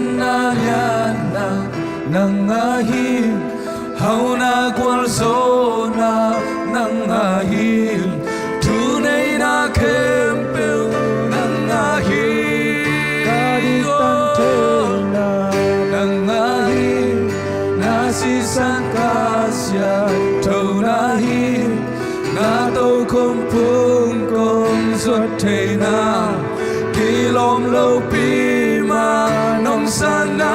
Mintana yana nangahil hauna kwalzona nangahil tunay na kempel nangahil kaditantena nangahil nasisan kasya taunahil natau kumpung kong suốt thế na kilom lâu pi ma nong sana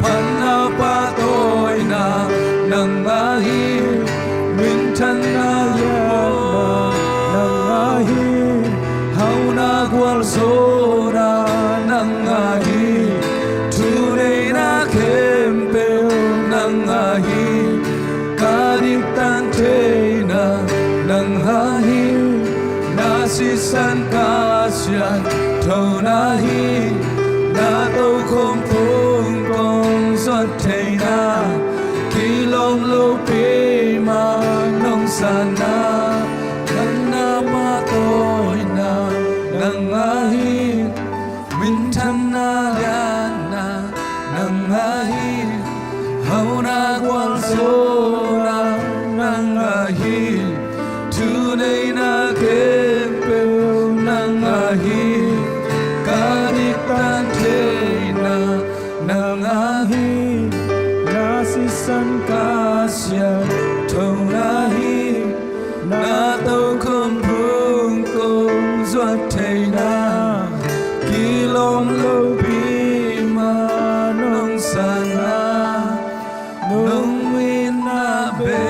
panna pa tôi na nang ahi min thân na ya nang ahi hau na gwal so na nang ahi tu nei na kempe nang ahi kadip tan te na nang ahi nasisan kasyan thâu nahi na tâu không phung công giọt thầy na kỳ long lâu pi ma nông san na nang na ma tôi na nang ahi min thân na ya na nang ahi hau na quang số na nang ahi tu nei na kem peu nang ahi kanitan te na nang ahi nasisan kasya thâu nahi na tâu không phung công duat thầy na kilom lâu pi ma nong san na nong min na be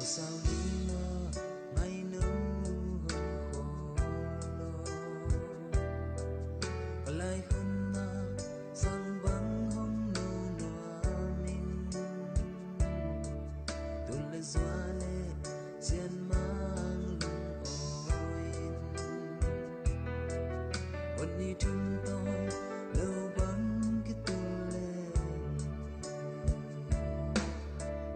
sao đi mà ngày nấu hồng khô lo có lại hơn mà sang vắng hôm nụ nọ mình tuôn lên xóa lệ trên mang lòng ôiวันนี้ถึงtôi lâu vắng cái tuôn lên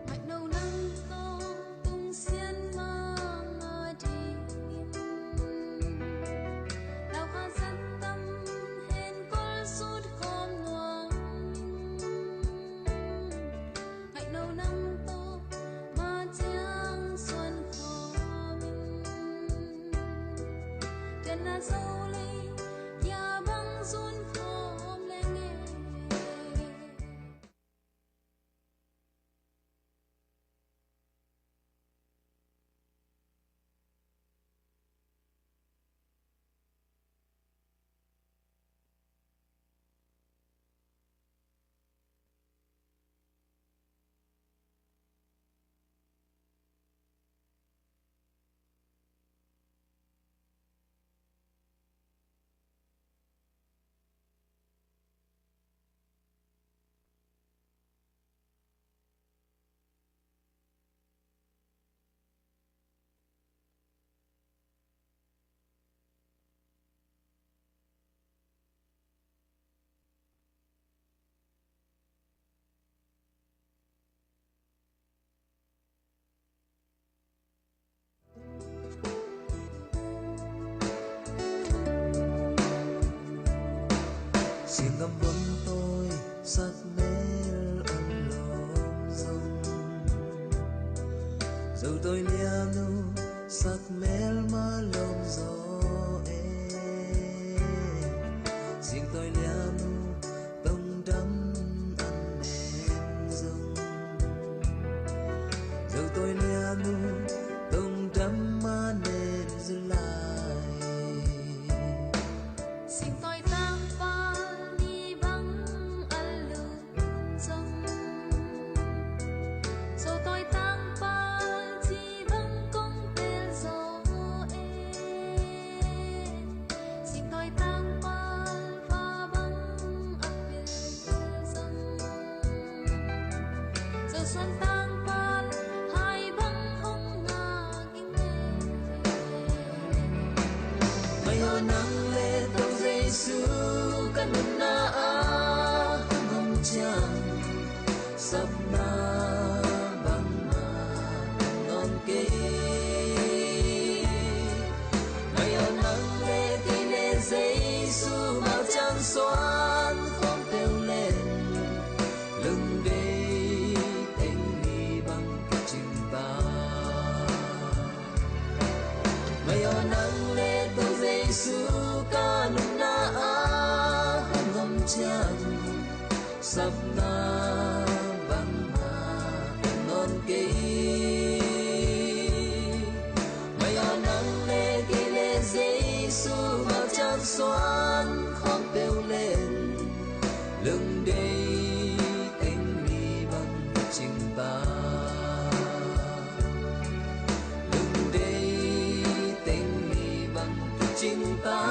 ngày đầu năm to tung xiên mang đi đào hoa dân tâm hẹn con suốt khom ngoan ngày đầu năm to mà trang xuân khó mình trên là dâu ly ya băng run khom lên nghe xin ngắm vấn tôi sắc nét ân lom rong dẫu tôi lia nu sắc mel mà lom gió xin tôi lia nu tông đắm ăn nén rong dẫu tôi lia nu tông đắm mà nén dư lại xin tôi tăng pha đi vắng ăn lương rong rồi tôi tăng pha chỉ vắng công tên gió xin tôi tăng pha pha vắng ăn bên rong rồi xuân tăng pha hai vắng không ngà kinh nghe mây hoa nắng lên tàu dây su căn na ngom chang sắp na bằng mà ngon kê mây hoa nắng lên thì lên dây su màu trắng xoan không kêu lên lưng đây tình đi bằng cái chim ta mây hoa nắng lên tàu dây su ca nung na ngom chang sắp na bằng mà ngon kê mây hoa nắng lên thì lên dây su màu trắng xoan không kêu lên lưng đây tình đi bằng chim ta lưng đây tình đi bằng chim ta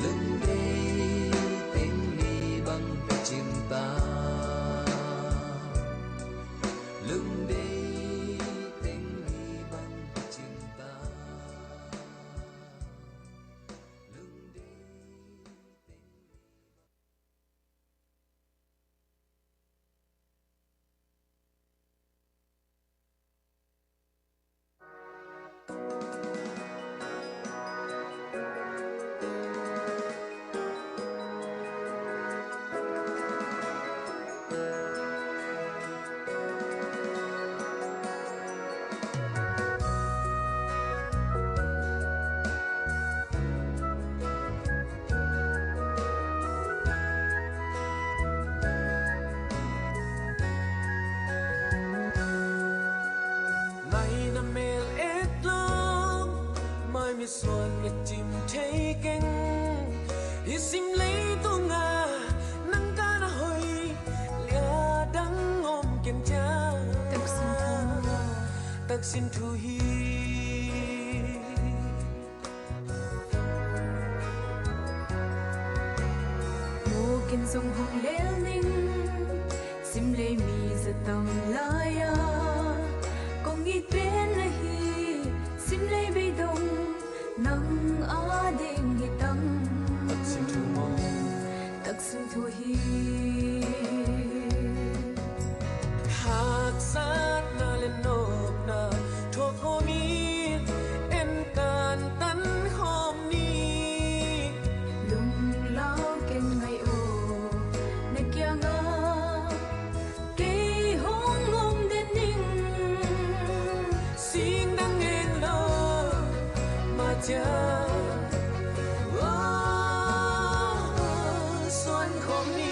lưng đây tình đi bằng chim ta lưng đây tình đi bằng chim ta lưng đây tình xuân nhật chim thấy cánh hi sim lấy tu nga nắng ca na hoi lia đắng ôm kiên cha taksin thu hi Mô kinh sông hồng lêu ninh sim lê mi giật tầm laya Công nghi bên là hi sim lê bê đông nắng á đêm hi tăng taksin thu mo taksin thu hi hak sát na lên nộp na thuộc hồ mi en can tan hôm ni lung lao ken ngày ô nè kia nga cây hong ngom đến ninh sing đang nghe lo mà cha xuân không đi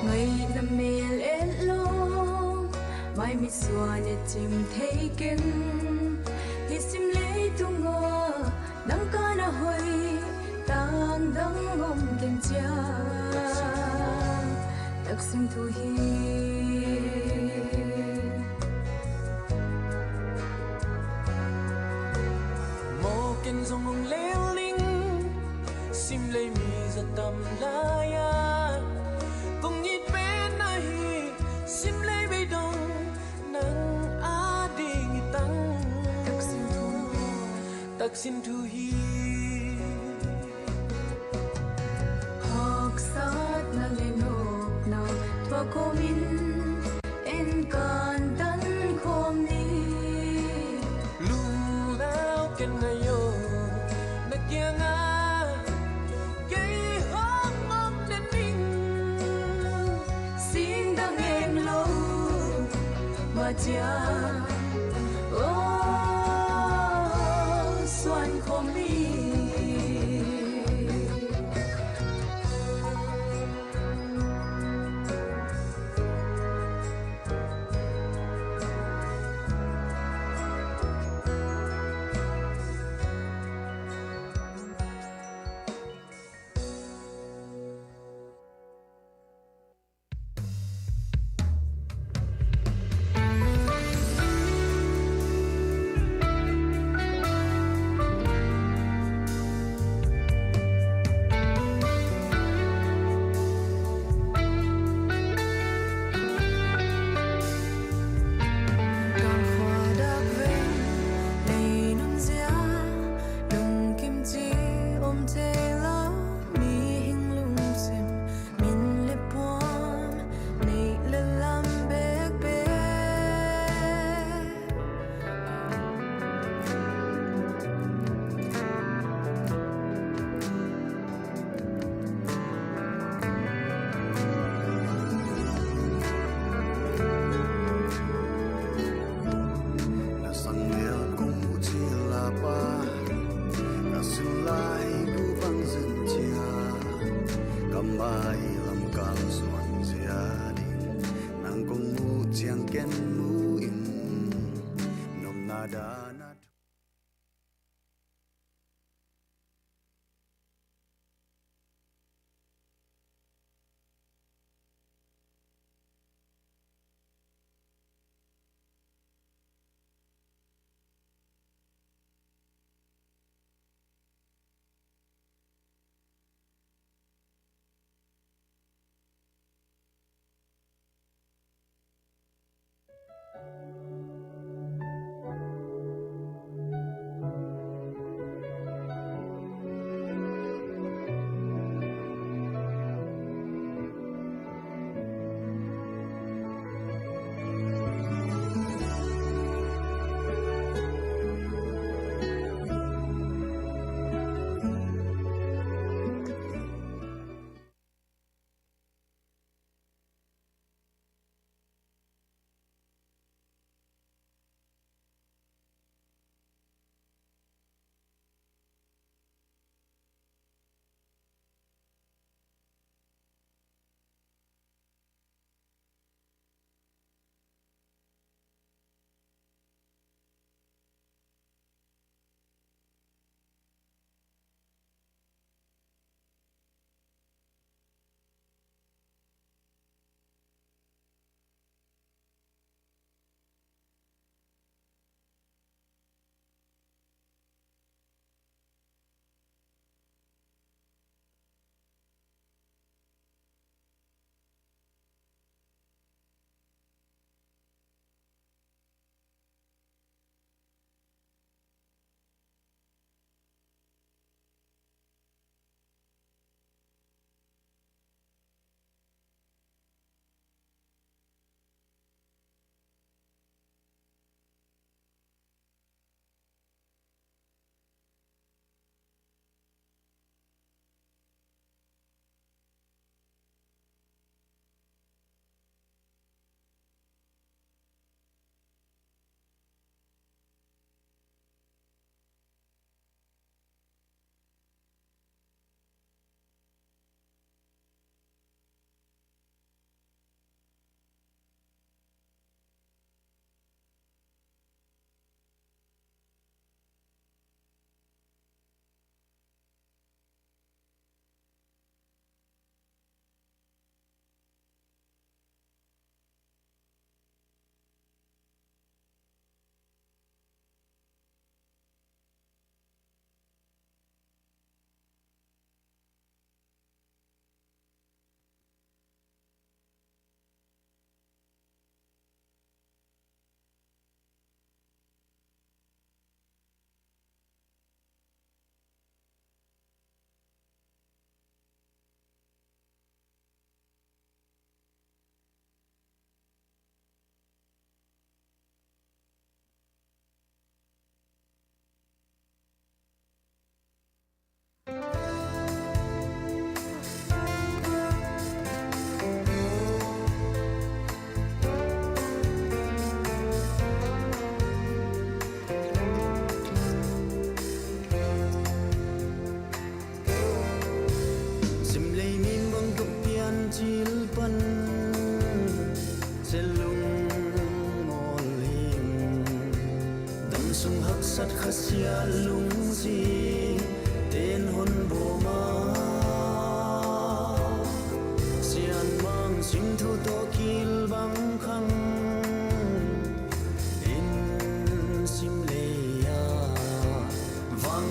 ngày năm mê lên lo mai mi xua để chim thấy kinh hi sim lấy tung ngô đắng ca na hơi tang đắng ngom kinh cha taksin thu hi mô kinh dòng hồng lêu linh sim lấy mi giật tầm laya cùng nhịp bên này sim lấy bê đông nắng á đi nghi tăng taksin thu hi học sát na lên nộp na thua cô min en can tan khom ni lung lao ken ngayo na kia nga gây hóng mong đến ninh xin đang em lâu mà cha xuân khom đi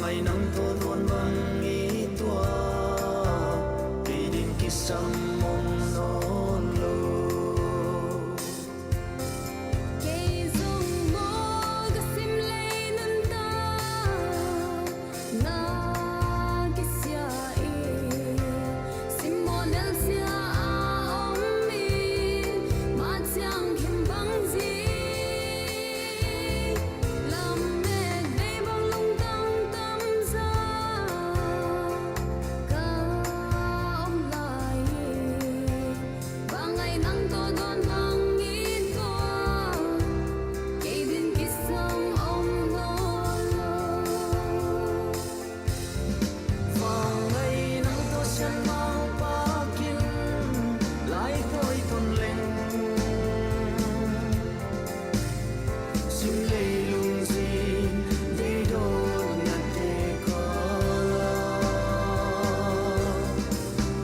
ngày nắng tô tuôn bằng ý tua kỳ đình kỳ sam mong nó lô cây dung mô cái sim lê nâng ta na cái xia sim mô nel xia ông mi mà chẳng kim bằng gì làm mẹ đây bằng lung tăng tâm ra cả ông lại và ngày nắng to đón bằng nghìn toa cây đến cái sông ông lo và ngày nắng tô chân mang ba kim lại tôi tuần lên sim lê lung gì đi đâu nhặt để có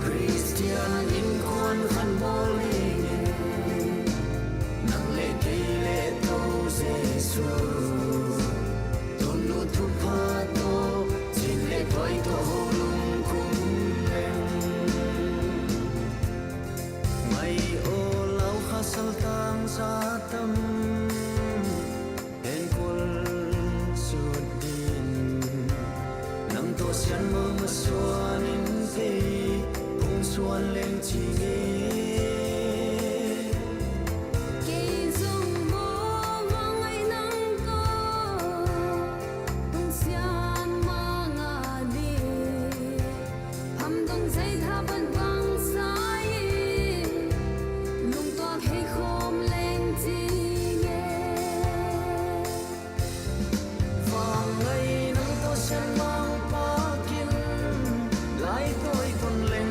Christian in quan khăn bó lên nặng lệ cây lệ tô Giêsu tôn nụ thu pha tô xin lệ thoái tô hồ lung cung lên ngày ô lao khá sal tang sa tâm en kul suốt din nang tô sian mơ mơ xuân in thế bung xuân lên chỉ nghe cây dung mô và ngày nắng to tung xian ma ngà đi hầm tung dây tha vẫn vang sai lung toạc hay khom lên chi nghe và ngày nắng tô chân mang ba kim lại tôi tuần lên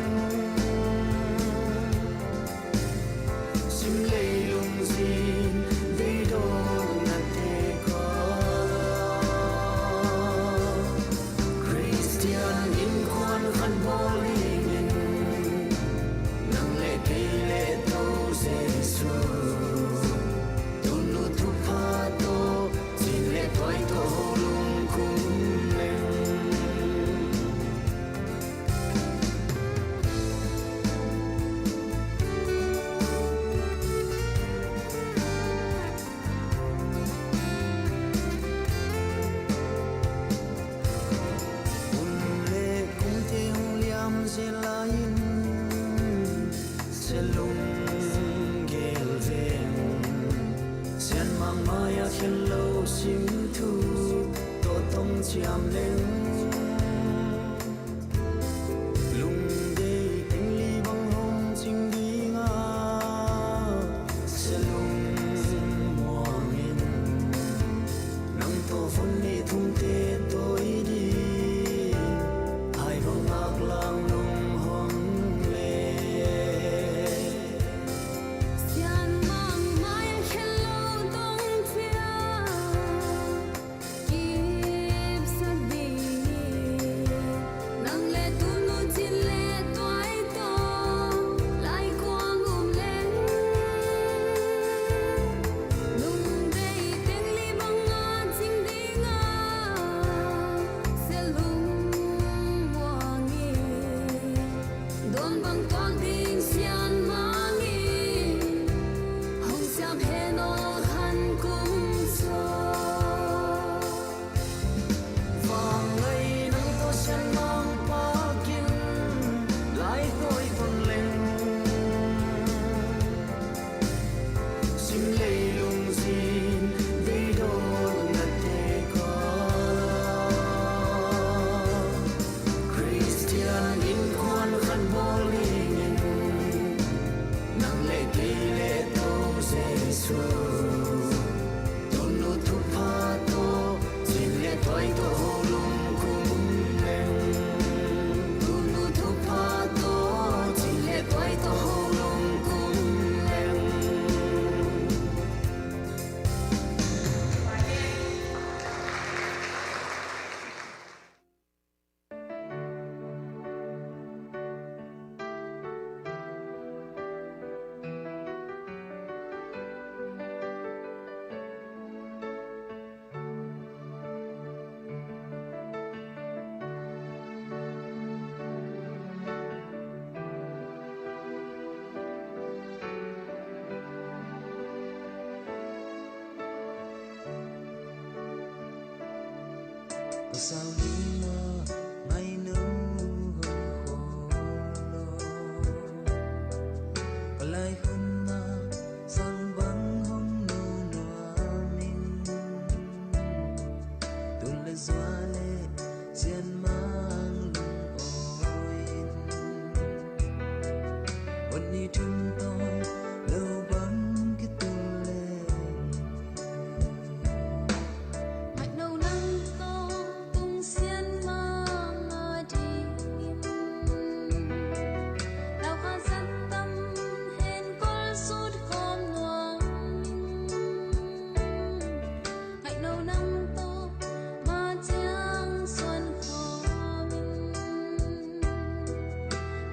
sao đi mà ngày nấu hồng khô lo lại hơn mà sang vắng hôm nụ nọa mình tuôn lệ xóa lệ diện mang lùng ôiวันนี้ถึงตอนlâu vắng cái tuôn lên Hãy nấu nắng to tung xiên mang ngà đi đào hoa dân tâm hẹn con suốt khom noa hãy nấu nắng to mà chiang xuân khó mình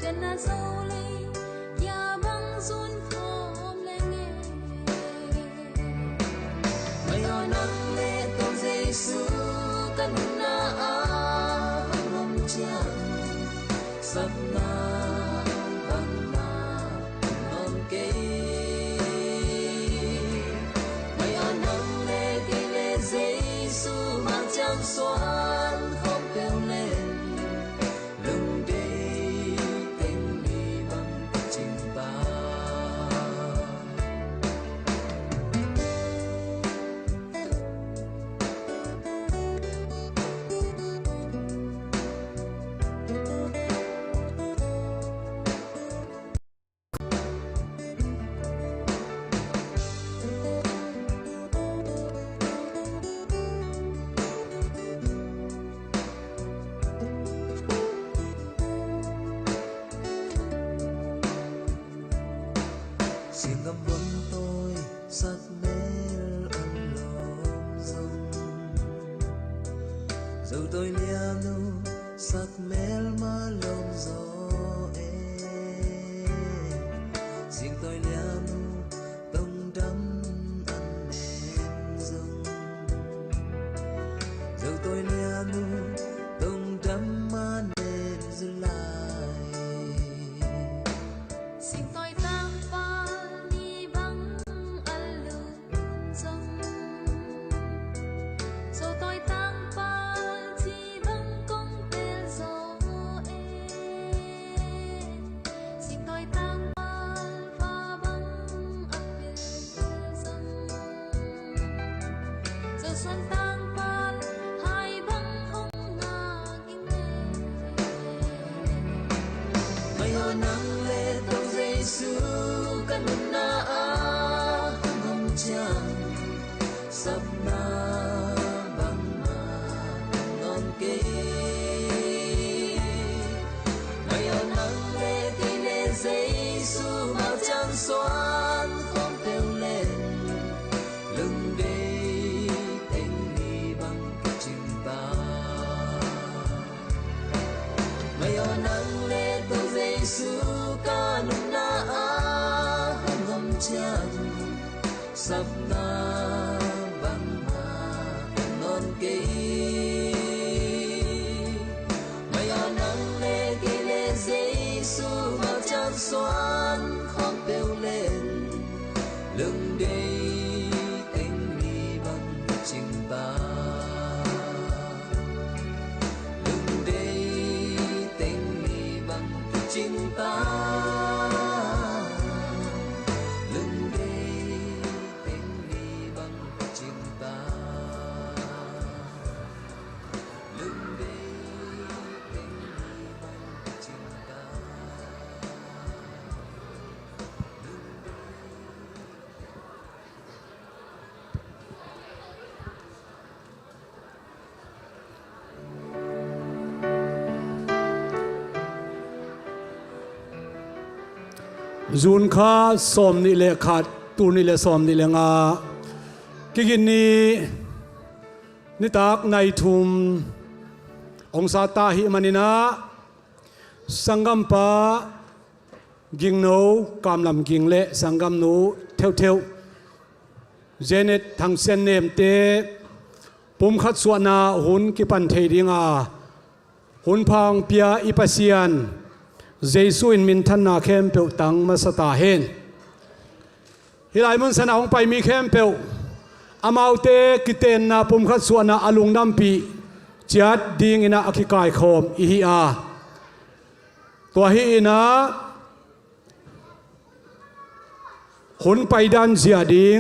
chân na sâu ly ya băng xuân khom lên nghe mày ở nắng lệ con Giêsu căn na hồng trăng sắp na bằng na non cây mày ở nắng lệ cây lệ Giêsu mang trăng xoan không kêu lên lưng đi tình đi bằng trình ta xin ngắm vấn tôi sắc nét ân lom rong dẫu tôi lia nu sắc mel mà lom gió xin tôi lia nu tông đắm ăn em rong dẫu tôi lia nu tông đắm mà nên giữ lại xin tôi tăng pha đi vắng ăn lương rong rồi tôi tăng pha chỉ vắng công tên gió xin tôi tăng pha vắng ăn lương rong rồi xuân tăng pha hai vắng không ngà kinh mày ở nắng lệ tông Giêsu căn na hồng trăng sắp na bằng na non cây mày ở nắng lệ cây lệ Giêsu màu trắng xoan không kêu lên lưng đi tình đi bằng trình ta mày ở nắng lệ tông Giêsu ca nung na hồng trăng sắp na bằng na non cây mày ở nắng lệ cây lệ Giêsu màu trắng xoan không kêu lên lưng đi tình đi bằng trình ta lưng đi tình đi bằng trình ta lưng đi tình đi bằng trình ta lưng đi tình đi bằng trình ta Jun kha som ni le khat tu ni le som ni le nga kigin ni tak nai thum ong sa ta hi manina sangam pa ging no kam lam ging le sangam nu theo theo Janette thang sen nem te pum khat suana hun ki pan thei ringa hun phang pia ipasian Giêsu in min than na khem pe tang ma sata hen hilai mun sana ong pai mi khem pe amaute kiten na pum khat suana alung nam pi จัดดิ่งอินะอคิกายคมอิฮิอาตัวฮิอินะหุนไปดันเสียดิ่ง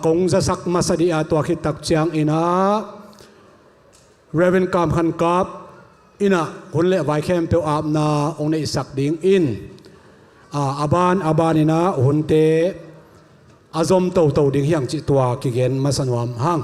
กงจะสักมาสดีอาตัวคิดตักเจียงอินะเรเวนกามขันกับอินะหุนเละไวเข้มเปียวอาบนาองในสักดิ่งอินอาบานอินะหุนเตอาจอมโตดิ่งเฮียงจิตตัวกิเกนมาสนวมห้าง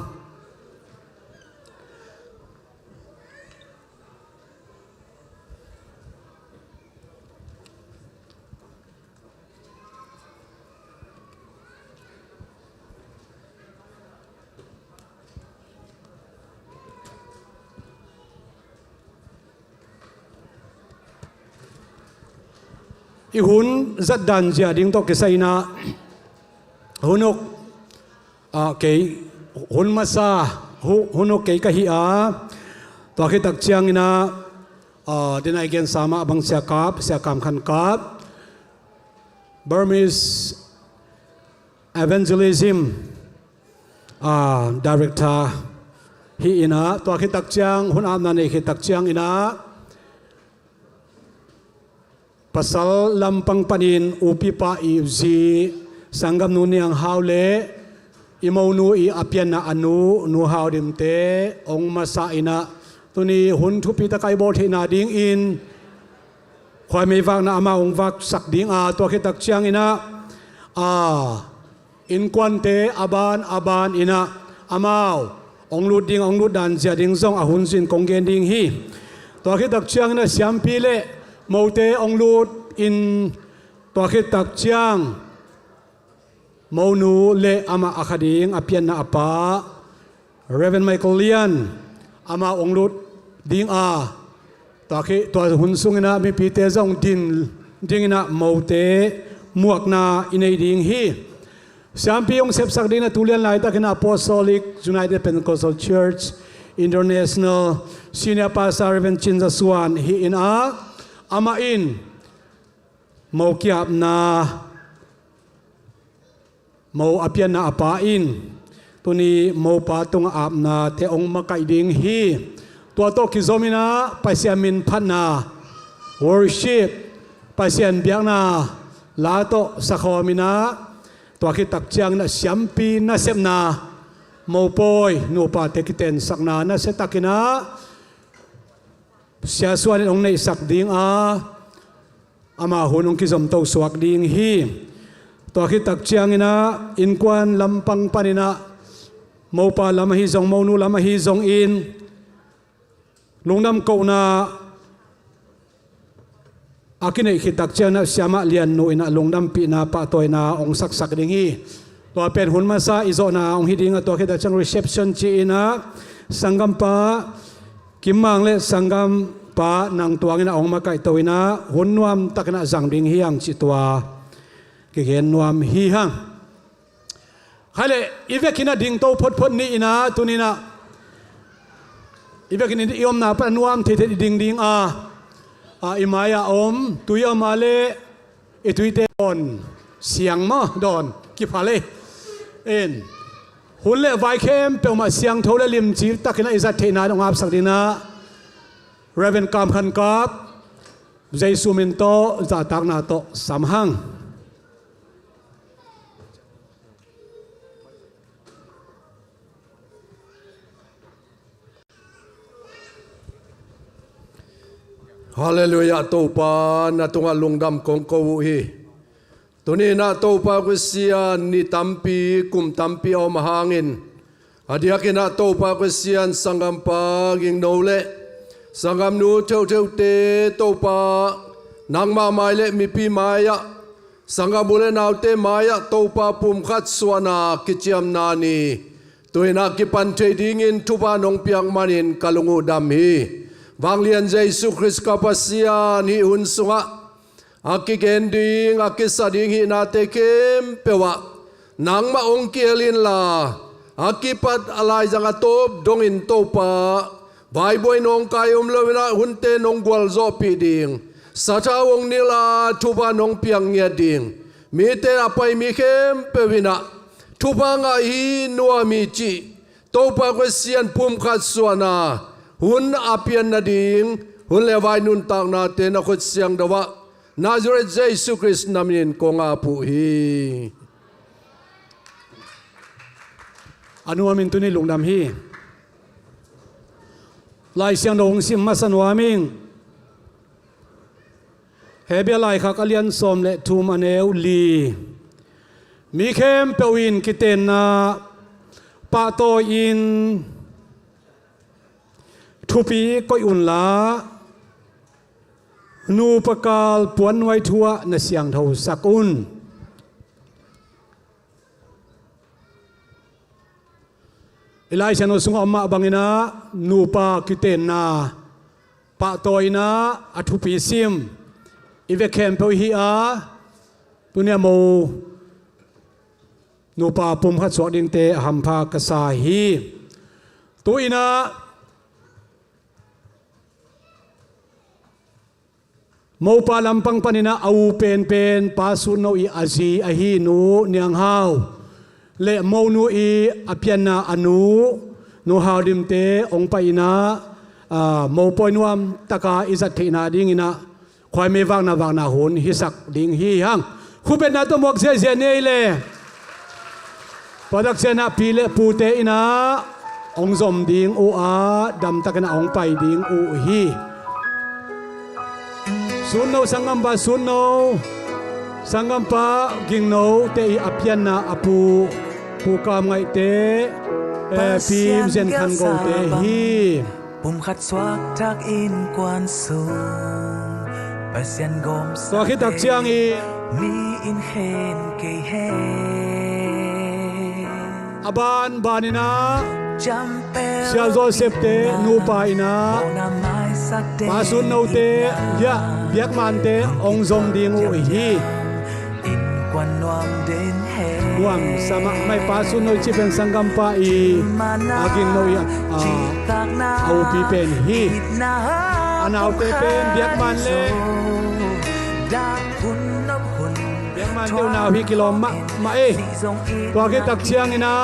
อีหุ่นจัดดันเสียดิ่งตกเกษยนะหุ่นกเกยหุ่นมาซาหุ่นกเกยกะฮิอาตัวคิดตักเชียงนะเดินไอเกนสามะบังเสียกามขันกับ Burmese Evangelism Director ฮีอินะตัวคิดตักเชียงหุ่นอาบนันเอคิดตักเชียงอินะpasal lampang panin upi pa iuzi sanggam nu niang haule imau nu I apian na anu nu hau dimte ong masa ina tuni hun thu pi ta kai bol thina ding in khoi mei wak na ama ong wak sak ding to khitak chiang ina in kwan te aban ina amao ong lut dan sia ding zong a hun sin kong gen ding hi to khitak chiang ina siam pi le Mote ong lut in toakit tak chiang Monu le ama akading apian na apa Reverend Michael Lian ama ong lut ding toakit to hunsung ina mi pite zong ding ina mote muak na inay ding hi Siampi yung sepsak ding na tulian lai ta kina Apostolic United Pentecostal Church International Senior Pastor Reverend Chinza Swan hi in amain mau kiap na mau apian na apain tuni mau patung ap na te ong makai ding hi tua to kizomina pasiamin phanna worship pasian biak na la to sakhomina tua ki tak chiang na siampi na semna mau poi nu pa te kiten sakna na setakina siya suan ong na isak ding ama hunong kizom to suak ding hi to akitak chiang ina inkwan lampang panina mau pa lamahizong mau nu lamahizong in lungnam ko na akine khitak chiang na siama lian nu ina lungnam pi na pa toy na ong sak ding hi to pen hun ma sa izo na ong hiding to khitak chiang reception chi ina sangam pa kimang le sanggam pa nang tuang ina ong makai tawina hunwam takna zang ding hiang chitwa kigen nuam hi hang hale ivekina ding to phot ni ina tunina ivekina iom na pa nuam the ding imaya om tuya male etuite on siang ma don ki phale en hulle vai kem pe ma siang thole lim chi takina izat theina dong ap sakdina Reverend kam khan kap jaisu min to za tak na to samhang Hallelujah to pa na tunga lungdam kong ko hi tuni na to pa ko sian ni tampi kum tampi o mahangin adiakina to pa ko sian sangam pa ging nole sangam nu theu te to pa nang ma mai le mi pi maya sangam bule naw te maya to pa pum khat suana kichiam nani tuina ki pan the ding in thupa nong piang manin kalungu dam hi Wanglian Jesu Christ kapasian hi unsunga akigending akisading hi natekem pewa nang ma ong kielin la akipat alai janga top dongin topa vai boy nong kayum lovina hunte nong gwal zo piding sata wong nila tuba nong piang nya ding mi te apai mi kem pewina tuba nga hi nuami chi topa kwesian pum khat suana hun apian na ding hun lewai nun tak na te na khut siang dawa Nazareth Jesus Christ namin ko nga po hi. Anu amin tu ni lungdam hi. Lai siang dong sim masan waming. Hebia lai khak alian som le tum aneu li. Mi khem pewin kiten na pa to in thupi koi un la nu pakal puan wai thua na siang tho sakun. Ilai siang no sung amma bangina nu pa kiten na pa toina athupi sim ive khem pe hi a punya mo nu pa pum khat so ding te ham pha ka sa hi tuina mo pa lampang panina au pen pa su no i azi a hi nu niang hau le mo nu i apian na anu nu hau dim te ong pa ina mo poi nuam taka izat theina ding ina khoi me wang na hun hi sak ding hi hang khu ben na to mok je nei le padak sena pile pute ina ong zom ding u a dam takana ong pai ding u hi sun no sangam ba sun no sangam pa ging no te i apian na apu pu kam ngai te pim zen khan go te hi bum khat swak thak in kwan sung pasian gom to khi tak chiang i mi in hen ke he aban banina jampel Sia Joseph te nu pa ina na mai sak de pa sun no te ya biak man te ong zom ding u hi in kwan nuam den he nuam sama mai pa sun no chi pen sangam pa i aging no ya au pi pen hi anau te pen biak man le biak man te nau hi kilom ma e to ke tak chiang ina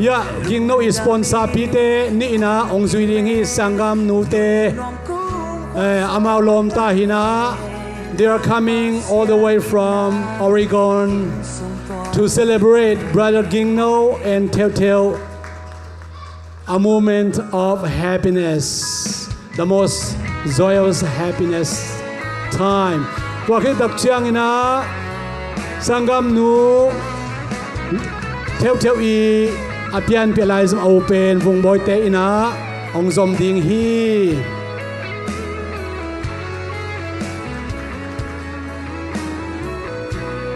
ya ging no is sponsor pi te ni ina ong zui ding hi sangam nu te amau lom ta hina they are coming all the way from Oregon to celebrate Brother Gingno and tell a moment of happiness, the most joyous happiness time. Kwa khi tak chiang ina sangam nu theo i apian pelai zum open vung boy te ina ong zom ding hi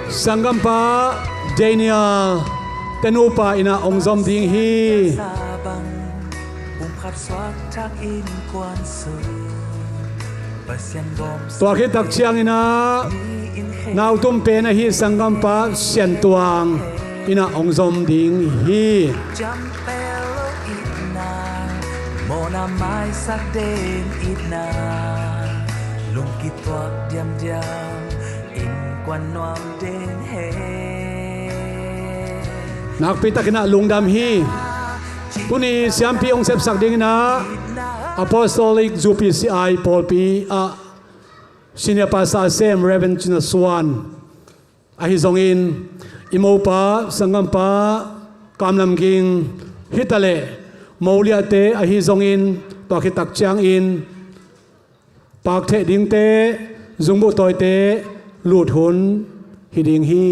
sangam pa Daniel tenupa ina ong zom ding hi sabang bum khat swak thak in kwan sung pasian gom to khi tak chiang ina naw tum pe na hi sangam pa sian tuang ina ong zom ding hi jampel itna mona mai sak den itna lung kitwak diam in kwan nuam den he nak pita kina lungdam hi tuni siam pi ong sep sak ding na Apostolic ZPCI Paul P Senior Pastor Sam Reverend China Swan ahi zong in imo pa sangam pa kamlam king hitale maulia te ahi zong in to khitak chiang in pak the ding te zungbu toy te lut hun hiding hi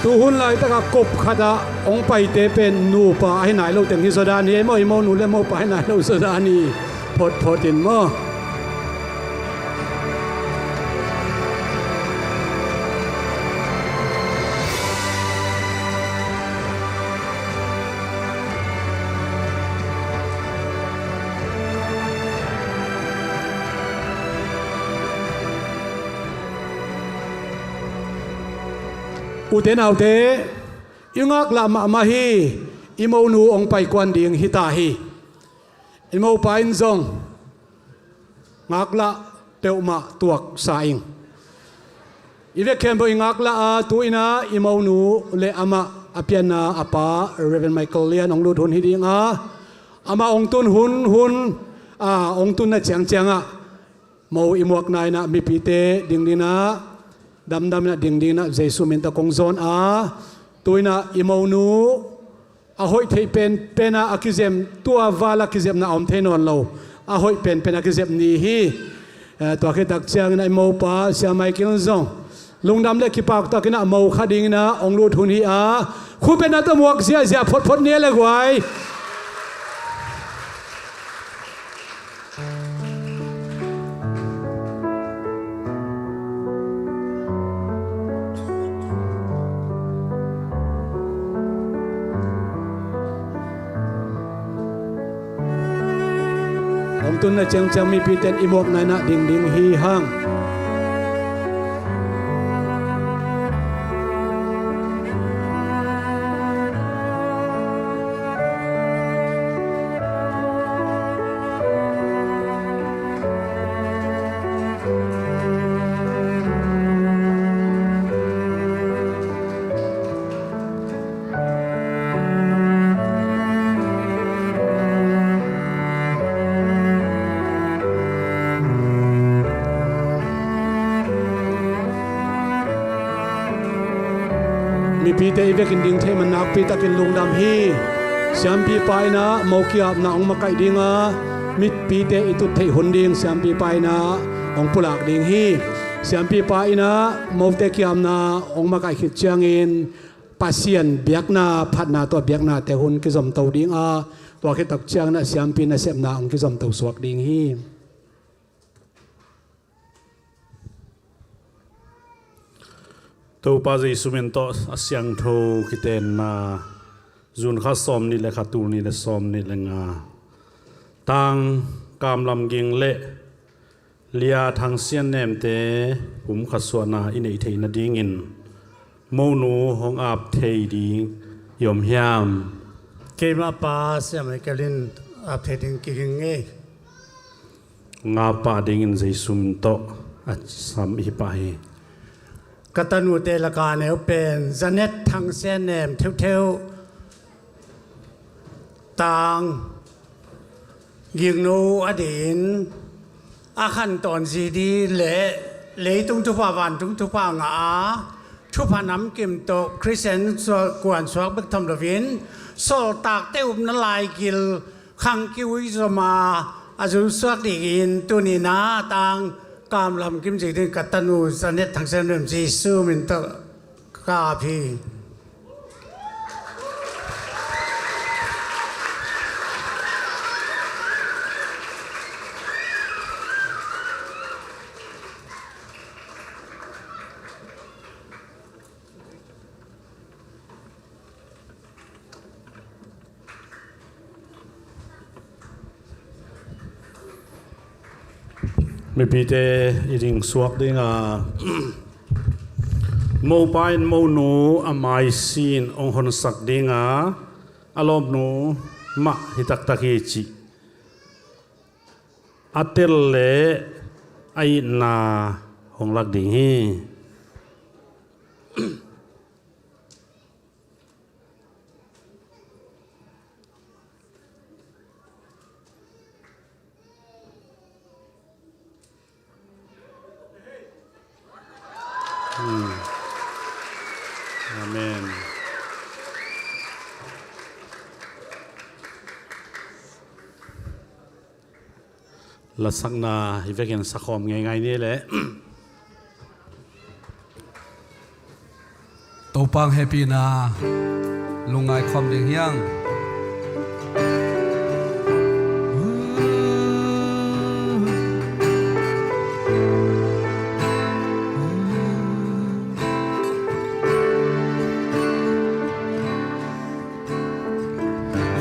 ตูหุ่นไหลตะกบขัดองไปเตเป็นนูปะให้ไหนเราแต่งที่สดานีมั่วมั่วนูและมั่วไปให้ไหนเราสดานีพอดินมั่วอุเทนเอาเตยุงักละมาฮีอิโมนูองไปกวนดิ่งฮิตาฮีอิโมไปอินซงงักละเตวมาตัวสาอิงอีเวกเคนบอยงักละตัวอินะอิโมนูเลอามาอเปียนาอปาเรเวนไมเคิลเลียนองลูทุนฮิดิงอามาองตุนหุนองตุนน่ะเจียงโมอิมวกนายนะมีปีเตดิ่งนะดำนะดิ่งนะเจสุมินตะกงซอนตัวน่ะอิโมนูหอยเทเป็นอาคิเซมตัววาลาคิเซมน่ะอมเทนอนเราหอยเป็นอาคิเซมนี่ฮีตัวคิดตักเชียงน่ะอิโมปาเสียไม่กินซองลุงดำเล็กขีปากตะกินโมขัดดิ่งนะองรูทุนฮีคุณเป็นนักตะมวกเสียพดเนี้ยเลยไว้ตุนน่ะจังมีพิเศษอิมวกนายนะดิ่งฮีห้างมีปีเตอีเวกินดิ่งเทมันนักปีตะกินลุงดำฮีเสียมปีไปนะโมกียบนะองมาไก่ดิ่งมิดปีเตอิตุเทหุนดิ่งเสียมปีไปนะองปุลักดิ่งฮีเสียมปีไปนะโมเตกียบนะองมาไก่ขิดเชียงอินปัสเซียนเบียกนาพัดนาตัวเบียกนาแต่หุนกิจมเตาดิ่งตัวคิดตักเชียงนะเสียมปีนะเสพนาองกิจมเตาสวกดิ่งฮีตัวป้าจีสุเมนโตเสียงโทคิเตนนาจุนข้าสอมนี่แหละข้าตูนี่แหละสอมนี่แหละงาตังกามลำกิงเละเลียทางเสียนแนมเตผมขัดสวนาอินเอเทนดิ่งินโมนูห้องอาบเทดียมยามเกมาปาเสียไม่กันลินอาบเทดิงกิงเงงาปาดิ่งินจีสุเมนโตอัดสัมอิปาฮีกตันูเตลกาเนวเป็นจันเนตทางเส้นเนมเทวต่างยิงนูอดีนอาขันตอนสีดีเละตุงทุพาวันตุงทุพางาทุพาน้ำกิมโตคริสเซนสกวนสวกบักทำระวินโซตากเต้อุบนลายกิลขังกิวิสมาอาจุสวกดีกินตุนีนาต่างกามลำกิมจิติกัตนูสันเนตทางเส้นเดิมจีซูมินตะกาพีไม่พีเตอีริงสวกดิ่งโมไปโมนูอามายซีนองหนสักดิ่งอารมณ์นูมาฮิตักตะเกจิอัตเตลเลไอนาหงลักดิ่งฮีอาเมนละสักนาฮิเวกันสักคอมไงนี่แหละโต tô pang happy na lungai khom ding hiang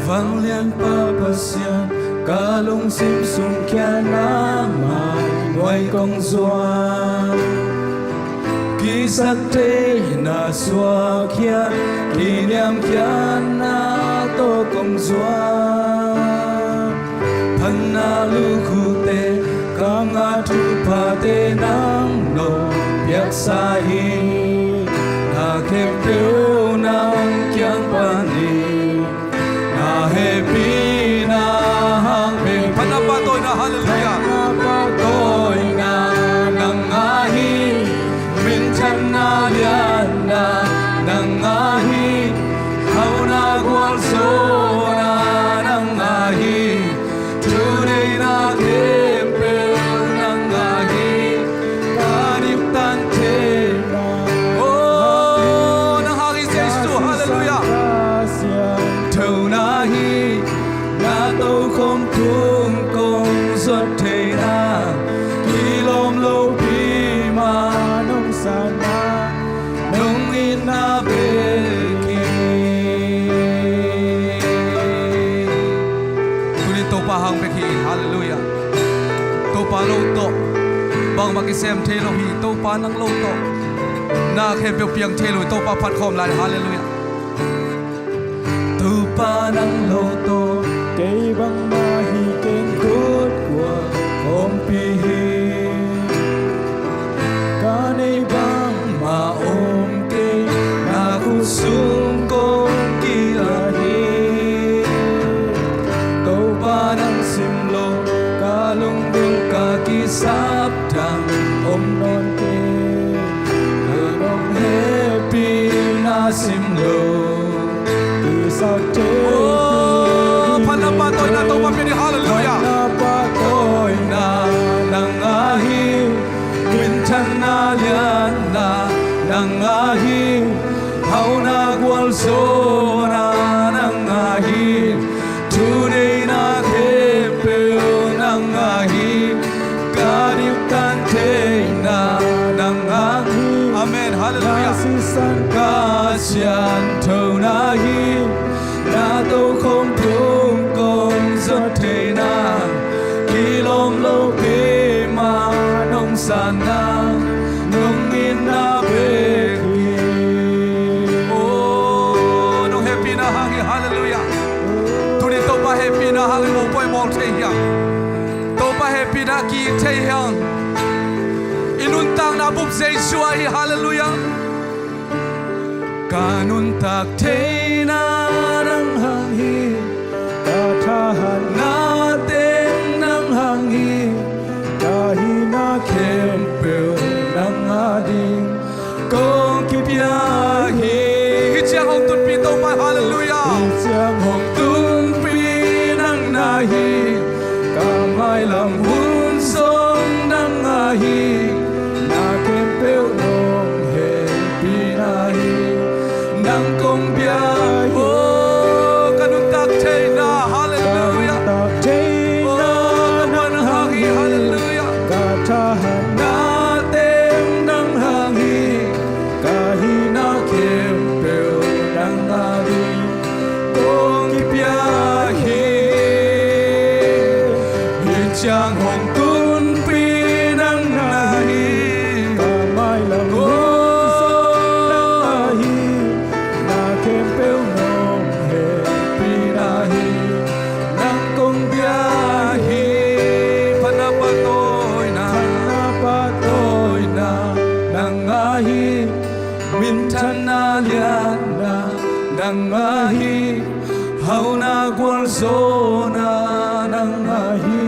vang liên pa pasian ca lung sim sung kia na mai ngoài công doan ký sắc thế na xua kia kỷ niệm kia na tô công doan thân na lu khu tê ca ngã thu pa tê nang nô biak sa hi na kem teu nang kiang pa ni happy na hang beng panapa tôi na hallelujah tôi na nang ahi min chan na lian na nang ahi hau na gwal so na nang ahi today na kempe nang ahi kanip tan te oh nang hagi Jesus hallelujah thâu na hi na tô không tung công xuất thế na khi lom lâu pi mà nông san na nông in na bê ki tuni to pa hang beki hallelujah to pa lo to bang ma ki sem the lo hi to pa nang lo to na khem pe piang the lo to pa phat khom lai hallelujah tu pa nang lo to cây băng ma hi kênh cốt của ôm pi hi ca này băng mà ôm cây na khu sung công kia hi tu pa nang sim lo ca lung dung ca ki sap thang ôm non cây nong happy na sim lo sao thế panapa tôi na to pa pe hallelujah panapa tôi na nang ahi min chan na lian na nang ahi hau na gwal so na nang ahi today na kepe nang ahi kadip tan te na nang ahi amen hallelujah si san ka sian thâu na hi na tô không tung công giọt thế na kỳ lom lâu bê mà nông san na nông in na bê ki oh no happy na hang hallelujah tuni to pa happy na hang mo poi mol the hiang to pa happy na ki the hiang inun tang na bup Jesus hi hallelujah kanun tak thế na nang hang hi ta tha han na tên nang hang hi ta hi na kem pel nang ading kong ki pia hi hi chiang hong tun pi to pa hallelujah chiang hong tung pi nang na hi ka mai lam hun song nang a hi na kem pel nong he pi na hi nang kong bia hi oh kanun tak the na hallelujah tak thế na nang hang hi hallelujah ka tha han na tem nang hang hi ka hi na kem pel nang a hi kong ki pia hi hi chang hong tun pi nang na hi ka mai lam nang ahi hau na gwal zo na nang ahi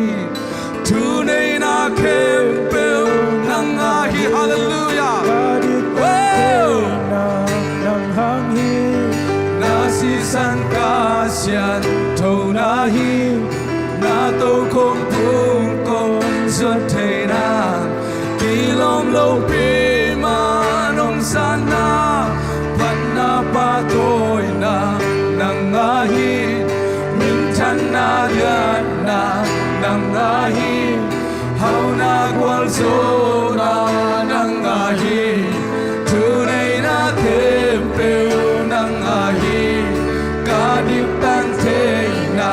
tu nei na kem pel nang ahi hallelujah na nang hang hi na si san ka sian thâu na hi na tô không phung công giọt thế na kỳ lom lâu pi ma nong san na na gwal zo na nang ahi tu nei na kempe nang ahi kadip tan te na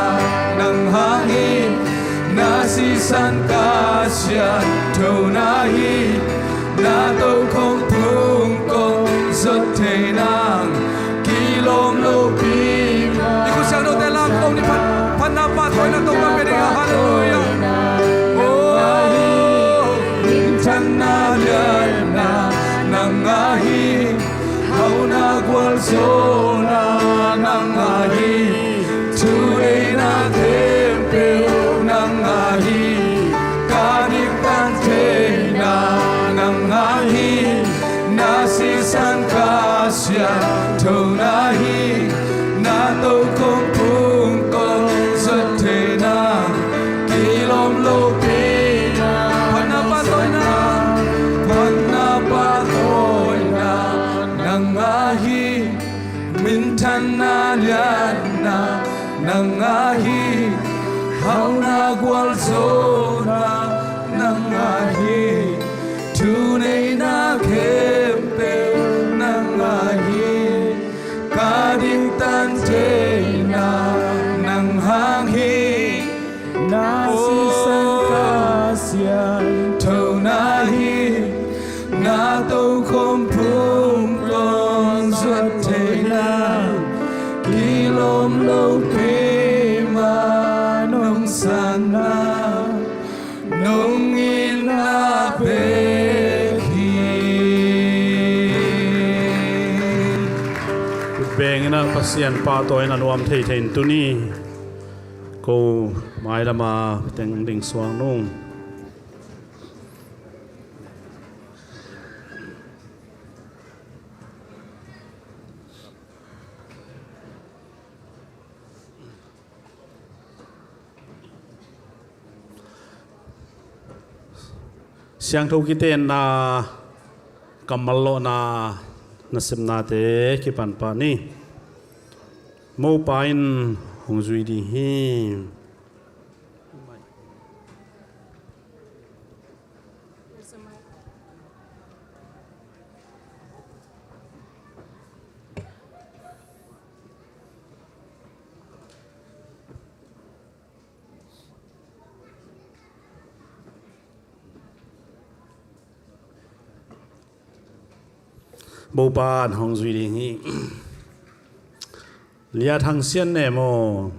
nang hangi na si san ka sia tu na hi na to không phung công rất thế nàng kỳ lom lô pi đi cùng sang đâu tên làm ông đi phát na pa thôi na tông na về đi hallelujah chân na liên na nang ahi hau na gwal zo na nang ahi tu ei na thêm piu nang ahi kadip tan te na nang ahi na si san ka sia tu na hi na to không phung công rất thế na kỳ lom lô pi min tan na lian na nang ahi hau na gwal zo na nang ahi tu nei na kempe nang ahi kading tan te na nang hang hi na si san ka sia tu na hi na to không phung con rất thế na kỳ lom lâu pi mà nông san na nông in na pe khi beng na pasian pa toy na nuam thei thein tu ni ko mai lama teng ding swang nung siang thau ki ten na kamallo na nasim na te ki pan pa ni mo pain hong zui di hi bố ban hong duy đi hi lia thằng xiên nè mô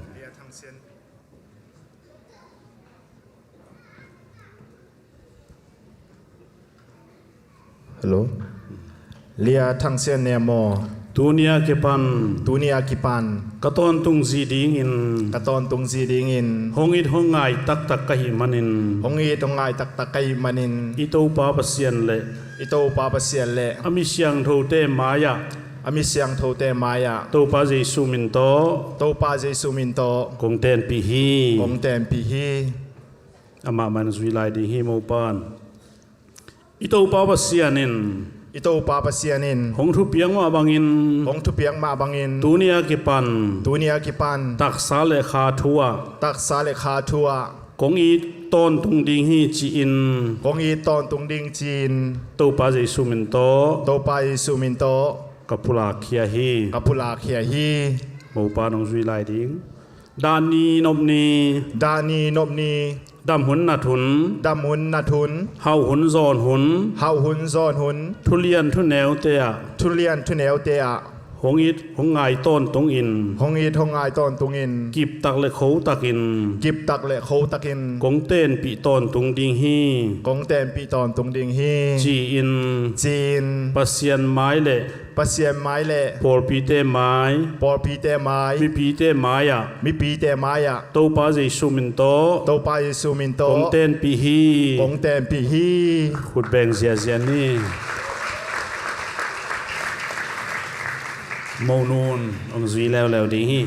hello lia thang xiên nè mô dunia kipan katon tung zi ding in hong it hong ngai tak tak kai manin tak kai manin ito pa pasian le ami siang tho te maya to pa jesu min to kong ten pi hi ama man zui lai di hi mo pan ito pa pasianin hong thu piang ma bangin dunia kipan tak sa le kha thua kong i ton tung ding hi chi in to pa jesu min to kapula khia hi mo pa nong zui lai ding dani nopni dam hun na thun hau hun zon hun thulian thu neo te a hong it hong ngai ton tung in kip tak le khou takin kong ten pi ton tung ding hi chi in pasian mai le por pi te mai mi pi te mai to pa jesu min to kong ten pi hi khut beng zia ni mâu nun ông duy leo đi hi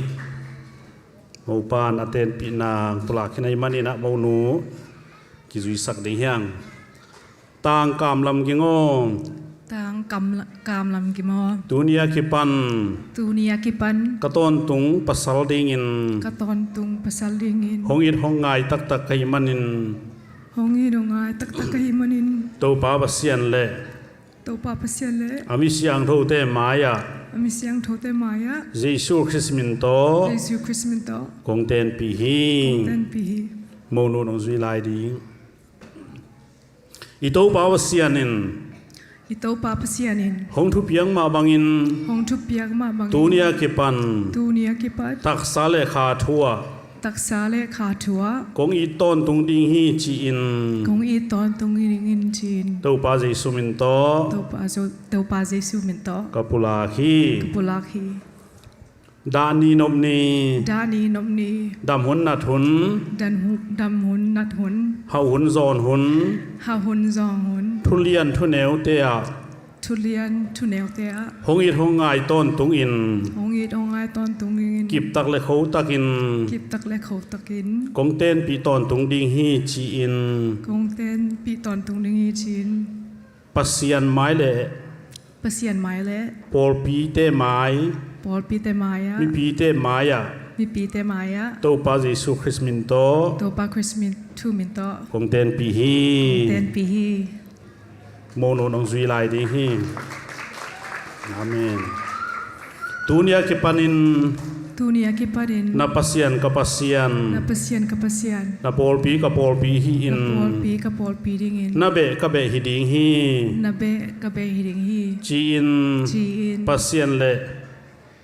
mâu pan aten pi nang tula khinai mani na mâu nu ki duy sak ding hiang tang kam lam ki ngong tang kam lam ki mo dunia kipan katon tung pasal ding in hong it hong ngai tak kai manin hongi dongai tak takai manin ตัวป้าปัสยันเล่ to pa pasyan le อามิเสียงโทเตมายา ami siang thote maya เยซูคริสต์มินโต jesu christmas to คงเตนปีฮี ten pi โมโนนองซุยไลดีอีตัวป้าปัสยันิน ito pa pasyanin หงทุบยังมาบังอิน hong thu piak ma bang ตูเนียกิปัน tu nia ki pat ตักซาเลขาทัว taksa le kha thua กงอีต้นตุงดิงฮีจีอิน kong i ton tung in chin ตัวป้าเยซูมินโต to pa jesu min to กับปุลาฮี pulakhi ดานีนมนี dani nomni ดำหุนนัดหุน dan hu dam hun nat hun เฮาหุนซอนหุน ha hun zong hun ทุเรียนทุแนวเตีย thulian thu neu te a หงอีทงง่ายต้นตุงอิน hong i dongai ton tung in กิบตักเลเขาตักอิน kip tak le khau takin กงเต้นปีตอนตุงดิงฮีจีอิน kong ten pi ton tung ding i chin ปัสยันไม้เล pasian mai le ปอลปีเต้ไม้ pol pi te maya มีปีเต้ไม้อะ mi pi te maya ตัวป้าเยซูคริสต์มินโต to pa christmas thu min to กงเต้นปีฮี ten pi hi โมโนนองซุยไลดีฮีอาเมนตูเนียกิปันิน tu nia ki parin นาปัสยันกับปัสยัน na pasian ka pasian นาปอลปีกับปอลปีฮีอิน ka pol pi ding in นาเบะกับเบะฮีดิงฮี na be ka be hi ding hi จีอิน chi in ปัสยันเล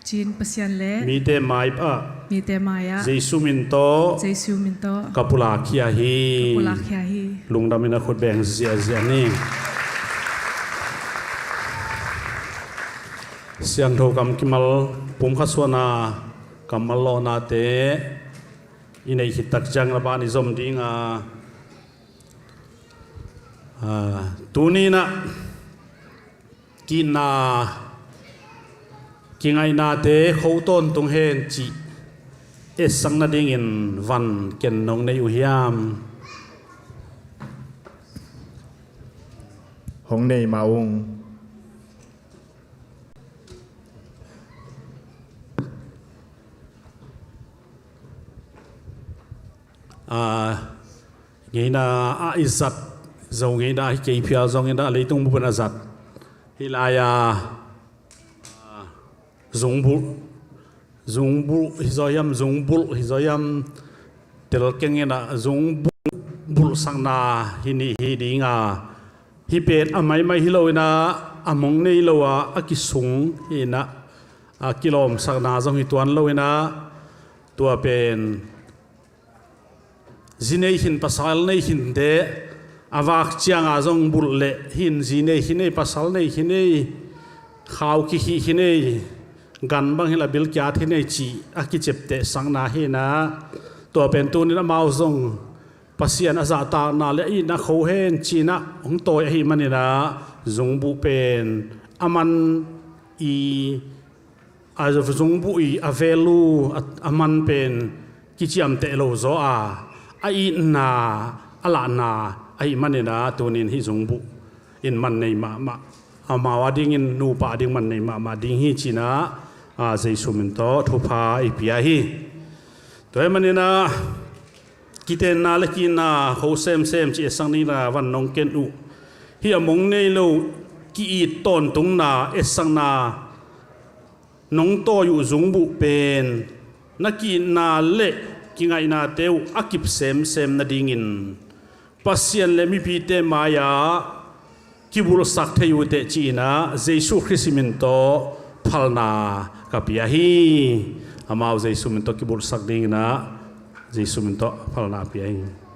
chin pasian le มีเตไม้ปะ mi te maya เยซูมินโต jesu min to กับปุลาคียฮี pulak ya hi ลุงดำมินาคดแบ่งเสียนี่เสียงโทกำกิมัลปุ่มขัสวนากัมมัลโลนาเตอินไอหิตักจังระบานิซอมดิงตูนี้นะกินนากิงไอนาเตเขาต้นตรงเฮนจีเอสังนาดิงอินวันเกนนงในอุยาม hong nei maung งี้นะอิสัตจงงี้นะเกี่ยวกับจงงี้นะเลยต้องบุปนัสัตฮิลายาจงบุฮิจอยมจงบุฮิจอยมเตลเก่งงี้นะจงบุสังนาฮินีฮิดิงาฮิเป็ดอไม่ไม่ฮิโลนะอมงนี่โลวะอากิสุงฮินะกิโลมสังนาจงฮิตวันโลนะตัวเป็นจีเนหินภาษาเนหินเดอวักจียงอาจงบุลเล่หินจีเนหินภาษาเนหินข้าวกิหินกันบางเฮลบิลกี้หินจีอากิเจ็บเตสังนาหินะตัวเป็นตัวนี้นะมาจงภาษาอาจารย์ตานาเลอีนะเขาเห็นจีนะของตัวหิมันนี่นะจงบุเป็นอามันอีอาจจะจงบุอีอาเวลูอามันเป็นกิจยามเตโลโซอาไอ้นาอะไรนาไอ้มันเนี่ยนะตัวนี้ที่สงบุอินมันในมาเอามาว่าดิ้งอินนูปาดิ้งมันในมาดิ้งฮีจีนะใจสุมินโตทุพาไอพิยาฮีตัวมันเนี่ยนะกิเตนาเล็กินาเขาเซมจีสังนี่นะวันน้องเกนอุเฮียมงในโลกีอีต้นตรงนาเอสังนาน้องโตอยู่สงบุเป็นนักกีนาเล็กิงไงนาเตวอากิบเซมนาดิ่งินปัสยันเลมิพีเตมายากิบุลสักเทยุเตจีนะเยซูคริสต์มินโตพัลนากับยาฮีอามาเยซูมินโตกิบุลสักดิ่งนะเยซูมินโตพัลนาพิยาฮี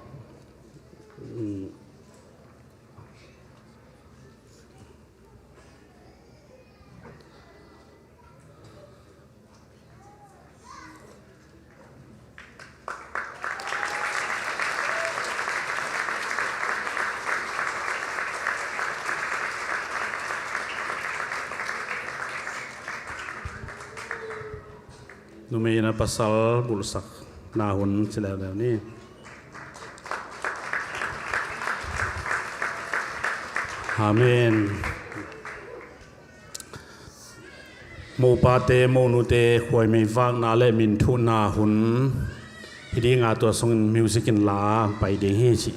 นูเมนะปัสสัลบุลสักนาหุนเสร็จแล้วนี่อาเมนโมปาเตโมนุเตควยไม่ฟังนาเลมินทุนาหุนฮิดีงาตัวทรงมิวสิกินลาไปเดงฮีจิ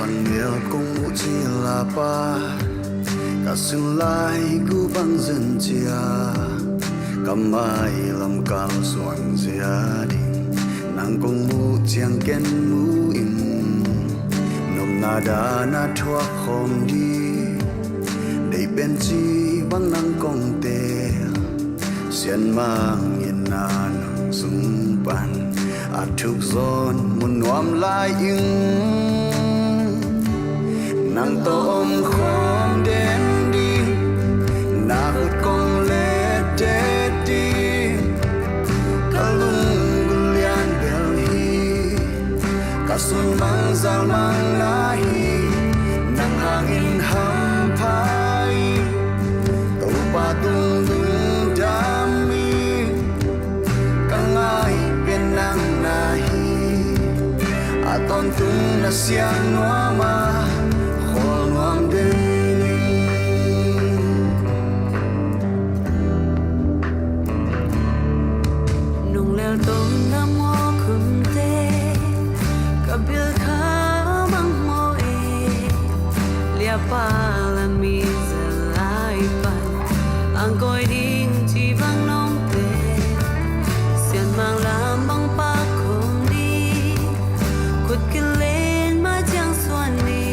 sang miel kung uchi la pa cả xương lai gu băng dân chia cầm mai làm cao soạn gia đình nàng kung mu chiang ken mu in nôm na đa na thua không đi để bên chi băng năng công tê xiên mang yên na nang sung ban at thuk zon mun nuam lai ing nàng tôm không đến đi na hút công lệ tê đi cả lung gulian bel hi cả xuân mang zal mang la hi nàng hangin ham phai tàu ba tung tung đam mi cả ngai bên nàng na hi a ton tung na siang noa ma khol noam de nung leo tôm nam mo khum te ka bil kha bang mo e lia pa la mi za lai pan ang koi ding chi bang nong te sian mang lam bang pa khum đi kut ki len ma chang suan ni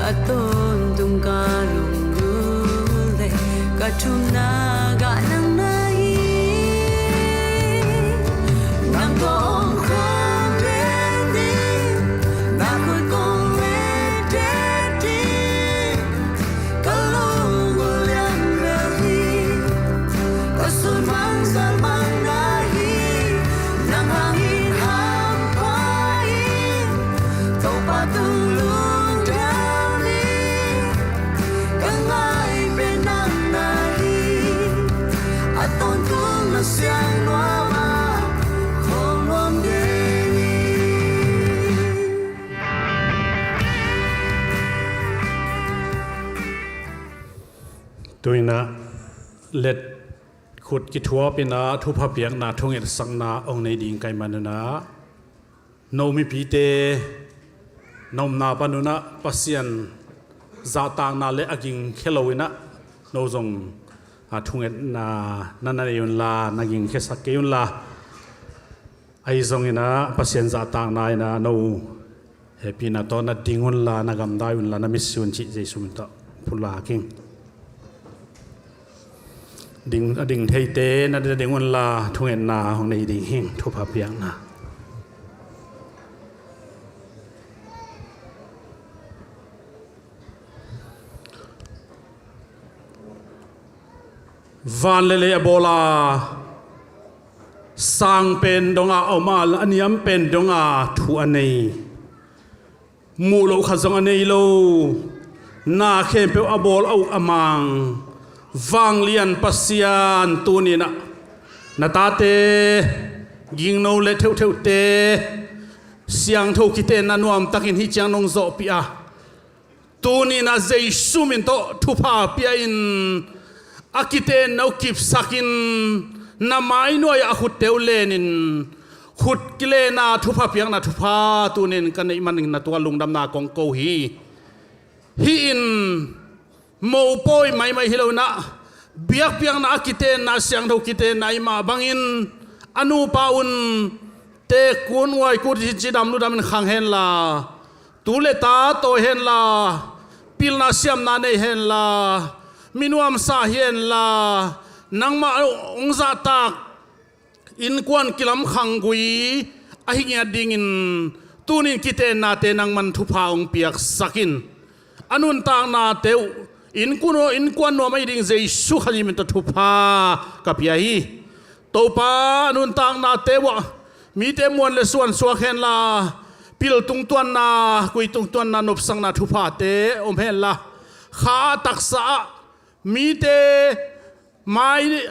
a ton tung ka lung gu le ka chum na ga nang nai nang kong khom đến đi na cuối cùng về đến đi cả lung gu lian về đi cả xuân mang zal mang na hi nang hangin ham phai tàu ba tung lung down đi cả ngai bên nang na hi a ton tung na siang noa ma khom noam de tôi na let khut ki thua pina thu pha piang na thong et sang na ong nei ding kai man na no mi pi te nom na panuna pasian za tang na le aging khelowina no zong a thung et na nana yun la naging khesak ke yun la ai zong ina pasian za tang na ina no happy na to na dingun la na gam da yun la na mission chi jesu ta phula king ding thei te na de dingun la thung et na hong nei ding hing thu pha piang na van lele abola sang pen donga omal aniam pen donga thu anei mu lo khazong anei lo na khem pe abol au amang vang lian pasian tunina natate ging no le theu theu te siang tho ki te na nuam takin hi chang nong zo pia tunina jesu min to thu pha pia in akite no kip sakin na mai no ya khut teu lenin khut kile na thu pha piang na thu pha tunin kan ei maning na tua lungdam na kong ko hi in mo poi mai mai hilo na biak piang na akite na siang tho kite na ima bangin anu paun te kun wai ku ji dam lu dam khang hen la tu le ta to hen la pil na siam na nei hen la minuam sa hian la nangma ongza tak in kwan kilam khangui ahingya dingin tunin kite na te nangman thupa ong piak sakin anun tang na teu in kuno in kwan no mai ding jesu khalim to thupa kapia hi topa anun tang na tewa mi te mon le suan suak hen la pil tung tuan na kui tung tuan na nop sang na thupa te om hen la kha taksa mi te mai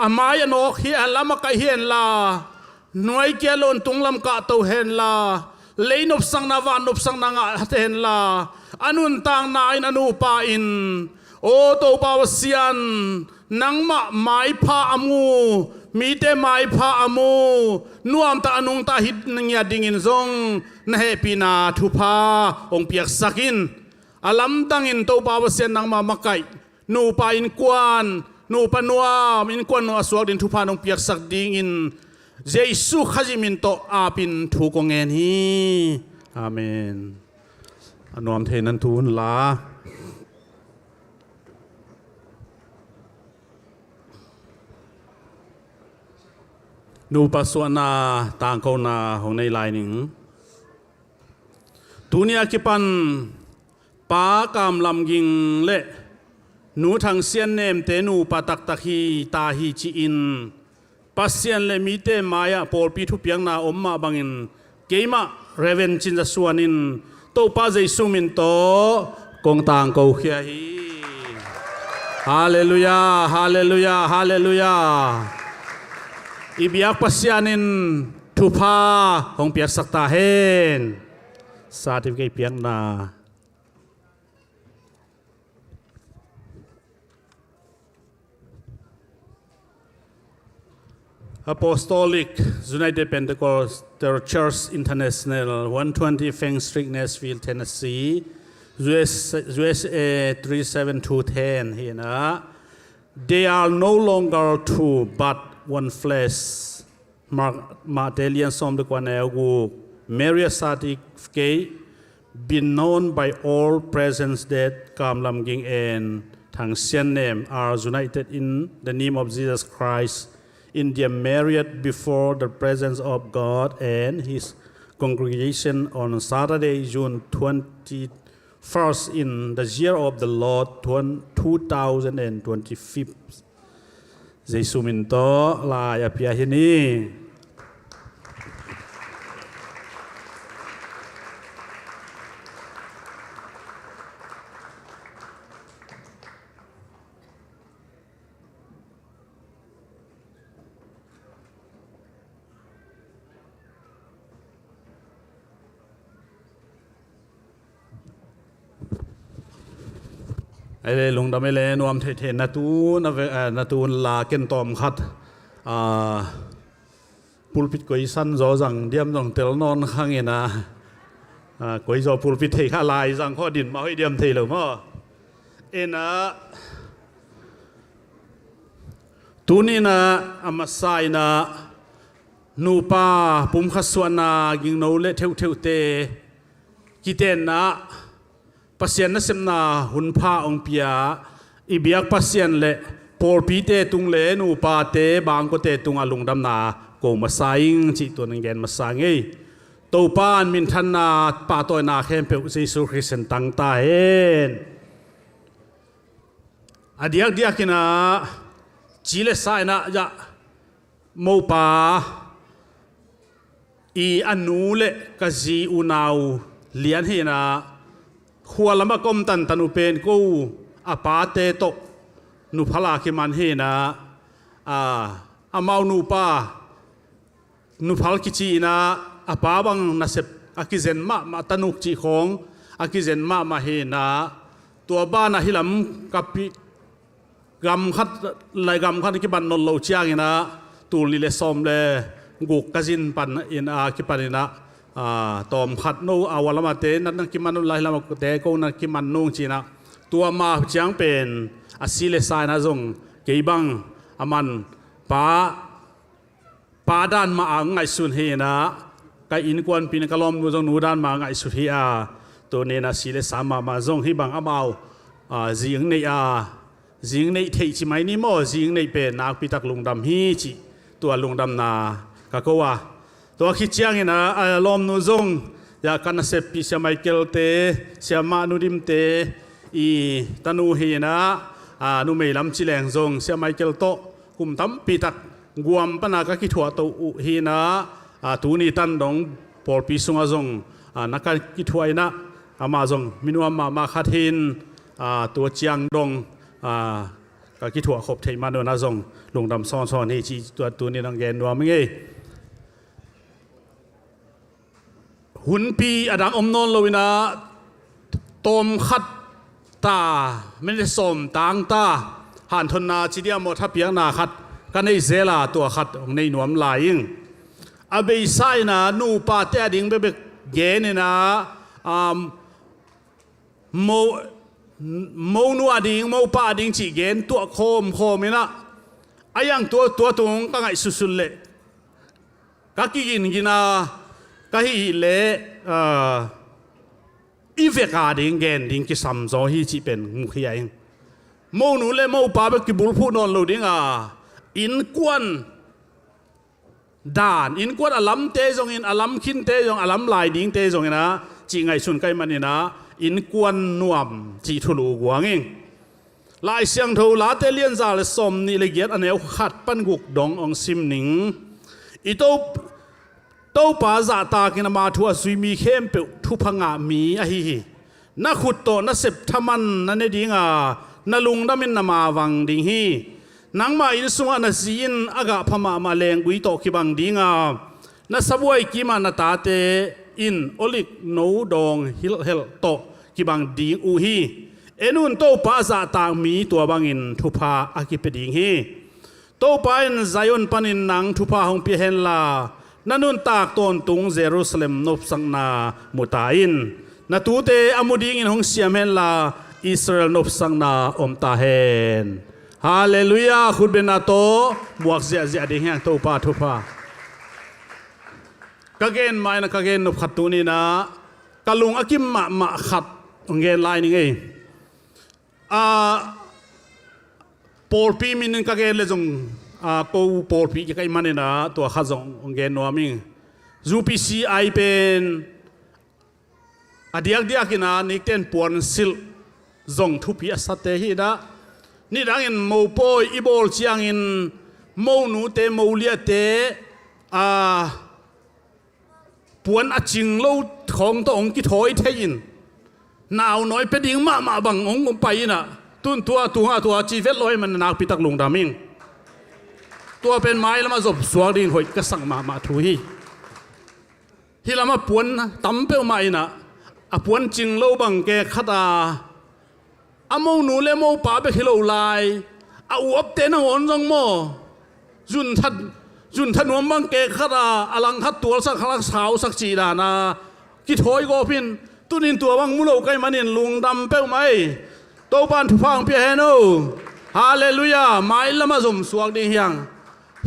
amai anok hi alama ka hian la noi ke lon tunglam ka to hen la leinop sang na van nop sang na nga hen la anun tang na in anu pa in o to pa sian nangma mai pha amu มีแต่ไม้พาอโมน่วมตานุงตาหิดนงยาดิ่งินซงนะเฮปีนาทุพาองเปียกสักินอลัมตังอินโตปาวเสียนนางมามักไกนูปาอินกวนนูปนัวอินกวนนูอสวกดินทุพานองเปียกสักดิ่งินเจสุขจิมินโตอาปินทุกงเงินฮีอาเมนอนอมเทนันทูนลานูปัสวนาต่างเขานาของในลายหนึ่งตุนียกิปันปากามลำยิงเละนูทางเสียนเนมเตนูปาตักตะฮีตาฮีจีอินปัสเซียนเลมีเตมายาปอลปีทุเปียงนาอมมาบังอินเกมาเรเวนจินจะสวนินโตปาเจสุมินโตกงต่างเขาเขียฮีฮาเลลูยาฮาเลลูยาฮาเลลูยาอิบิยักปัสยานินทุพาของเปียกสักตาเฮนสาธิตเกี่ยเปียงนา Apostolic United Pentecostal Church International 120 Feng Street Nashville Tennessee USA 37210 here na they are no longer two but one flesh Martelian som de kwanegu Maria Sadik Gay been known by all present that Kam Lam Ging and Thang Sian name are united in the name of Jesus Christ in their marriage before the presence of God and His congregation on Saturday, June 21st in the year of the Lord 2025. เยซูมินโตลายอภิยาหินีไอ้เลยลงดำไม่เลยนวมเทนนาตูนลาเกนตอมขัดปูลปิดกุยสันจอจังเดียมจงเตลนอนข้างเงินะกุยจอปูลปิดเทข้าลายจังข้อดินมาให้เดียมเทเลยมั้งนะตูนี่นะอามาไซนะนูปาปุ่มขัดสวนากิงโนเลเทวเตกิเตนนะpasien na semna hunpha ongpia ibiak pasien le porpi te tung le nu pa te bang ko te tung alungdam na ko masaing chi to nang gen masangei to pan min than na pa toy na khem pe jesu christian tang ta hen adiak diakina chile sai na ja mo pa i anu le kazi unau lian he naขัวละมะกมตันตันุเป็นกูอาปาเตโตนุพลาคิมันเฮนะอามานูปานุพลกิจีนะอาปาบังนัสอากิเซนมาตันุกจีของอากิเซนมาเฮนะตัวบ้านหิลำกับปีกำคัดลายกำคัดกิบันนนโลเชียงนะตูลิเลซอมเลกุกกจินปันอินอากิปันนะตอมขัดนูอาวลมาเตนักกิมันนูไลลามาเตกูนักกิมันนูจีนะตัวมาจังเป็นอาศิเลสายนะจงเกี่ยบังอามันป้าด้านมาอ่างไงสุนเฮนะก็อินกวนปีนกลอมนูจงนูด้านมาไงสุดเฮียตัวนี้นะศิเลสามาจงที่บังอามาจิงในจิงในเทจิไม่นี่มั่วจิงในเป็นนักพิทักษ์ลุงดำฮีจิตัวลุงดำนาก็ว่าตัวคิดเชียงนะลมนูจงอยากกันเสพปีเสียไมเคิลเตเสียมานูดิมเตอีตานูเฮนะนูไม่ลำจิแรงจงเสียไมเคิลโตกุมตั้มปีตักกวมปนากกิถัวโตอุเฮนะตูนี่ตันดงปอลปีสุงจงนักกิถัวนะอามาจงมินวมาขัดหินตัวเจียงดงกิถัวขบเทมาโดนะจงลงดำซ้อนนี่จีตัวนี้นังแกนวัวไม่ไงหุ่นปีอดังอมนนลวินะตอมขัดตาไม่ได้สมต่างตาหันทนนาจีเดียมทับเปียงนาขัด กันในเซลาตัวขัดในหนวมลายยิงอาเบย์ไซนะนูปาเตอดิ่งเบกเกนนะโมนัวดิ่งโมปาดิ่งจีเกนตัวโคมนะอายังตัวตรงก็ไงสุดๆเลยก็กินนะก็ฮิเล่อีเวกาดิ่งเกนดิ่งกิสัมโซฮิจีเป็นมุขยายโมนูเล่โมปาเบกิบุลพูนอนลูดิ่งอินกวนด่านอินกวนอลัมเตจงอินอลัมขินเตจงอลัมลายดิ่งเตจงนะจีไงสุนไกมันนี่นะอินกวนนวมจีทุลูกวางเองลายเสียงทูลาเตเลียนซาเลสมนี่เลยเกียรอันเอวขัดปันกุกดององซิมนิงอีโตปาซาตากินมาทัวสุยมีเข้มเปทุพังอามีอะฮินักขุดโตนักเสพทมันนั่นเองดิ่งนัลุงดามินนามาวังดิ่งฮีนังมาอินสุงานาซีนอากาพม่ามาเลงกุยโตกิบังดิ่งนัสบวยกิมานาตาเตอินโอลิกโนดองฮิลเฮลโตกิบังดิ่งอูฮีเอ็นุนโตปาซาตามีตัวบังอินทุพาอากิเปดิ่งฮีโตปาอินไซออนปันินนังทุพาหงเปียเฮนลานันุนตากตนตุงเยรูซาเล็มนบสังนามุตาอินนัตูเตอมุดิ่งอินหงเซียเมนลาอิสราเอลนบสังนาอมตาเฮนฮาเลลูยาคุณเป็นนาโตบวกเสียดิ่งแห่งโตปาทุพากะเกนไม่นะกะเกนนบขัดตัวนี้นะกะลุงอากิมมาขัดองเกนไลน์นี่ไงปอลปีมินกะเกนเลยจงกูปอลปีจะไกมันนี่นะตัวขัดจงองเกนนัวมิงจูพีซีไอเป็นเดียกกินะนิกเตนปวนซิลจงทุพีสัตเตฮีนะนี่ดังอินโมโปอีโบลเชียงอินโมนูเตโมเลียเตปวนอจิงโลของตัวองค์กิถอยเทียนหนาวน้อยเป็นดิ่งมาบังองค์ไปนะตุนตัวจีเวตลอยมันนาปิตักลงดามิงตัวเป็นไม้แล้วมาจบสวงดิ่งหอยกระสังมาถุยที่เรามาปวนตั้มเป้าไม้นะปวนจิงโลบังแกขัดโมนูเลโมป้าเบคิโลไลอวบเตนหอนจังโมจุนทันวมบังเกขดาอลังคัดตัวสักลักสาวสักจีดานากิถอยก็พินตุนินตัวบังมุโลไกมันนินลุงดำเป้าไหมโตปานทุฟังเปียเฮโนฮาเลลูยาไม้ละมาสมสวกดีเฮียง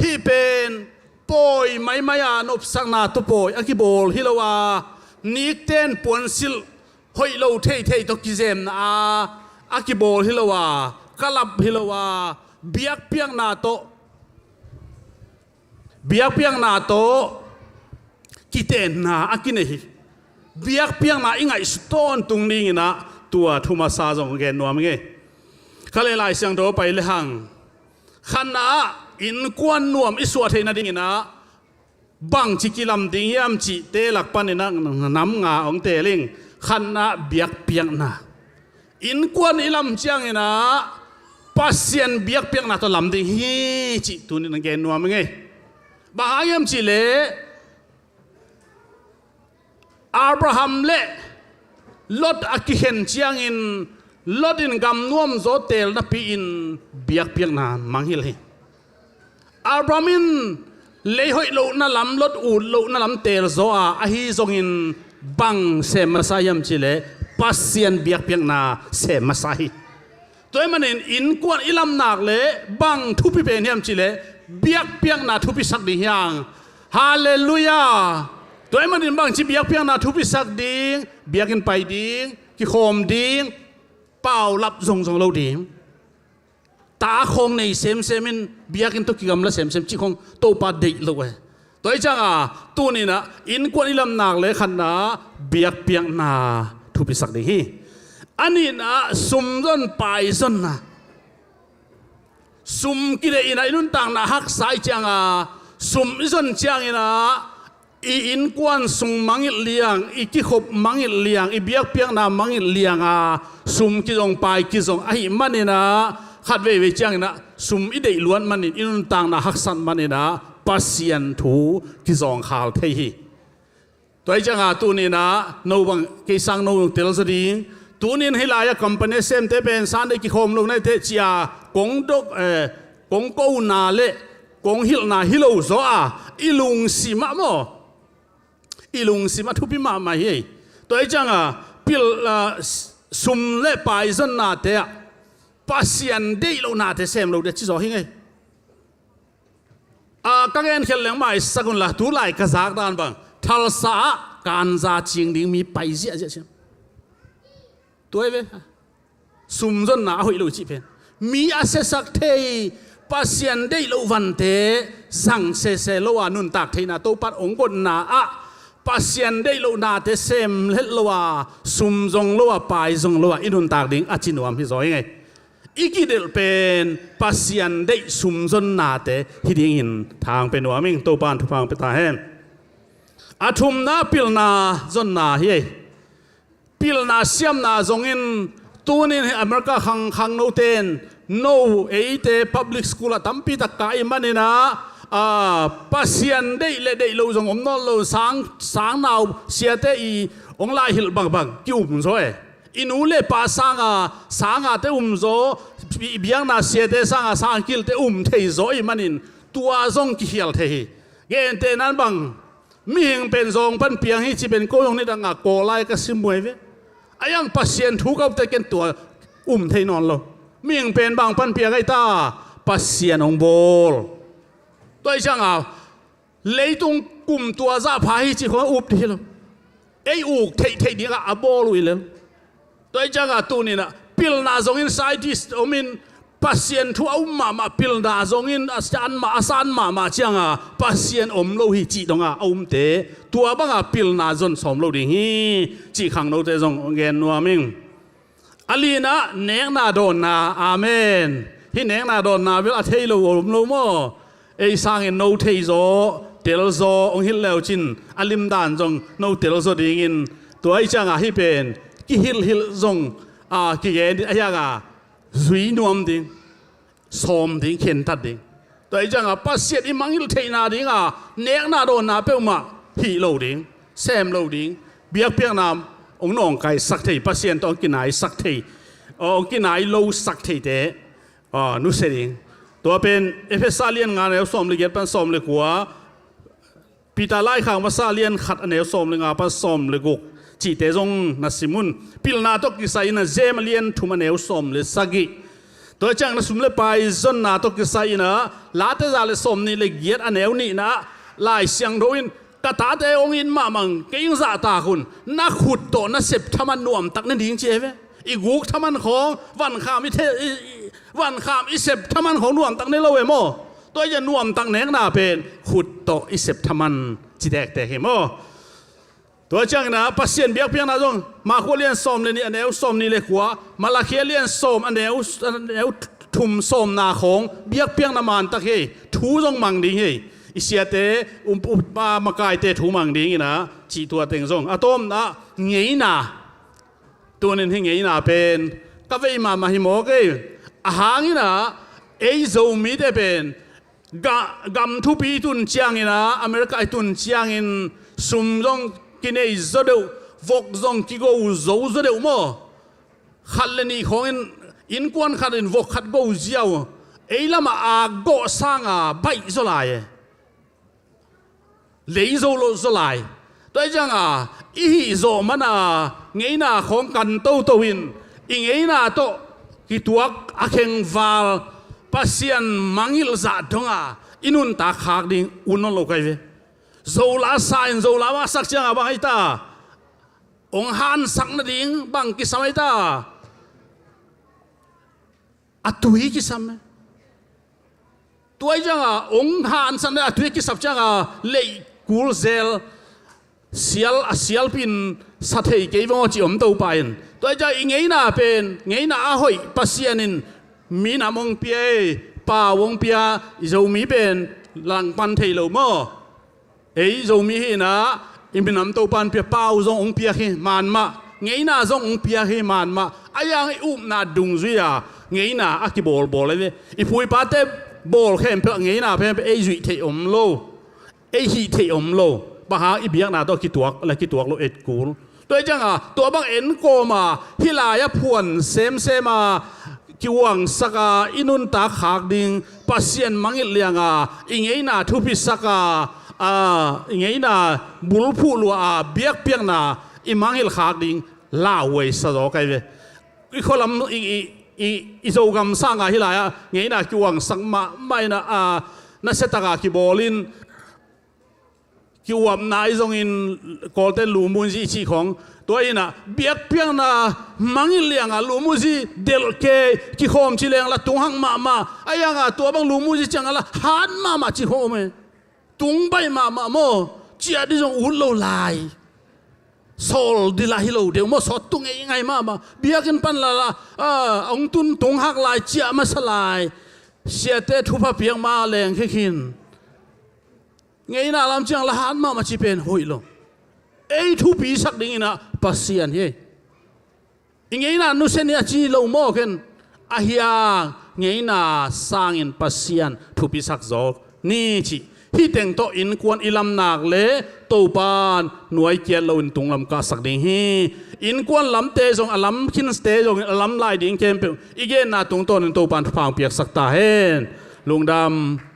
ฮีเป็นปอยไม้มายานบสักนาตุปอยอากิโบลฮิโลวานิกเตนปวนซิลหอยโลเทตกิเซมนาอากิโบลฮิโลวากลับฮิโลวาเบียกเปียงนาโตเบียกเปียงนาโตกิเตนนาอากินเฮเบียกเปียงนาอิงไอสโตนตุงนี้นะตัวทุมาซาจงเกนนัวมั้งเงเขาเลยไล่เสียงโตไปเลยหังขันนะอินกวนนวมอิสวะเทนดิ่งนะบังจิกิลำดิ่งยามจิเตลักปันนะน้ำงาองเตลิงขันนะเบียกเปียงนาอินกวนอิลำเจียงนะปัสเซียนเบียกเปียงนาตัวลำดิ่งฮีจิตัวนี้นังเกนนัวมั้งเงบางยามจิเลอับราฮัมเลลดอากิเห็นเจียงอินลดอินกำนวมโซเตลนับปีอินเบียกเปียงนามังฮิลเฮอับรามินเลยหอยโลน่าล้ำลดอูดโลน่าล้ำเตลโซอาฮิซงอินบังเซมาสายามจิเลปัสเซียนเบียกเปียงนาเซมาสายตัวมันอินกวนอิลำนักเลบังทุพิเป็นยามจิเลเบียกเปียงนาทุพิสักดิ่งยังฮาเลลูยาตัวมันบางจีเบียกเปียงนาทุพิสักดิ่งเบียกินไปดิ่งกิโคมดิ่งเป่าลับทรงเราดิ่งตาคงในเซมมินเบียกินตุกิกำละเซมจีคงโตปาดิเลยตัวจังตัวนี้นะอินกวนอิลำนักเลยขันนะเบียกเปียงนาทุพิสักดิ่งอันนี้นะสุ่มจนไปจนนะสุ่มกิเลอินะอินุนต่างนะฮักสายจังสุ่มจนจังนะอินกวนสุ่มมังอิเลียงอิกิขบมังอิเลียงอิเบียกเปียงนามังอิเลียงสุ่มกิจงไปกิจงไอ้มันนี่นะขัดเวจังนะสุ่มอิเดล้วนมันนี่อินุนต่างนะฮักสันมันนี่นะปัสเซียนถูกิจงขาวเทีตัวจังตัวนี้นะโนบังกิสังโนเตลสดีตัวนี้ให้ลายคอมพานีเซมเตเป็นสารได้กิโคมลงในเทเชียกงดกกงกูนาเล gong hil na hilo zo a ilung sima mo ilung sima thu pi ma ma hi toi chang a pil sum le pai zon na te pasian dei lo na te sem lo de chi zo hi ngai các em khel leng mai sakun la tu lai ka zak dan bang thal sa kan za ching ding mi pai zia zia chem toi ve sum zon na hoi lo chi pen mi a se sak thei pasian dei lo van te sang se lo anun tak thei na to pat ong bon na a pasian dei lo na te sem let lo a sum zong lo a pai zong lo a inun tak ding a chinuam hi zoi ngai ikidel pen pasian dei sum zon na te hiding in thang pen waming to pan thupang pe ta hem athum na pil na zon na hi pil na siam na zong in tunin America khang no ten no eite public school tampi ta kai manina pasian dei le dei lo zong om no lo sang naw siate i ong lai hil bang kium zo inu le pa sanga te zo biang na siate sang kil te thei zo i manin tua zong ki hial thei gen te nan bang mi hing pen zong pan piang hi chi ben ko yong ni danga ko lai ka simwe ve ayang pasien thu kau te ken tua thei non lo mi hing pen bang pan piang ai ta pasien ong bol toi chang a leitung kum tua za pha hi chi kho thi lo ei thei dia a bol wi le toi chang a tu ni na pil na zong in scientist omin pasien thu au ma pil na zong in asan ma chang a pasien lo hi chi dong a te tua bang a pil na zon som lo ding hi chi khang no te zong gen nuwa ming alina nek na don na amen hi nek na don na vel a thei lo lo mo ei sang in no thei zo tel zo ong hil leo chin alim dan zong no tel zo ding in toi chang a hi pen ki hil zong ki gen ayaga zui nuam ding som ding khen tat ding toi chang a pasiet i mangil thei na ding a nek na don na pe ma hi lo ding sem lo ding biak piak nam ong nong kai sak thei pasien tong kinai sak thei ong kinai lo sak thei te nu se dingตัวเป็นเอเฟซาเลียนงานแนวสมเลยเก็บปันสมเลยกัวปีตาไล่ข้างมาซาเลียนขัดแนวสมเลยงาปันสมเลยกุกจีเตจงนัสิมุนพิลนาตกิไซนะเจมาเลียนทุมาแนวสมเลยสักิตัวจังนัสมุนเลยไปจนนาตกิไซนะลาเตจาเลยสมนี่เลยเกียรแนวนี่นะลายเสียงโดนกระตาเตองอินมามังเกี่ยงจ่าตาคุณนักขุดโตนักเสพทำมันนวมตักนั่นดิ้งเจ๊เวอีกุกทำมันของวันข้ามิเทวันข้ามอิเสพทำมันของนวมตักในโลเวโมตัวจะนวมตักแหนงนาเป็นขุดโตอิเสพทำมันจีแดกแต่เฮโมตัวจังนะปัสเซียนเบียกเพียงนะจงมาควเลียนสมเลยนี่อันเดียวสมนี่เลยขวามาลาเคียเลียนสมอันเดียวทุ่มสมนาของเบียกเพียงน้ำมันตักเฮทูจงมังดิ้งเฮอิเสียเตปามากายเตทูมังดิ้งนะจีตัวเต็งจงอะตอมนะเงยนาตัวนึงที่เงยนาเป็นกาเฟมาหิโมกอาหารนี่นะเอโซมีได้เป็นกำทุปีตุนเชียงนี่นะอเมริกาตุนเชียงอินซุ่มจงกินไอ้จดเดววกจงกิโก้จดเดวมั้งขัดเลนี่ของอินกวนขัดอินวกขัดโก้เจียวไอ้ละมาอาโก้สร้างใบโซลายเลยโซโลโซลายตัวจังอีโซมันเงยนาของกันโตวินอีเงยนาโตกิตัวอาเข่งวาลปัสยันมังอิลจัดงอินุนตาขากดิ่งอุนนโลกไอเวโซลาสายโซลาว่าสักจังบางไอตาองฮันสังนดิ่งบางกิสมัยตาอัตุยกิสมัยตัวจังองฮันสังนอัตุยกิสับจังเลยกูลเซลเสียลปินสัตย์เกี่ยวกับจิอมตัวไปตัวจะเงยนาเป็นเงยนาหอยปัสยานินมีนามงเปียป่าวงเปียจะมีเป็นหลังปันเทโลมอจะมีนะอิมินามตัวปันเปียป่าวจงองเปียให้มันมาเงยนาจงองเปียให้มันมาอายังอุ้มนาดุงจุยเงยนาอักบอลเลยอีพูดปาเตบอลแค่เพียงเงยนาเพียงจุยเทอมโลฮีเทอมโลบางอีเบียงนาตัวกิตัวอะไรกิตัวโลเอ็ดกูลตัวจังตัวบางเอ็นโกมาฮิลายพวนเซมมา ki wang saka inun ta khak ding pasien mangil lianga ingei na thupi saka ingei na bulphu lu biak piang na imangil khak ding la wei sa zo kai ve i kholam i zo gam sanga hilaya ngei na ki wang sak ma mai na setaka ki bolin ki wam na izong in kolte lumun ji chi khongตัวอินะเบียกเพียงนะมังอิเลียงลูมูจีเดลเคkiโฮมจีเลียงละตุงหังมาไอ้ยังตัวบังลูมูจีจังละหันมาจีโฮมตุงไปมาโมเจียดิจงอุ่นโลลายโซลดิลาฮิโลเดี๋ยวโมสอดตุงยังไงมาเบียกันปันละองตุนตุงหักลายเจียมาสลายเสียเตทุบเพียงมาแรงขินไงน่าลำจังละหันมาจีเป็นหอยลงไอ้ทุปีสักดิ่งนะปัสยันเฮ้ยังไงนะนุเซนียจีโลโมกันอาฮิอาไงนะสร้างอินปัสยันทุปีสักโจนี่จีที่แต่งโตอินกวนอิลำนักเล่โตปานหน่วยเกียรติตุงลำกาสักดิ่งเฮอินกวนลำเตจงลำขินสเตจงลำลายดิ่งเข้มเปียวอีเกน่ะตุงโตนโตปานฟังเปียกสักตาเฮลุงดำ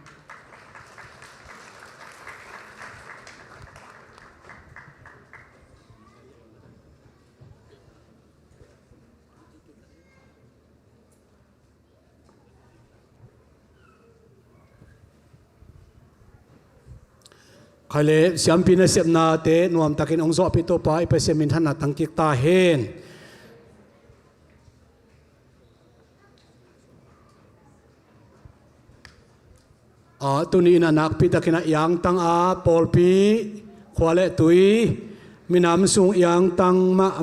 ใครเลยเสียมปีนเสียมนาเตะนวมตะกินองค์โซปิโตไปไปเสียมินทันนัดตั้งกิกตาเฮนตัวนี้นะนักปีตะกินยังตั้งปอลปีขวาเลตุยมีน้ำสูงยังตั้ง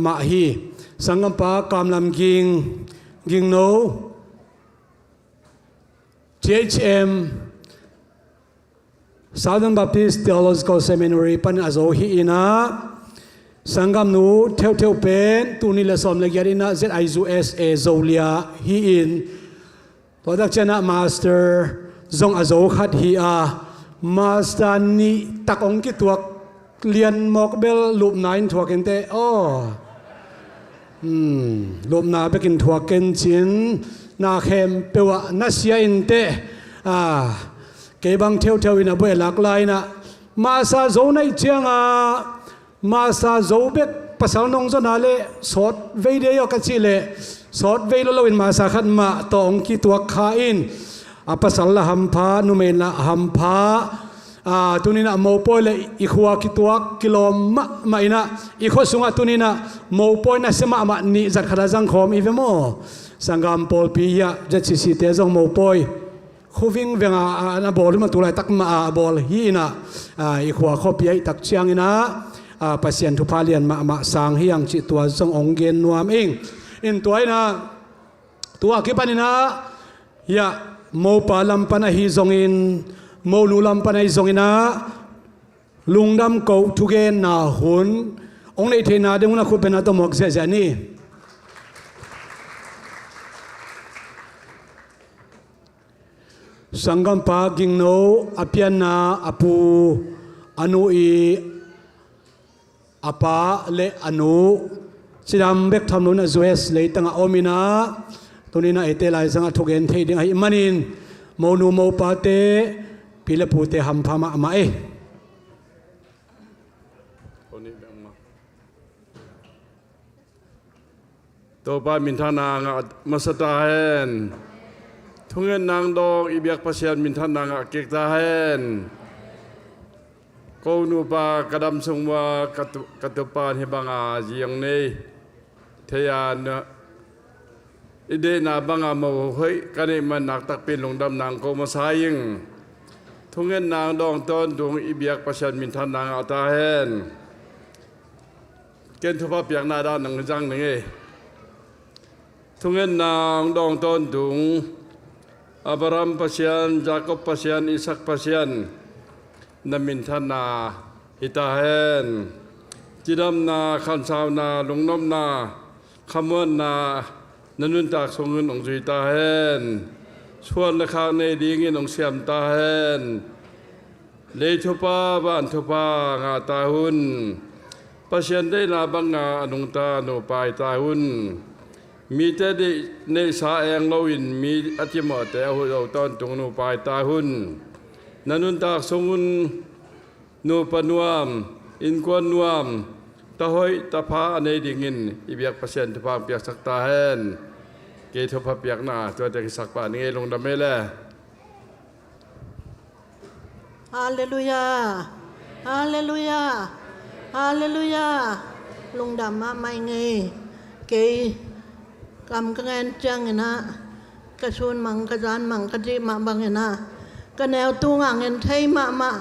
มาฮีสังกัมปากำลำกิงโน THM Southern Baptist Theological Seminary ปันอาโซฮีอินะสังกัมนูเที่ยวเป็นตุนิเลสอมเลกียรินะ ZIUSA โซเลียฮีอินตัวดักเจนะมาสเตอร์จงอาโซขัดฮีอามาสตานีตักองกิตัวเรียนมอกเบลลูปนายถั่วกันเตลูปนาไปกินถั่วกันจินนาเข้มเปวะนัสยาอินเตเก็บังเที่ยวอินะเบลหลากหลายนะมาซาโซในเชียงมาซาโซเบกภาษาหนองจนาเลสอดเวเดียกันสิเลสอดเวลโลวินมาซาขัดมาตองกิตัวขาอินภาษาละหัมพานุเมนละหัมพาตุนินะโมปอยเลอีขวากิตัวกิโลมาอินะอีขวสุงตุนินะโมปอยนะเสมานิจัดขดาจังคอมอีเวโมสังกัมปอลปียะจัดสิเตจงโมปอยคูวิ่งเวงนะบอลที่มาตัวไรตักมาบอลฮีนะอีขวาข้อปียตักเชียงนะปัสยันทุพาเลียนมาสังเฮียงจิตตัวจงองเกนนวมเองอินตัวนะตัวกิปันนะยะโมปาลัมปนาฮีจงอินโมลูลัมปนาฮีจงอินะลุงดำเกาทุเกนนาหุนองในเทนาเดงนะคุณเป็นอาตมกเจนี่สังกัมปากิงโนอภิยนาอปูอนุอีอปาเลอนุสิดำเบกทำนุนอจูเอสเลยตั้งอมินาตัวนี้นะเอเตลายสังทุกเอ็นเทดิงไอมันอินโมนูโมปาเตพิเลปูเตหัมพามาเอตัวป้ามินทานางมาสตาเฮนทุ่งเงินนางดอกอีเบียกพัชยันมินทานางเกกตาเฮนกูนูปากระดำสงว่ากระตุปานเฮบังอาจียงนี้เทียนอีเดนาบังอาโมเฮ้ยกันนี่มันหนักตักเป็นลงดำนางโกมาสายิงทุ่งเงินนางดองต้นดวงอีเบียกพัชยันมินทานางอาตาเฮนเกณฑ์ทุบเปียกนาด้านหนังจังนี่ทุ่งเงินนางดองต้นดวงอับรามพัชยันยากอบพัชยันอิสักพัชยันนามินทนาอิตาเฮนจิดำนาขันสาวนาลงน้ำนาขมวนนานันุนจากทรงเงินองสุยตาเฮนชวนราคาในดีเงินองเสียมตาเฮนเลยทุปาบ้านทุปางาตาหุนพัชยันได้นาบังงาอนุตาโนปายตาหุน มีแต่ในสาเองเราอินมีอธิมาแต่หัวเราตอนตรงนูปายตาหุ่นนันุนตากสมุนนูปนวมอินกวนนวมตะหอยตะพาในดิ่งินอีเบียกเปอร์เซ็นต์ทุพางเปียกสักตาแหนเกยทุพเปียกหน้าตัวแต่สักป่านี้ลงดำไม่แลฮาเลลูยาฮาเลลูยาฮาเลลูยาลงดำมาไม่ไงเกยกำกระเงินจังนะกระชวนมังกระจานมังกระจิมาบังนะกระแนวตัวเงินไทยมา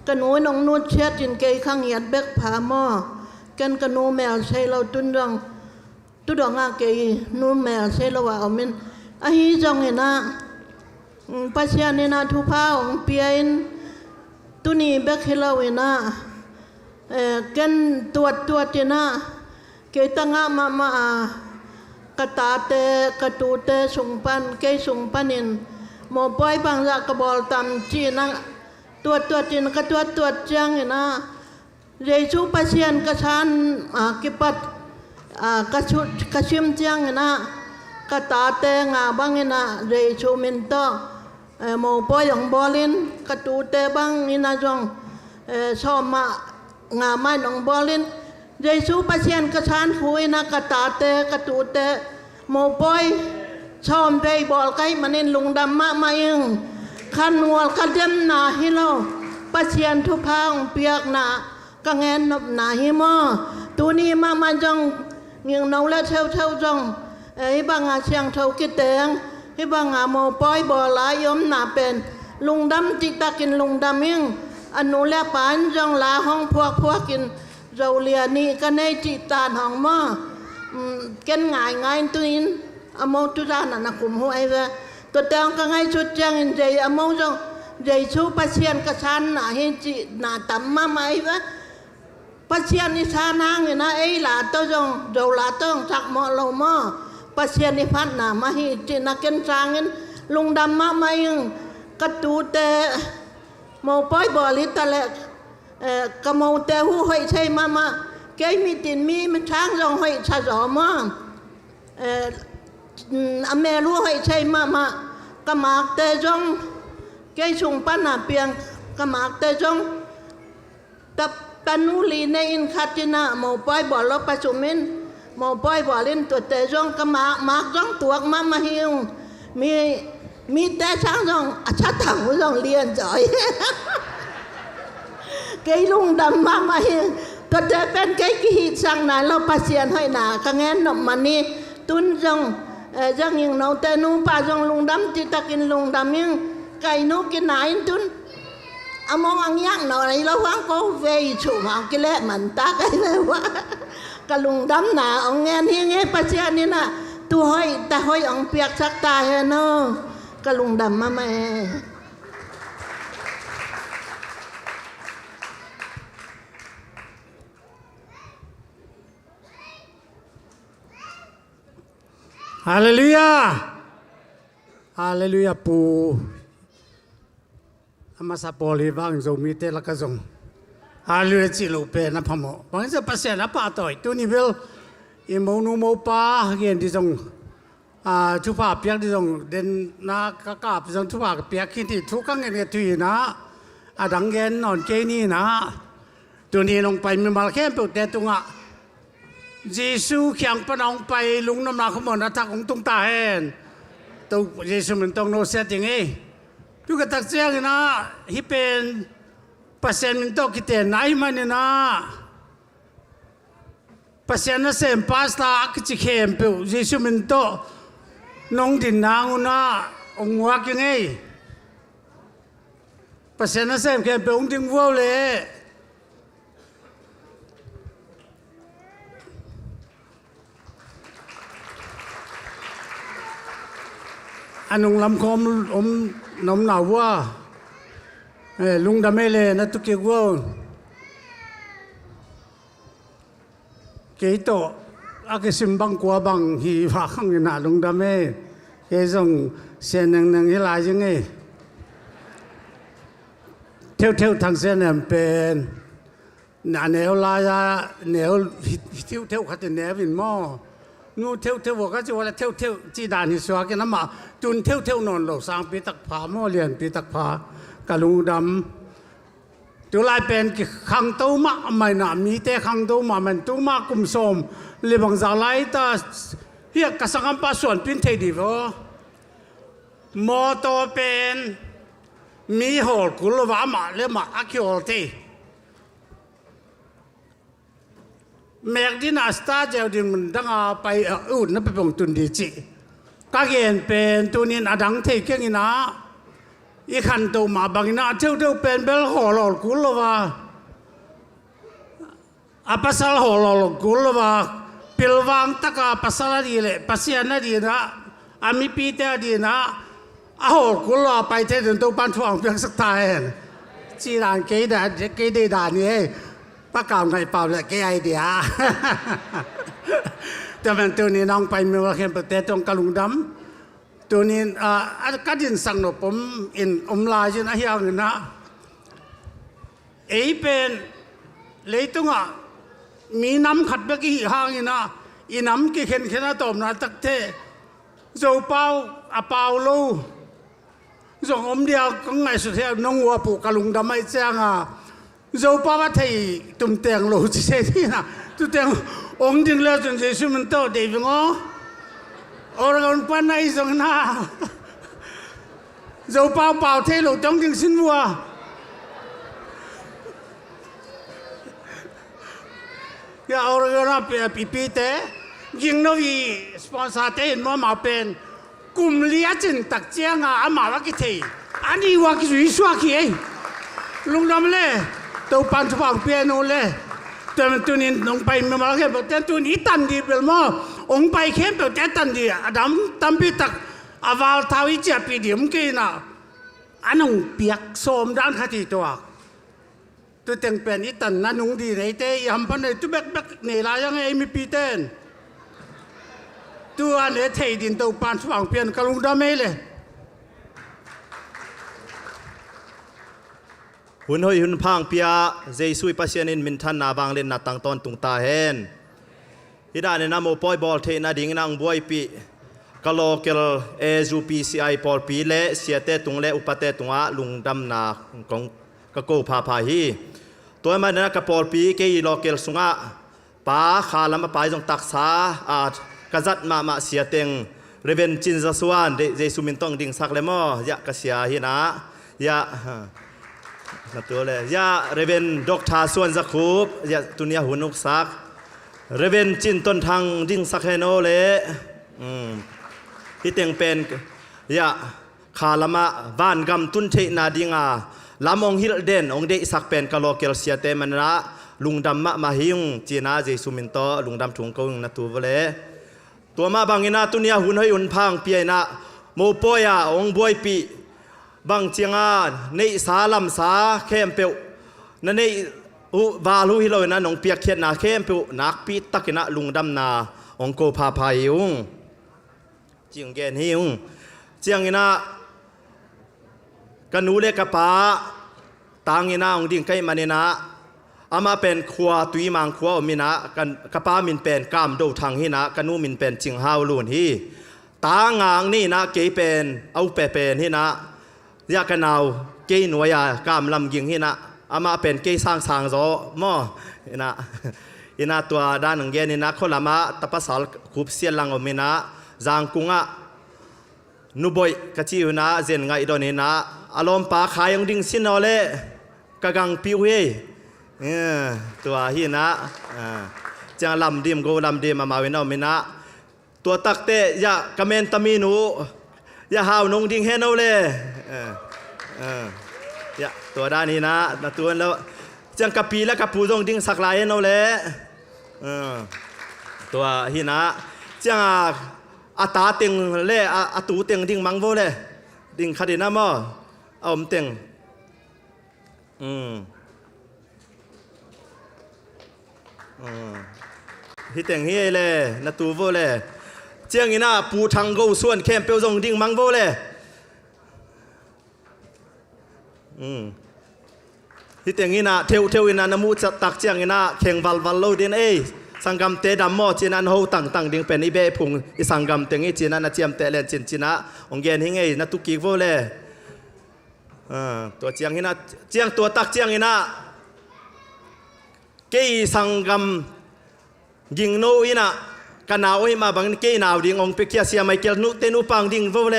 กระหนูนองนูเช็ดจินเกยข้างยัดเบกผาหม้อกันกระหนูแมวใช้เราตุนดองเกยนูแมวใช้เราว่าเอามินอหิจังนะปัจจัยนี่นะทุพาของเปียนตุนีเบกให้เราเนะกันตัวเจนะเกยตั้งมากระตาเตกระตูเตสุงปันเกยสุงปันินหมอปอยบางจากกระบอกตำจีนะตัวจีนกระตัวจังนะเรชูปัจจัยกระชันกิปัดกระชิมจังนะกระตาเตงาบางนะเรชูมินโตหมอปอยของบอลินกระตูเตบางนี่นะจงชอบมางาไม้ของบอลินเรซูปัจจัยกระชันหุยนะกระตาเตกระตูเตหมอปอยชอบไปบอลไก่มันนินลุงดำมาเองขันวัวขันเดมนาฮิโลปัจจัยทุพางเปียกนากังเงินนบนาฮิโมตัวนี้มาจงเงียงนาวและเท่าจงไอ้บางอาเชียงเท่ากิเตงไอ้บางอาโมปอยบ่อลายยมนาเป็นลุงดำจิตตะกินลุงดำเองอนุและปานจงลาห้องพวกกินเราเลียนี่ก็ในจิตตาห้องหม้อเกินง่ายตัวนี้อโมตุจานักคุมหัวไอ้เวตัวเตงก็ง่ายชุดจังใจอโมจงใจชูปัจเจียนกระชันน่ะเห็นจิน่ะต่ำมาไหมวะปัจเจียนนิชานางเนี่ยนะไอ้หลาตัวจงเราหลาต้องจักหม้อเราหม้อปัจเจียนนิพัฒน์น่ะมาเห็นจิน่ะเกินจางเงินลุงดำมาไหมกระตูเตโมปอยบอลิตะเล็กกระโมเตหูหอยใช่มาแกมีตินมีมันช้างจงหอยชาจอมอเมรู้หอยใช่มากระหมากเตจงแกชุงปันนาเปียงกระหมากเตจงตับตันูลีในอินคาตินาโมปอยบอลปัจจุมินโมปอยบอลินตัวเตจงกระหมากจงตัวมาหิวมีแต่ช้างจงชัดถังจงเลียนจ่อยเกยลุงดำมาหิวตัวเตเป็นเกยกีสังนาเราปัจเจียนให้หนากังเงินนบมันนี่ตุนจงจังยิงเราแต่นูป่าจงลุงดำจิตตะกินลุงดำยังไก่นูกินไหนตุนเอามองอังยังหน่อยแล้ววังก็เวยชูมากิเลมันตาไก่เลยวะกะลุงดำหนาเอาเงินที่เงี้ยปัจเจียนนี่นะตัวห้อยแต่ห้อยอังเปียกชักตาเฮโนกะลุงดำมาแม่ฮาเลลูยาฮาเลลูยาปูอามาซาโปลีบางจงมีเตลักจงฮาเลลูยาจิโลเปนะพะโมบางจะปัสเซนะปาตอยตัวนี้เวลอิโมนูโมปาเห็นที่จงทุพาเปียกที่จงเดินนากะกาบจงทุพาเปียกขี้ที่ทุกครั้งเงี้ยทีนะดังเงินนอนเจนี่นะตัวนี้ลงไปมีมาแค่เปิดแต่ตรงเยซูเขียงปนองไปลุงน้ำหนักขมนทักของตุงตาเห็นตัวเยซูมันต้องโนเซตอย่างงี้ทุกตักเสียงนะฮิเป็นเปอร์เซ็นต์มันต้องคิดแต่ไหนมันเนี่ยนะเปอร์เซ็นต์นั้นเซมพาสตาอักจิเข้มเปล่าเยซูมันต้องน้องดินนางนะองค์วักยังไงเปอร์เซ็นต์นั้นเซมเข้มเปล่าองค์ดิงวัวเลยอันนุ่งลำคมน้ำหนาวว่าลุงดำไม่เลยนะทุกเกี่ยวว่าเกี่ยโตอากิสิมบังกัวบังฮีว่าข้างหน้าลุงดำไม่เกี่ยส่งเส้นหนึ่งให้ลายยังไงเที่ยวทางเส้นเนี่ยเป็นแนวลายแนวเที่ยวขัดแนววินหม้อ นูเที่ยวก็จะว่าเที่ยวจีดานิสวากันน้ำมาตุนเที่ยวนอนหลอกสร้างปีตักผาหม้อเรียนปีตักผากะลุงดำตัวลายเป็นขังตู้มาไม่น่ะมีแต่ขังตู้มามันตู้มากุมสมเลี้ยงจากไรตาเฮียกระสังปัสส่วนพินเทดีวะมอตัวเป็นมีหอกุลวามาเลี้ยมาอักขิโอตีเมกดินาสตาเจลดิมันดังไปอุ่นนั่นเป็นของตุนดีจีก็เห็นเป็นตุนินอดังเทเก่งนะอีขันตัวมาบางนะเที่ยวเป็นเบลหอหลอกกุลวาอาปัสสาวะหอหลอกกุลวาพิลวังตะกาปัสสาวะดีเลยปัสยานาดีนะอามิปีเตดีนะอาหอกุลวาไปเที่ยวตัวปันทวงเพียงสักทายจีรังเกยได้ด่านี่ประกาศไงเปล่าเลยแกไอเดียแต่เป็นตัวนี้น้องไปเมื่อวันเห็นประเทศตรงกะลุงดำตัวนี้ก็ดินสั่งหนูผมอินลายนะเฮียเงินนะเป็นเลยตรงมีน้ำขัดเมื่อกี้ห่างนะอีน้ำกี่เข็นตบนะตักเทโจเป้าเปาลูส่งเดียวก็ไงสุดท้ายน้องวัวปลูกกะลุงดำไม่แจ้งdầu bao bát thầy tụm tiền lỗ chỉ thế thì na tụm tiền ông đừng leo trên dưới mình to để với ngó ở còn pan này rồi na dầu bao thế lỗ trong tiếng xin mua ya ở còn na pi thế nhưng nó vì sponsor thế mà bên cùng lia trên đặc trang mà cái thầy anh đi qua cái rủi xóa kia lung đâm lênตัวปันทวังเปียโนเลยแต่ตัวนี้ลงไปเมื่อมาเข้มแต่ตัวนี้ตันดีเปล่าองไปเข้มเปล่าแต่ตันดีอดัมตั้มปีตักอาวาลท้าวิจัยปีเดียมกินอันนงเปียกโสมด้านขัดตัวตัวแต่งเป็นอีตันนั่นนงดีเลยแต่ยำพันเลยตัวแบกเหนื่อยยังไงมีปีเต้นตัวเนี่ยเทดินตัวปันทวังเปียนกระลุงดำไม่เลยหุ่นหอยหุ่นพังเปียเจสุยปัสยานินมินทันนาบางเล่นนาตังตอนตุงตาเฮนฮิดานินาโมปอยบอลเทนาดิ่งนางบวยปีกะโลเกลเอจูปีซีไอปอลปีเล่เสียเตตุงเล่อุปเตตุงะลุงดำนาของกะโกพาพาฮีตัวมันนะกะปอลปีเกยโลเกลสุงะป้าขาลำมาไปจงตักษาอาจกะจัดมาเสียเต็งเรเวนจินซาสวานเจสุมินต้องดิ่งสักเลมอยะกะเสียฮีนะยะนับตัวเลยยาเรเวนดอกทาส่วนสักคูบยาตุนียหุ่นนุกสักเรเวนจินต้นทางดิ้งสักเฮโนเลยที่เต็งเป็นยาขาลมาบ้านกำตุนเทนาดิงาลำองฮิลเดนองเดสักเป็นกะโลเกลเซียเตมันละลุงดำมาหิงจีน่าเจสุมินโตลุงดำถุงกงนับตัวเลยตัวมาบางอินาตุนียหุ่นให้หุ่นพังเปียนะโมปอยาองบวยปีบางเจียงในสาลำสาเข้มเปียวนั่นในวาลูฮิโลนะน้องเปียกเขียนนาเข้มเปียวนักปีตักนะลุงดำนาองโกพาพายุงเจียงแกนฮิวเจียงนะกันนูเลกป้าตางนะองดิ่งใกล้มันนะอามาเป็นขวาตุยมังขวามินะกันกป้ามินเป็นกามดูทางฮินะกันนูมินเป็นจิงฮาวลุนฮีตางางนี่นะเกยเป็นเอาเปเป็นฮินะยากันเอาเกยหน่วยยากามลำยิงฮินะอามาเป็นเกยสร้างโซมอฮินะฮินะตัวด้านหนึ่งเกยนี่นะคนละมาตะปัสสาวคุบเสียลังอมินะจางกุงะนุบอยกะจิวนะเจนไงดอนฮินะอารมณ์ปาขายยังดิ่งสินอเลกะกังปิวเฮตัวฮินะจะลำดิมโกลำดิมมาเวนอมินะตัวตักเตะยากะเมนตามีนูอย่าหาวนงดิ่งเฮนเอาเลยอย่าตัวด้านนี้นะตัวแล้วจังกะปีและกะปูตรงดิ่งสักลายเฮนเอาเลยตัวฮีนะจังอาตาเต็งเล่อาตูเต็งดิ่งมังโวเลยดิ่งคดีน้ำมอเอาเต็งที่เต็งเฮเลยนาตูโวเลยเจียงอีน่าปูทางกูส่วนเข้มเปียวจงดิ่งมังโวเลยที่เตียงอีน่าเทวอีน่าน้ำมูจะตักเจียงอีน่าแข่งวัลโลดิน สังกัมเตดัมโมจีนันโฮตั้งดิ่งเป็นอีเบพุงอีสังกัมเตงอีจีนันเจียมเตเลนจีนะองเกนหิงไงนัตุกิโวเลตัวเจียงหินะเจียงตัวตักเจียงหินะเกยสังกัมยิงโนอินะกันเอาไว้มาบังเกยนาวดิ่งองเปกี้ยเสียไม่เกลนุเตนุปังดิ่งโวเล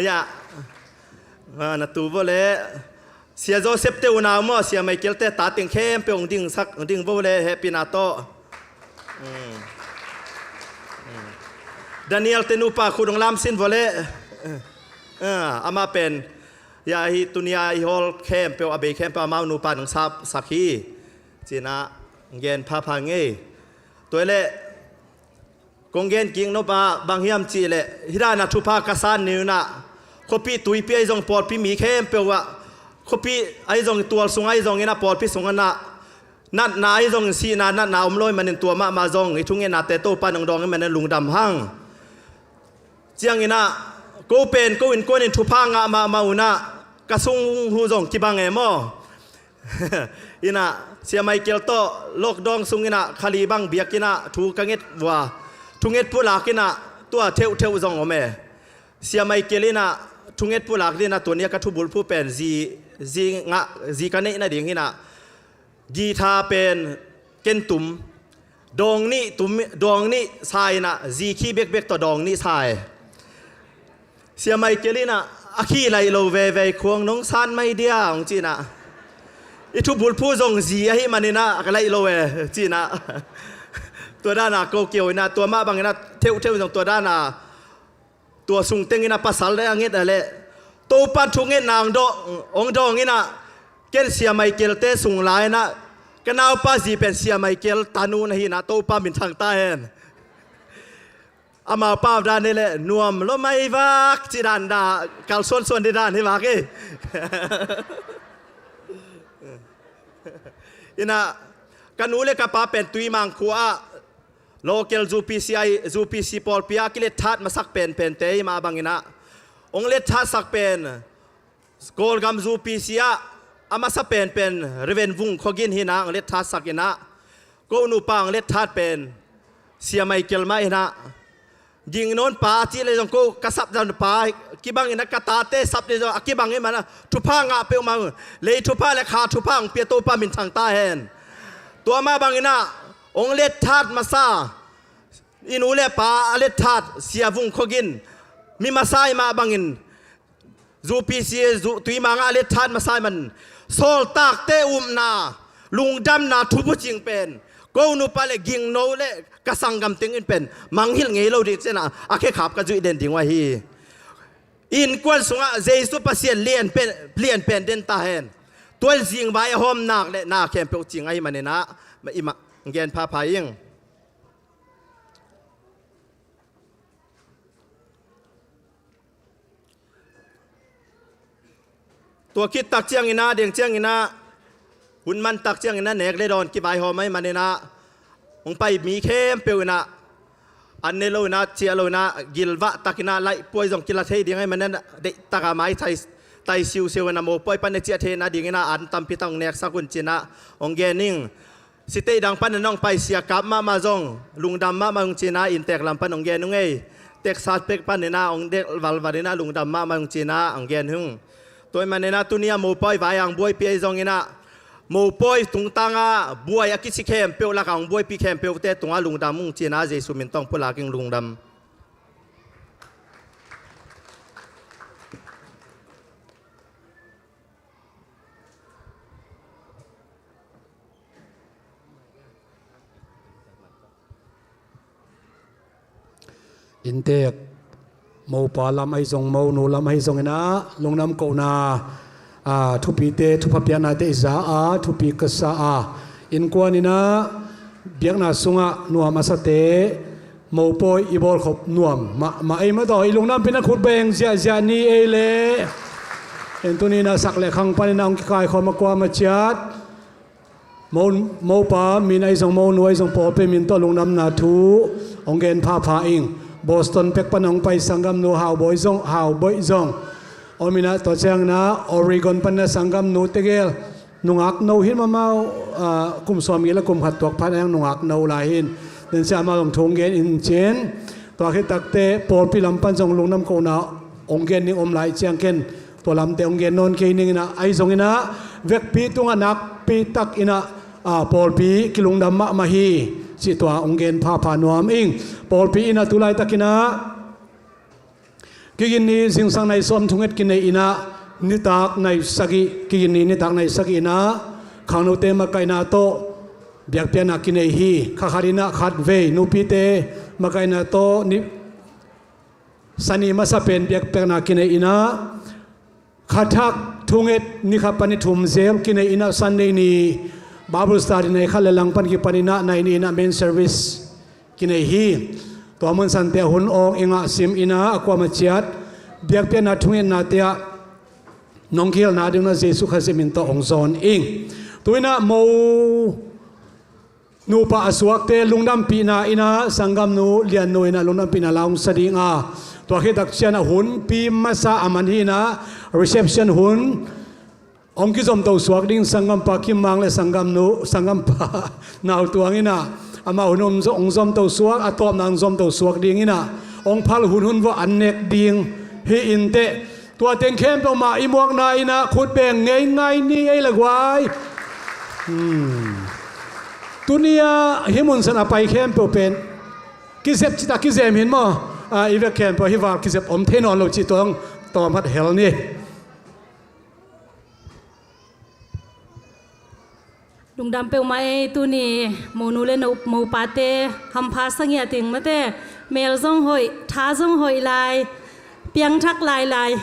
อย่านัตูโวเลเสียโจเซปเตวนาวมั่วเสียไม่เกลเตตาติงเข้มเปียงดิ่งสักดิ่งโวเลเฮปินาโตดานิเอลเตนูปาคุณองลามสินโวเลอามาเป็นยาฮิตุนียาฮิฮอลเข้มเปียวอเบเข้มเปียวมานูปาหนังซับสักฮีจีน่าเงินพาพังเงยตัวเล่กงเงินกิ่งนบะบางเฮียมจีเล่ฮิรานาทุพากษานนิวนะคบปีตุยปีไอจงปอดปีมีเข้มเปียวะคบปีไอจงตัวสุงไอจงเงินปอดปีสุงนะนัดนาไอจงสีนัดนาอมลอยมันตัวมาจงไอทุ่งเงินนาเตโตปานองดองมันลุงดำหั่งเจียงเงินนะกูเป็นกูอินกูอินทุพางะมาอุนะกระสุงหูจงกิบังเอโมอินะเสียไม่เกี่ยวโตโลกดองสุงอินะคาลีบังเบียกินะถูกกังเงิดว่าทุงเงิดผู้หลักกินะตัวเทวจงอเมเสียไม่เกี่ยวนะทุงเงิดผู้หลักนี่นะตัวนี้กระทุบุลผู้เป็นจีกันนี่นะดิ่งหินะกีทาเป็นเกนตุมดองนี่ตุมดองนี่ใช่นะจีขี้เบกตัวดองนี่ใช่เสียไม่เกี่ยวนะอาขี้ไหลโลเวควงน้องซันไม่เดียของจีนะอีทุบุลผู้ทรงจีให้มันนี่นะอะไรโลเวจีนะตัวด้านน่ะโกเกียวนะตัวมาบางนะเทวตรงตัวด้านน่ะตัวสุงเต็งนะภาษาอะไรอย่างเงี้ยอะไรตัวปันทุงเงี้ยนางองดองเงี้ยนะเกลเสียไม่เกลเตสุงลายนะกันเอาป้าจีเป็นเสียไม่เกลตานูนะฮีนะตัวป้ามินทางใต้เห็นอามาป้าด้านนี่แหละนวมแล้วไม่วักจีดันดากัลส่วนที่ด้านนี่วักเอ้อินะกันนูเล็กกับป้าเป็นตุยมังคัวโลเกลจูพีซีปอลพิอากิเลทัดมาสักเป็นเตยมาบังอินะองเลทัดสักเป็นโกลกัมจูพีซีอามาสักเป็นเรเวนวุงขกินหินะองเลทัดสักอินะโกนูปังเลทัดเป็นเสียไม่เกลมาอินะยิงโน้นป่าที่เลยจงโกกระสับจันป่ากิบังอินะกตาเตสับเลยจงกิบังอิมันนะทุพางะเปียวมังเลยทุพาและขาทุพังเปียโตปามินทางใต้เห็นตัวมาบังอินะองเลทัดมาซาอินูเลป่าเลทัดเสียวุงขกินมีมาซายมาบังอินจูพีซีตุยมังเลทัดมาซายมันโซลตากเตนาลุงดำนาทุบจิงเป็นกูนูปาเลกิงโนเลกสังกัมติงอินเป็นมังฮิลเงยเราดิเจนะอาเคขับกันจุดเด่นดิ่งว่าฮีอินกวนสุงะเจสุปเสียนเลียนเป็นเด่นตาเห็นตัวจิงใบหอมนักเลนาเข้มเปียวจิงไอ้มันเนี่ยนะมาอิมาเงินพาพายิงตัวคิดตักเจียงอินาเดียงเจียงอินาหุ่นมันตักเจียงอินาเนกเลยโดนกี่ใบหอมไหมมันเนี่ยนะองไปมีเข้มเปียวอินาอันนี้เรานะเชียเรานะกิลวะตักอินาไล่ป่วยจงกิลเทดีไงมันนั่นเด็กตากไม้ไทยซิวเซวนะโมป่วยปันเนเจียเทนะดีไงนะอันตั้มพิทังเนกสักุนจีนะองเกนิงสิเตดังปันน้องไปเสียกับมาจงลุงดำมาจงจีน่าอินเตกลำปันองเกนุ่งเอเตกซาดเป็กปันเนี่ยนะองเด็กวัลวารีนะลุงดำมาจงจีน่าองเกนหึงตัวมันเนี่ยนะตัวนี้มูปอยวายังบวยปีจงเนี่ยนะมูปอยตุงตังอ่ะบวยอากิสิเข้มเปียวละกังบวยปีเข้มเปียวเตตุงอ่ะลุงดำมุงจีน่าเจสุมินต้องพูดลากิงลุงดำอินเตกโมปาลำไอซงโมนูลำไอซงนะลงน้ำโกนาทุปีเตทุพเปียนาเตอิสาทุปีกษาอินกวานินะเบียกนาสุงะนัวมาสเตโมปอยอีบอลขบนัวมาไอมาต่ออีลงน้ำเป็นนักขุดเบงเสียนี่เอเลเอ็นตัวนี้นะสักเล็กขังปานินาองค์กายคนมากว่ามาจัดโมปามีไอซงโมนูไอซงปอเป็นมินต่อลงน้ำนาทูองเกนพาอิงบอสตันเป็กปนองไปสังกัมนูฮาวบอยซงอมินาตัวเชียงนะออริกอนปนสังกัมนูเตเกล nungak no hin ma mau kum som ila kum khat tok phan ang nungak no la hin den sa ma long thong gen in chen to khi takte por pi lam pan jong lungnam ko na ong gen ni om lai chiang ken to lam te ong gen non ke ning na ai jong ina vek pi tunga nak pi tak ina por pi kilung dam ma hi si to ong gen pha nuam ing por pi ina tulai takina kigin ni sing sang nai som thunget kin nei ina ni tak nai sagi kigin ni tak nai sagi ina khang no te ma kai na to biak pian na kin nei hi kha kharina khat ve nu pi te ma kai na to ni sani ma sa pen biak pian na kin nei ina khathak thunget ni kha pani thum zel kin nei ina sunday ni Bible study nei khale lang pan ki panina nai ni na main service kin nei hi to mon san te hun ong inga sim ina akwa ma chiat biak pe na thungen na te nong khil na ding na jesu khasim in to ong zon ing tuina mo nu pa aswak te lungdam pi na ina sangam nu lian no ina lungdam pi na laung sadinga to khi dak chiana hun pi masa aman hi na reception hun ong ki zom to swak ding sangam pa ki mang le sangam pa naw tuang ina ama hunum zo ong zom to suak atom nang zom to suak ding ina ong phal hun wo anek ding hi inte tua teng khem to ma imuak na ina khut beng ngai ni ai lagwai tunia himun san apai khem po pen kisep chita kizem hin mo ive khem po hi war kisep om thenon lo chi tong tom hat hel ni lung dam pe mai tu ni monu le no mo pa te ham pha sang ya ting ma te mel zong hoi tha zong hoi lai piang thak lai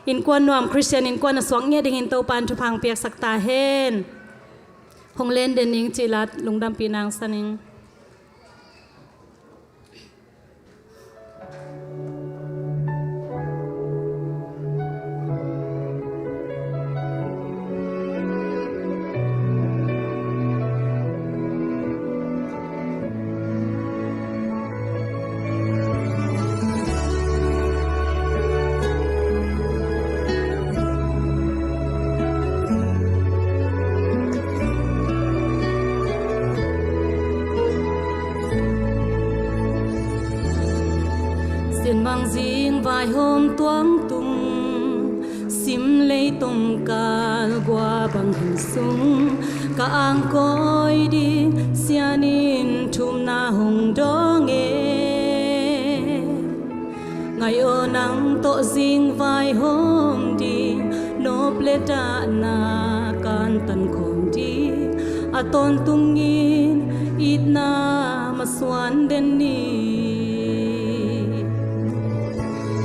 in kwan nuam christian in kwan swang nge ding in to pan thu phang piak sak ta hen hong len den ning chilat lung dam pi nang saning mang riêng vài hôm toáng tung sim lấy tông ca qua bằng hình súng cả ang coi đi sianin thum na hồng đó nghe ngày ở nắng tổ riêng vài hôm đi nộp lệ ta na can tần khom đi a ton tung in ít na mà xoan đến đi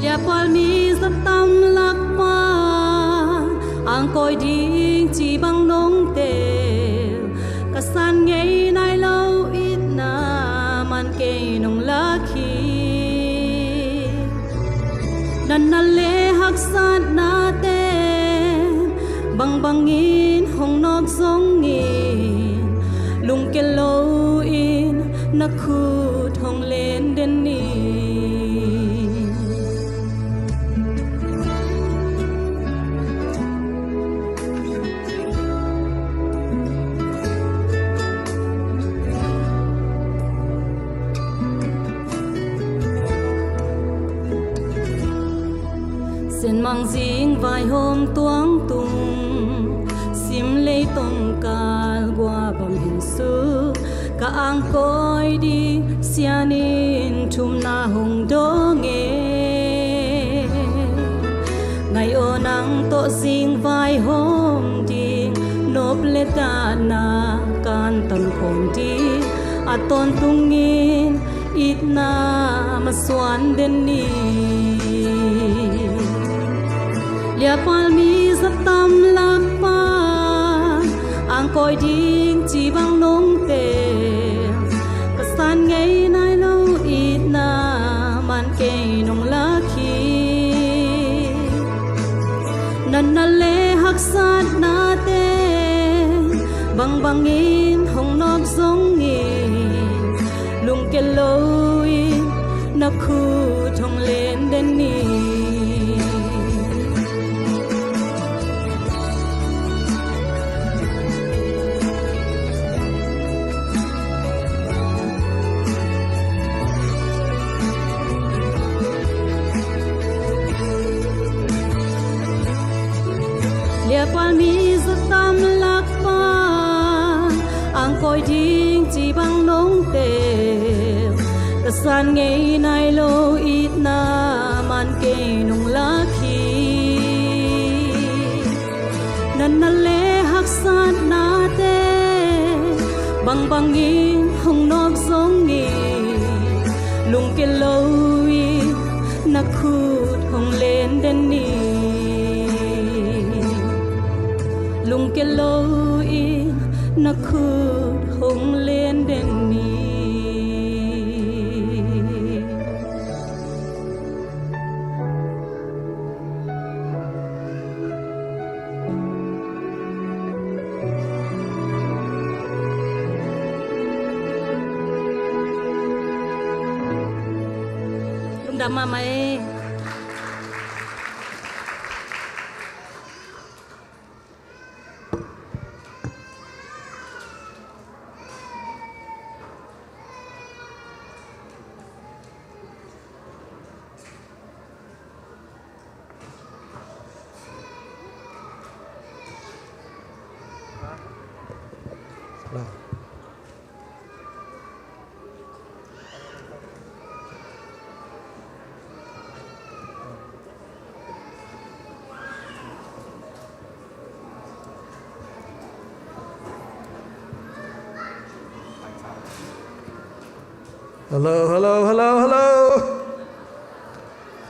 ya palmi zat tam lak pa ang koi ding chi bang nong te kasan ngei nai lâu ít na man ke nong la khi nan na le hak sat na te bang bangin hong nok zong ngin lung ke lo in na khu thong len den ni sen mang riêng vài hôm toáng tung sim lấy tông ca qua bằng hình sư cả ang coi đi sianin thum na hồng đô nghe ngày ở nắng tổ riêng vài hôm đi nộp lệ ta na can tần khom đi a ton tung in ít na mà xoan đến ni lia palmi zat tam lak pa ang koi ding chi bang nong te kasan ngei nai lo it na man ke nong la khi nan na le hak sat na te bang bangin hong nok zong ngin lung ke lo in na khu thong len den ni lia pal mi zatam lakpa ang koi ding chi bang nong te kasan ngei nai lo it na man ke nong lakhi nan na le hak sat na te bang bang in hong nok song ni lung ke lo i na khut hong len den ni lung ke lo i na khut hong len den ni Mama Hello, hello, hello, hello.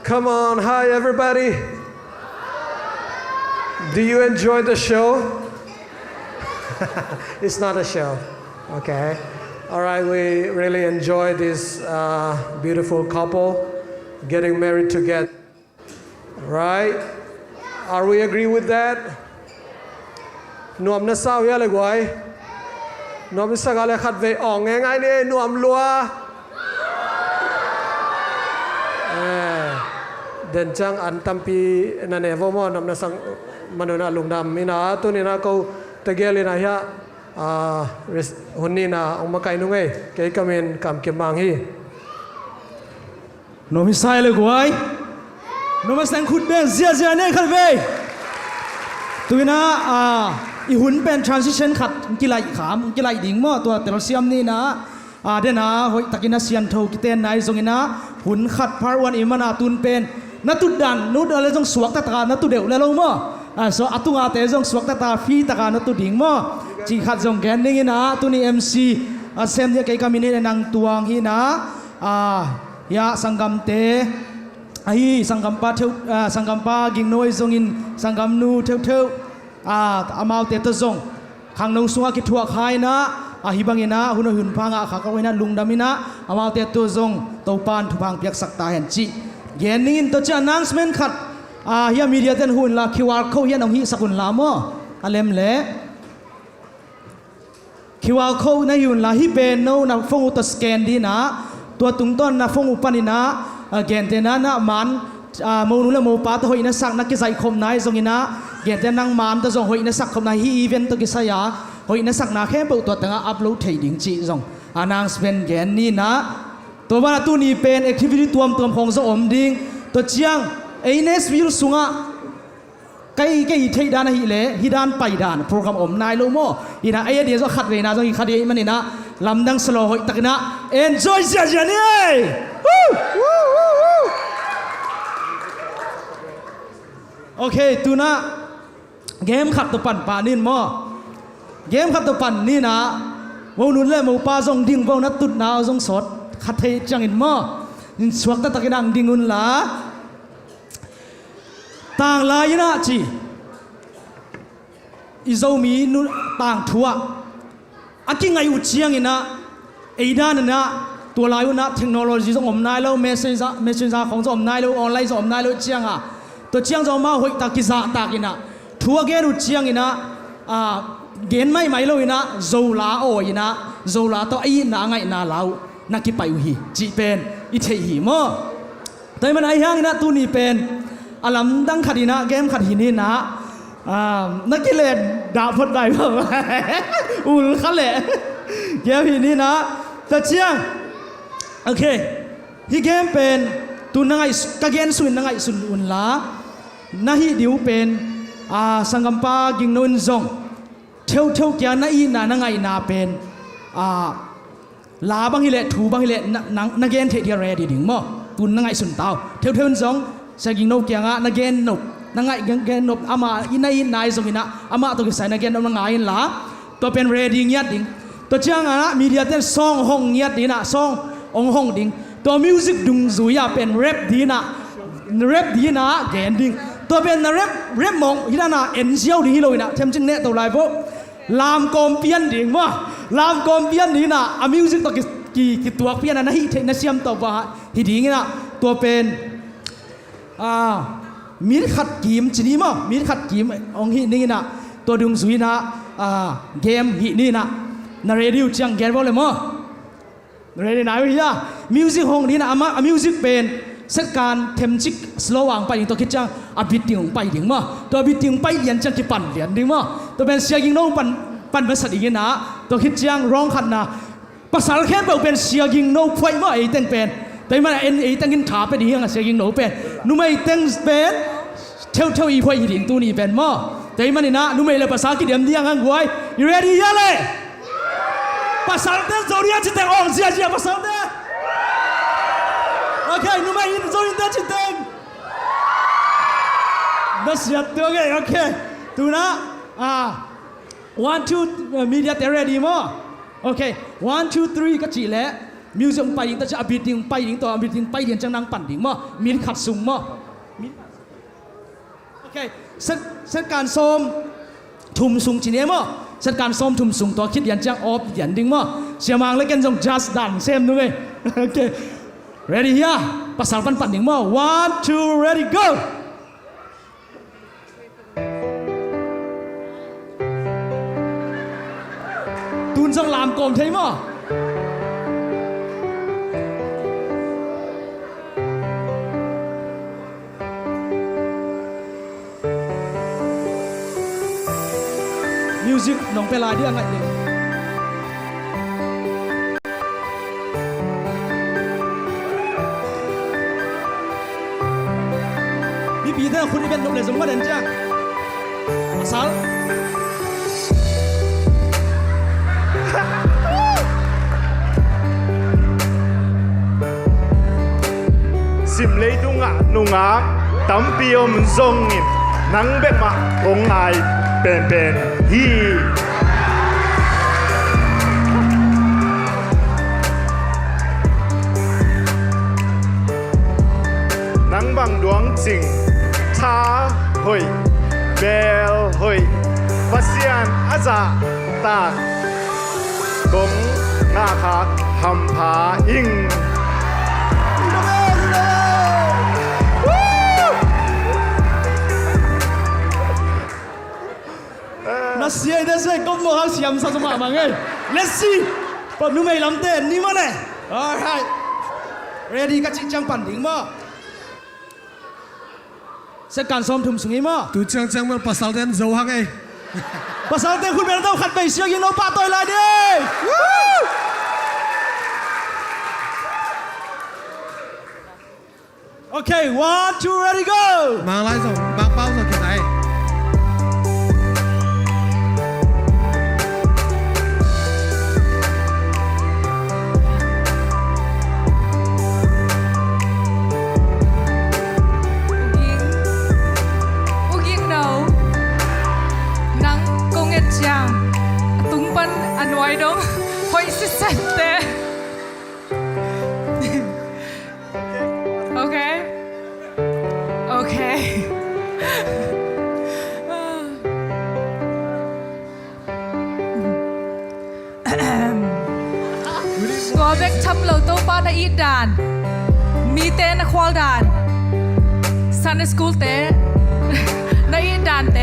Come on, hi everybody. Do you enjoy the show? It's not a show, okay. All right, we really enjoy this beautiful couple getting married together. Right? Are we agree with that? Nuam na sao ya le guai. Nuam sa gale khat ve ong ngai ni nuam lua. Den chang an tampi na ne vo mo nam na sang manuna lungdam mina tu ni na ko tegeli na ya hunni na ong makai nu ngai ke kamen kam ke mang hi no mi sai le guai no ma sang khut ben zia ne khal ve tu na i hun pen transition khat ki lai kham ki lai ding mo to telosiam ni na dena hoi takina sian tho kiten nai zongina hun khat par wan imana tun pen na tu dan nu da le jong suak ta ta na tu deu le lo mo so atunga te jong suak ta fi ta ka na tu ding mo chi khat jong gen ning ina tu ni MC sem ye kai kamini nang tuang hi na ya sanggam te ai sanggam pa theu sanggam pa ging noi jong in sanggam nu theu amau te to jong khang no sunga ki thuak hai na hibangina huno hun phanga kha ka wena lungdamina amau te to jong to pan thu phang piak sak ta hen chi genin to cha announcement khat ya media ten hun la QR code ya nong hi sakun la mo alem le QR code na yun la hi pen no na phong to scan di na to tung ton na phong upanina gen te na na man mo nu la mo pa to hoina sak na ki sai khom nai zongina gen te nang man to zong hoina sak khom na hi event to ki saya hoina sak na khem bo to tanga upload thei ding chi zong announcement gen ni naตัวบ้านตัวนี้เป็น activity ตัวของสมดิ่งตัวเชียงไอ้เนสวิลสุงะไก่เทดานฮิเล่ฮิดานไปดานโปรแกรมอมนายโลโมอีน่ะไอ้เดียวจะขัดเวน่าจะขัดเองมันนี่นะลำดังสโลว์ตักนะ enjoy เสียจันนี่โอเคตัวน่ะเกมขัดตัวปั่นปานินโมเกมขัดตัวปั่นนี่นะวงนุ่นเล่มูปาจงดิ่งวงนัดตุดนาวจงสดขัดเทจังอินมอนินสวกตะตะกินังดิงุนลาต่างลายนะจีอิโซมีนุต่างทัวอากิงไงอุจยังอินะไอ้ด้านนะตัวลายุนะเทคโนโลยีจงอมนายแล้วเมสเซนจาของจงอมนายแล้วออนไลน์จงอมนายแล้วเจียงอ่ะตัวเจียงจงมาหอยตะกิซาตากินะทัวเกนุเจียงอินะเกณฑ์ไม่แล้วอินะโซลาโออินะโซลาตัวไอ้นาไงนาลาวนักกิไปอุฮีจีเป็นอิเทหีโมแต่มันไอ้ยังนะตัวนี้เป็นอลัมดังขัดนะเกมขัดหินนี่นะนักกิเลสดาบพดได้เปล่าอุลขัดแหละเกมหินนี่นะแต่เชียงโอเคที่เกมเป็นตัวนังไงกะเกนสุนนังไงสุนอุนลานาฮิดิวเป็น สังกัมปากิงโนนซงเที่ยวเกียร์น่าอีน่านั่งไงน่าเป็นลาบังฮิเลถูบังฮิเลนักเกนเทียร์เรดีดิ่งมั้งตุนนั่งไงสุนเตาเที่ยวซงสกิงโนเกียร์นักเกนนบนั่งไงเกนนบอามาอินนายซงอินะอามาตัวกิสายนักเกนนบนั่งไงล่ะตัวเป็นเรดีเงียดดิ่งตัวเจ้าอ่ะมีเดียเต้นซองห้องเงียดดิ่งนะซององห้องดิ่งตัวมิวสิกดุงซุยเป็นแรปดีนะแรปดีนะเกนดิ่งตัวเป็นแรปมองฮินาเอ็นเซียวดิ่งเลยนะเทมจึงเนตตัวไรพวกลามกอมเปียนดิ่งว่าลามกอมเปียนนี่นะอามิวสิกตัวกี่ตัวเปียนนะฮิเทนเซียมตัวว่าฮิดิ่งนะตัวเป็นมีดขัดกีมจีนี่มั้งมีดขัดกีมองฮินี่นะตัวดุงซุยนะเกมฮินี่นะนาเรดิวจังเกมว่าเลยมั้งนาเรดิวไหนวะเฮียมิวสิกห้องนี้นะอามิวสิกเป็นเซตการเทมจิกสโลว์วางไปอย่างตัวคิดจังบิดดิ่งไปดิ่งมั้งตัวบิดดิ่งไปเรียนจังที่ปั่นเรียนดิ่งมั้งตัวเป็นเสียงน้องปั่นภาษาดีนะตัวคิดจังร้องขัดนะภาษาแค่เป็นเสียงน้องไฟมั้งไอ้เต้นเป็นแต่มันไอ้เต้นกินขาไปดีอย่างเสียงน้องเป็นนุ่มไอ้เต้นเป็นเที่ยวอีพอยดิ่งตัวนี้เป็นมั้งแต่มันนี่นะนุ่มไอ้เลยภาษาคิดเดียมดีอย่างกูไอ้ you ready ยังเลยภาษาเต้นโซเดียจิตเตอร์เสียภาษาเต้นโอเคนุ่มไอ้โซเดียจิตเตอร์นั่นเสียตัวโอเคตัวนะone two มีเดียเตอร์ ready มั้งโอเค one two three ก็จีแล้วมิวสิกไปดิ่งแต่จะบิดดิ่งไปดิ่งตัวบิดดิ่งไปดิ่งจังนังปั่นดิ่งมั้งมีขัดสุ่มมั้งโอเคเส้นการซ้อมทุ่มสุ่มจีเนี่ยมั้งเส้นการซ้อมทุ่มสุ่มตัวคิดยันจังออฟยันดิ่งมั้งเสียมังแล้วกันส่ง just dance เซมด้วยโอเค ready ฮะภาษาปั่นดิ่งมั้ง one two ready goตุนจังลามกองใช่มั้ยมิวสิกน้องเปลาเดียงไงเด็กพี่ปีเตอร์คุณเป็นนกเลยสมมติเด่นจ้าสาวสิมเลยตุงะนุงะตั้มเปียวมันทรงงิมนังเบ็ดมาคงไอเป็นฮีนังบังดวงจิงช้าหอยเบลหอยวัสยานอาจาตากงนาคาหำผาอิงน่าเสียดายก็มองหาเสียงสักสมัยมั้งเอ้ let's see ปอบนุ่มไม่ลำเต้นนี่มั้งเลย alright ready ก็ชิงจังปั่นดิ่งมั้งเส้นการซ้อมทุ่มสูงอีมั้งtu chang mal pasal ten zo hang ai ภาษาเต้นคุณเป็นต้องขัดไปเสียงยิงโนป้าต่อยเลยดิโอเค one two ready go มาไล่ส่งบางเป้าส่งกี่ไหนตัวเบกชับเหล่าโตป้าในอีกด่านมีเตนควอลด่านซันสกูลเตในอีกด่านเต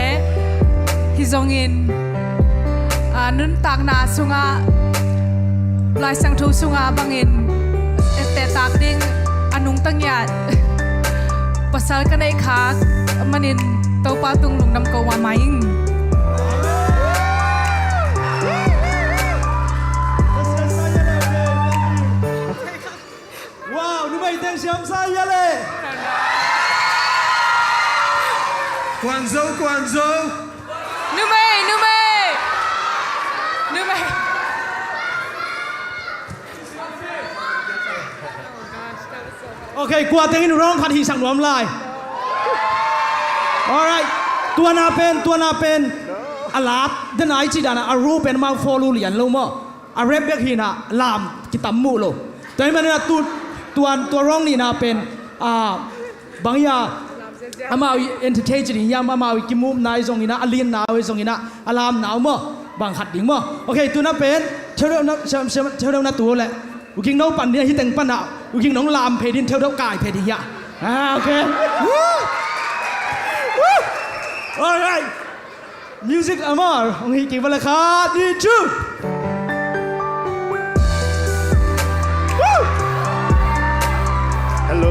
ฮิซงอินนุนตากนาสุงาลายสังทูสุงาบังอินเตตากดิ้งอนุงตั้งยาดภาษากันในขามันอินโตป้าตุงลุงนำกวามายิงเสียงใส่ยาเลยกวนโจ เคกลัวเต็งร้องขัดหีสั่งรวมลาย alright ตัวนาเป็นอาลาบเดนไอจีดานะอารูเป็นมาฟอลูเลียนลงมั้งอาเรบเบกฮีนะลามกิตัมมูโลแต่มันนะตัวร้องนี่นะเป็นบางอย่างอามาเอนเตอร์เทนจริงยังอามากิมุมนายทรงนี้นะอาลีนนาวทรงนี้นะอารามนาวมั้งบางขัดดิ่งมั้งโอเคตัวนั้นเป็นเท่านั้นตัวแหละอุกิงน้องปั่นเนี่ยที่แต่งปั่นอ่ะอุกิงน้องลามเพดินเท่ากายเพดิยะโอเค alright music amar องค์กี่วันละครับดีจูฮัลโหล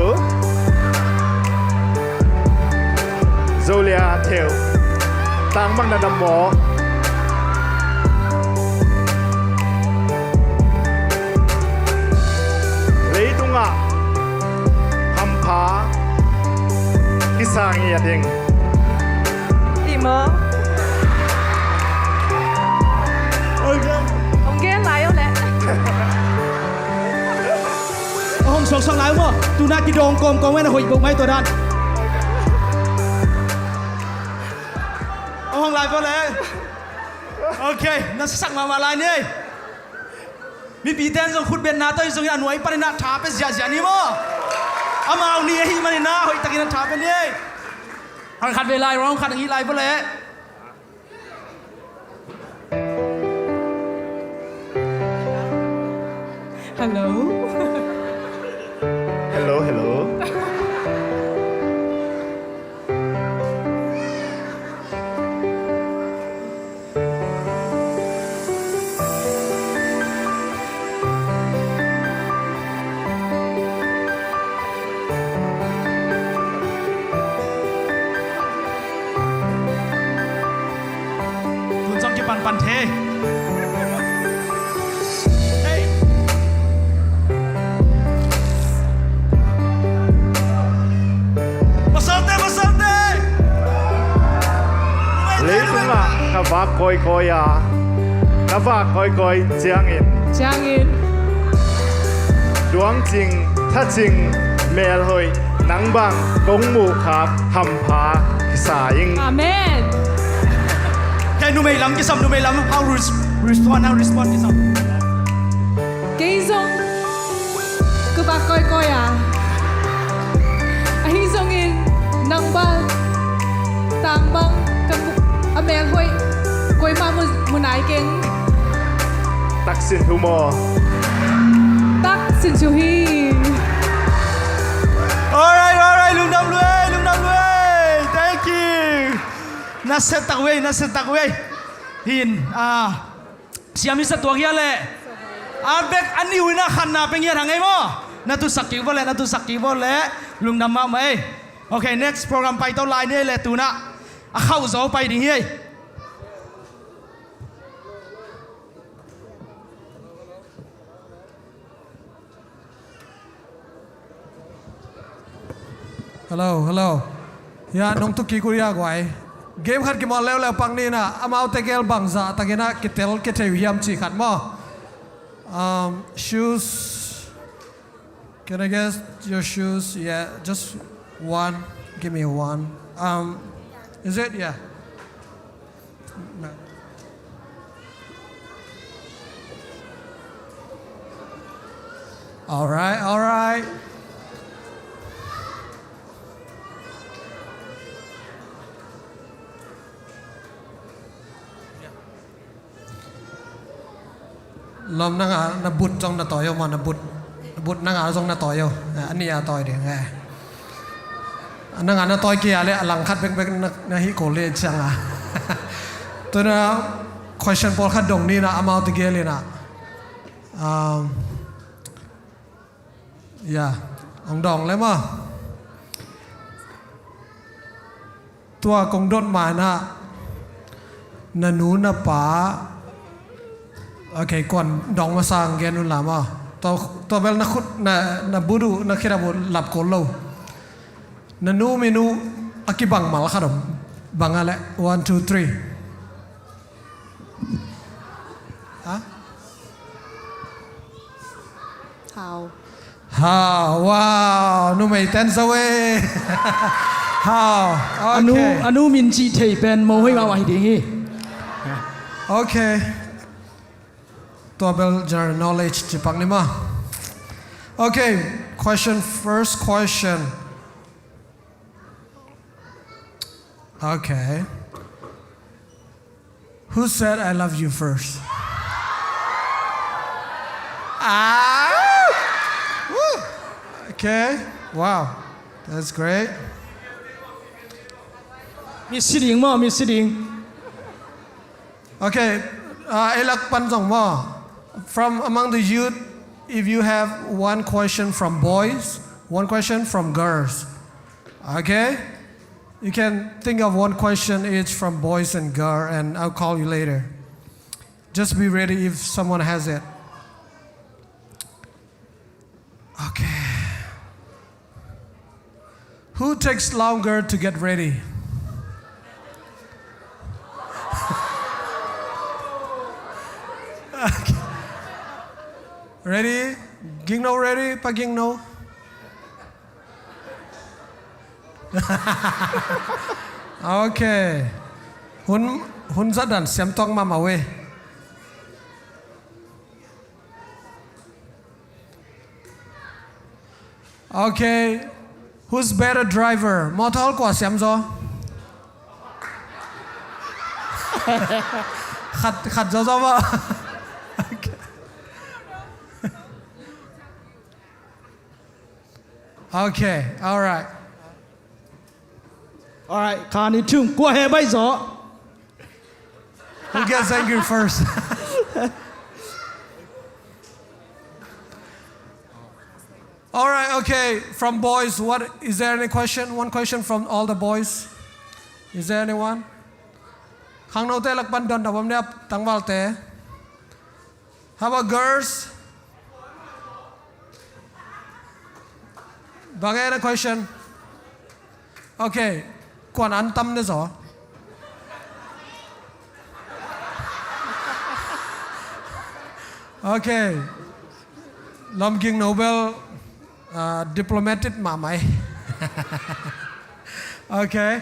โซเลียเทลต่างบังนาดำหมอเลยตุงอ่ะทำผากิสางเงียดเองอีโมโอเคผมแก้ไหลแล้วแหละห้องสองหลายมั้งตูน่ากิดองกอมไว้นะหอยบุกไม้ตัวด้านห้องหลายก็เลยโอเคนั่นสั่งมาลายนี่มีปีเต้นส่งขุดเบนนาตัวส่งอันไว้ปริณาถาเป็นเสียนี่มั้งอามาเอานี่ให้มันนะหอยตะกินถาเป็นนี่เอาขัดเวลาร้องขัดอย่างนี้ลายก็เลยฮัลโหลคุณจ้องจะปันเทเลยตุงอ่ะนวากอยอ่ะนวากอยเจียงอินดวงจริงถ้าจริงเมลหอยหนังบังกงหมู่ครับทำผากิสายิงอาเมนแค่นูไม่ล้ำกิสำนูไม่ล้ำ how respond กิสำกี่ทรงก็บากก้อยอ่ะไอ้ทรงอินนังบังต่างบังกับอเมนหอยก้อยมามุนายเก่งตักสินทูมอตักสินชูฮี alright ลุงดำเลย thank you น่าเสตักเว้ยหินเสียมิสตัวเฮียเลยเบกอันนี้วินาขันนาเป็นเฮียทางไงมั้งน่าตุสักกี่วันเลยลุงดำมาไหมโอเค next program ไปต่อไลน์นี่เลยตูน่ะเข้าโซ่ไปดิเฮียฮัลโหลยาน้องตุกกี้กุริยากไว้เกมขัดกี่มอลแล้วปังนี่นะอามาเอาเตเกลบังซาตะกี้นะกิเตลกิเทวิยามจีขัดมั้งshoes can I guess your shoes yeah just one give me one is it yeah no. all right lom na but trong na toyo mà na but na ngà trong na toyo anh này toy đi nghe na ngà na toy kia le lang khát bek na hi cổ le chang à tôi na question Paul khát đồng ni na amount to get le na yeah ông đồng lấy mà tua công đốt mà na nu na paโอเคก่อนดองมาสร้างแกนุ่นลามาตัวเบลนักขุดนับูดูนักขีราบุหลับโกลโลนันนูเมนูอากิบังมาละครับบังอะไร 1 2 3ฮะ Wow, nu mày ten sao ê. How? Okay. Anu min chi thei pen mo hoi ma wa hi ding hi. Okay. Tobel general knowledge chi pak ni ma. Okay, first question. Okay. Who said I love you first? Woo. Okay. Wow. That's great. Miss Siding. Okay. Elak pan song mo. From among the youth, if you have one question from boys, one question from girls. Okay? You can think of one question each from boys and girl, and I'll call you later. Just be ready if someone has it. Okay. Who takes longer to get ready? Okay. Ready? Gingno ready? Pa Gingno? Okay. Hun rất đàn xem tông mà we. Okay. Who's better driver? Motor quả xem zo. Khát zo mà. Okay, all right. All right, Kani Chung, qua he bay gió. Who gets angry first? All right, okay. From boys, is there any question? One question from all the boys. Is there anyone? Khang no te lak ban don da bam ne tang wal te. How about girls? Bagay na question. Okay. Kwan an tam ne zo. Okay. Lam King Nobel diplomatic mà mày. Okay.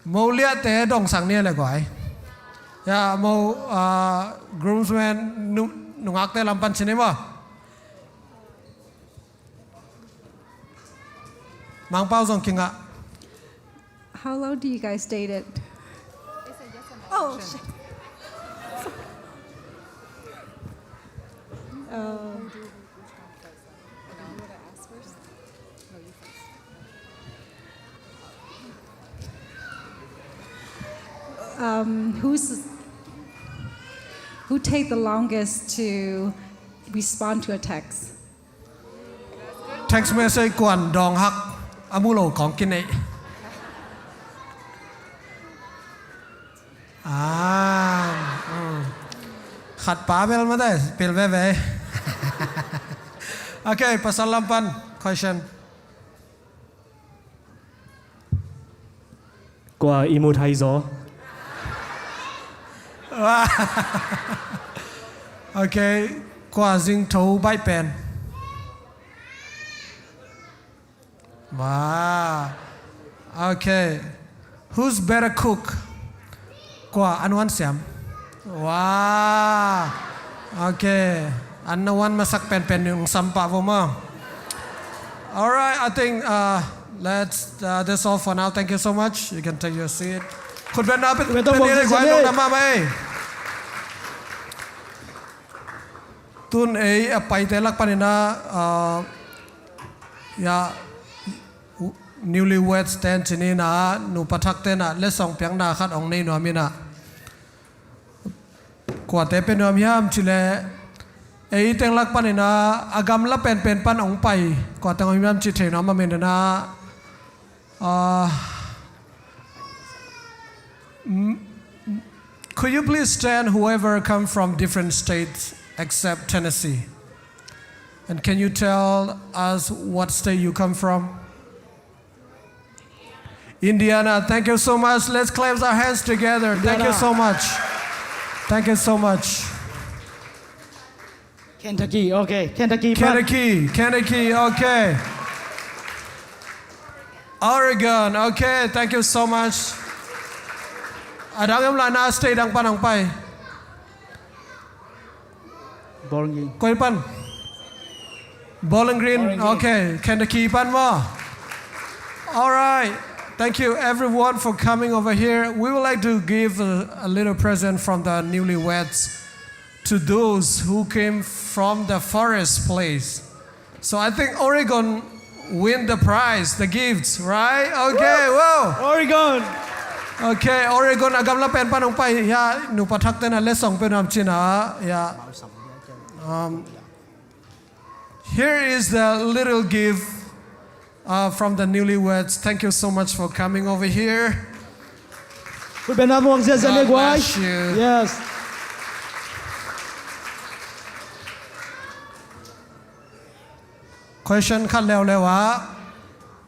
Mâu liệt tế đồng sang nia là gọi. Yeah, mâu groomsmen nung ak te lampan sini mo. Mang pao zong kinga. How long do you guys dated? Oh, shit. Who take the longest to respond to a text? Text message quan dong hak amulo kong kinai. Khat pa bel ma dai pel ve ve. Okay, pasal lampan question. Qua imo thai gió. Okay, qua ding thấu bai pen. Wow. Okay. Who's better cook? Qua an wan siam. Wow. Okay. An na wan masak pen yung sampa vo mo. All right, I think that's all for now. Thank you so much. You can take your seat. Khut ben na ben ni kwai dong na ma mai. Tun ei pai te lak panina ya newlywed stand chini na nu pathak te na le song pyang na khat ong nei no amina kwa te pen nom yam chile ei teng lak panina agam la pen pan ong pai kwa tang yam chi the no ma men na could you please stand, whoever come from different states except Tennessee, and can you tell us what state you come from? Indiana. Thank you so much. Let's clap our hands together. Thank you so much. Thank you so much. Kentucky okay Kentucky Kentucky okay Oregon okay thank you so much ดังยำลานาสเตย์ดังปันดังไป Bowling Green กวยปัน Bowling Green okay Kentucky ปันว่า all right thank you everyone for coming over here we would like to give a little present from the newlyweds to those who came from the forest place so I think Oregon win the prize the gifts right okay wow Oregon okay Oregon อากำลังเป็นปันลงไปยาหนูประทักเต้นและส่งเป็นนำจินะยาhere is the little gift from the newlyweds thank you so much for coming over here คุณเป็นนักมวยเสียเล็กไว้ yes question ขั้นแล้วเลยว่า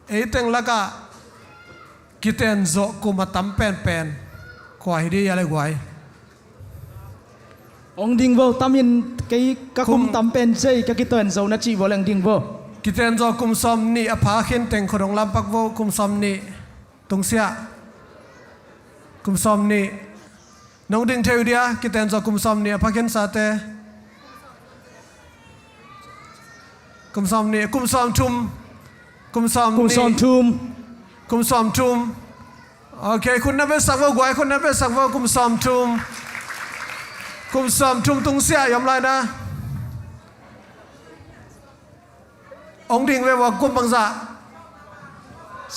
เอตึงละก็กิเตนโจกุมาตั้มเป็นกว่าดีอะไรกว่าองดิงโวตามินกักุมตั้มเป็นใช่กักิเตนโจนัจีโวแรงดิงโวกิเตนโจกุมซอมนี่อภาขินเต็งขดงลำปักโวกุมซอมนี่ตรงเสียกุมซอมนี่น้องดิงเทียวเดียกิเตนโจกุมซอมนี่อภาขินซาเตกุมซอมนี่กุมซอมทุมกุมซอมทุมโอเคคุณนับเป็นสักว่ากว่าคุณนับเป็นสักว่ากุมซอมทุมตรงเสียยอมไรนะองดิ่งเวว่ากุมบังซะ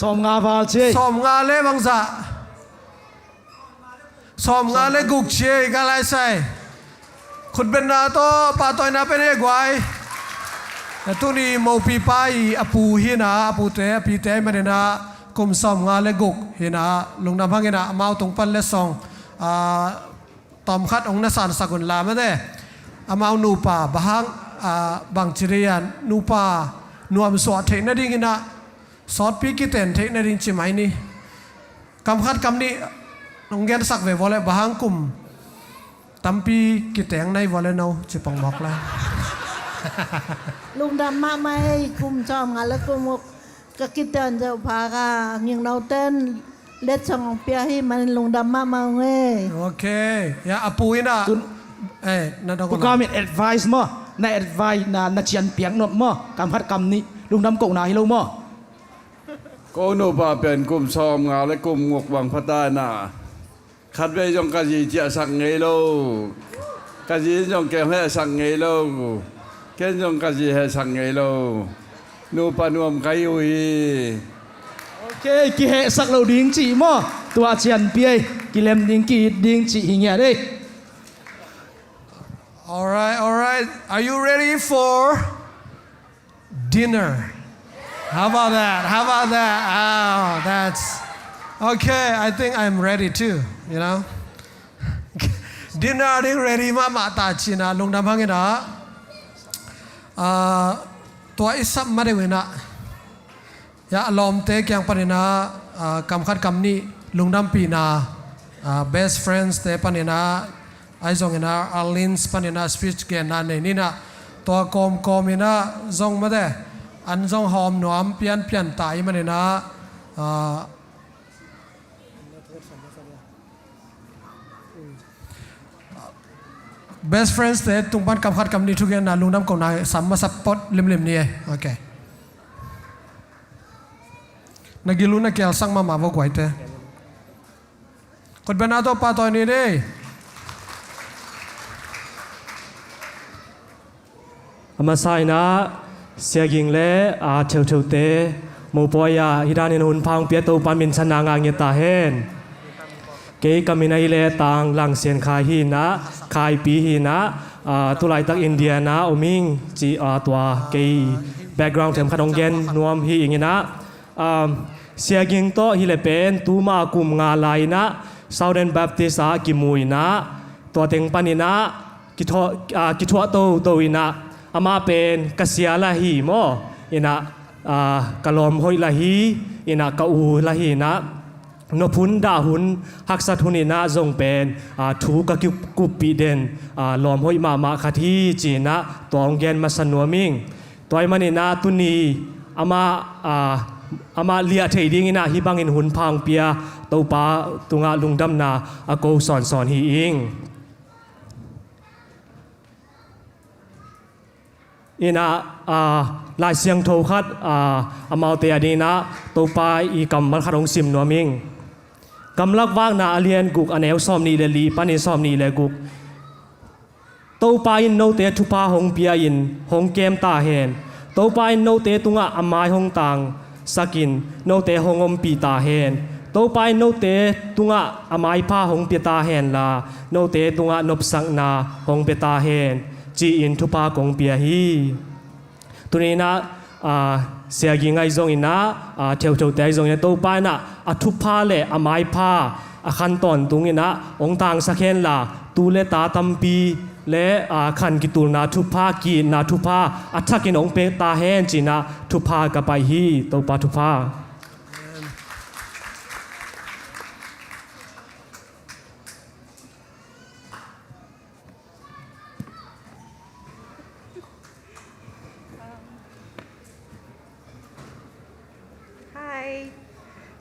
สอมงาบาเชสอมงาเล่บังซะสอมงาเล่กุกเชยกันไรใส่คุณเป็นนาโตปาตอยนาเป็นเอกไว้แต่ตัวนี้โมปีไปอปูหินาอปูเตะปีเตะมันเนากุมซอมงาเล็กุกหินาลงน้ำพังหินาเมาตรงปันเลสองตอมคัดองค์นสานสกุลลาไม่ได้เมาหนูป่าบางบางจิริยันหนูป่าหนูอมสวดเทนดิ่งหินาสอดปีกิเตนเทนดิ่งจิไหมนี่คำคัดคำนี้น้องเกณฑ์สักเววอลเลยบางกุมตั้มปีกิเตงในวอลเลยเอาจะปองบอกเลยลุงดำมาไม่กุมจอมงานแล้วกุมก็คิดเตือนเจ้าพากาเงียงเราเต้นเล็ดช่องเปียให้มันลุงดำมาเงยโอเคอย่าอปุยนะนั่นต้องกูก็มี advice มั้งใน advice น่าเชียนเปียงหนดมั้งการพัดกรรมนี้ลุงดำกงนาให้เรามั้งก็โนบาเป็นกลุ่มซอมงาและกลุ่มงกวังพัดได้น่ะคัดไว้จงกะจีเจียสังเงโลกะจีจงแกให้สังเงโลแค่จงกะจีให้สังเงโลนูปนวมไกอุยโอเคกี่เหสักเราดิ้งจีมั้งตัวเชียนเปียกี่เล่มดิ้งกี่ดิ้งจีอย่างเงี้ยดิ all right are you ready for dinner how about that oh that's okay I think I'm ready too you know dinner ready มาตาจีนะลงน้ำพังกันนะตัวอิสัมมาได้เวนะยาลอมเตะยังปนินะคำคัดคำนี้ลุงดำปีนา best friends เตะปนินะไอซองนะอาลินส์ปนินะ speech เกนนั่นนี่นะตัวกอมนะซองมาได้อันซองหอมหนอมเปลี่ยนตายมันนะbest friends แต่ตุงปันคำคัดคำนี้ทุกอย่างนะลุงน้ำกองนายสัมมาสับปดเล่มๆนี่โอเคนักกิลุนักเกี่ยวสังมาบอกไว้เถอะคนเป็นอาตัวปาตัวนี้ดิมาใส่นะเสียกิงเล่เทียวเตะโมปอยาฮิดานินหุนพังเปียตัวปันมินชนางางเงตาเฮนเกย์กามินาอิเลตังหลังเสียนขายหินะขายปีหินะตุลายตักอินเดียนะโอมิงจีตัวเกย์แบ็กกราวด์เทมขนมเย็นนวมฮีอย่างนี้นะเสียกิงโตฮิเลเป็นตูมากุมงาลายนะซาวเดนแบปติสากิมุยนะตัวเต็งปานินะกิทัวโตอินะอามาเป็นกษยาลาฮีโมอินะกะลอมหอยลาฮีอินะกะอูลาฮีนะ นพุนดาหุนหักสัตหุนินะจงเป็นถูกกิกุปีเดนลอมห้อยมาคทีจีนะตัวองเกนมาสนัวมิงตัวมันนี่นะตุนีอามาเลียเทดิ้งนะฮิบังอินหุนพังเปียตัวปาตุงะลุงดำนาอโกสอนฮีอิงอินะลายเสียงโทคัดอามาเตียดีนะตัวปาอีกำมันขดงซิมนัวมิงกำลักว่างนาเลียนกุกอันเอวซอมนีเลลีปันอินซอมนีเลกุกตัวปาอินโนเตทุพาหงเปียอินหงเกมตาเฮนตัวปาอินโนเตตุงะอามายหงตังสกินโนเตหงอมปีตาเฮนตัวปาอินโนเตตุงะอามายพาหงเปียตาเฮนลาโนเตตุงะนบสังนาหงเปียตาเฮนจีอินทุพากงเปียฮีตัวนี้นะเสียกิงไงจงอินะเที่ยวแต่จงอินะตัวปานะอทุพาเลอามายพาขั้นตอนตรงนี้นะองต่างสักเฮนลาตูเลตาตัมปีและขันกิตูนาทุพากีนาทุพาอัฐกินองเปตาเฮนจีนาทุพากับไปฮีตัวปาทุพา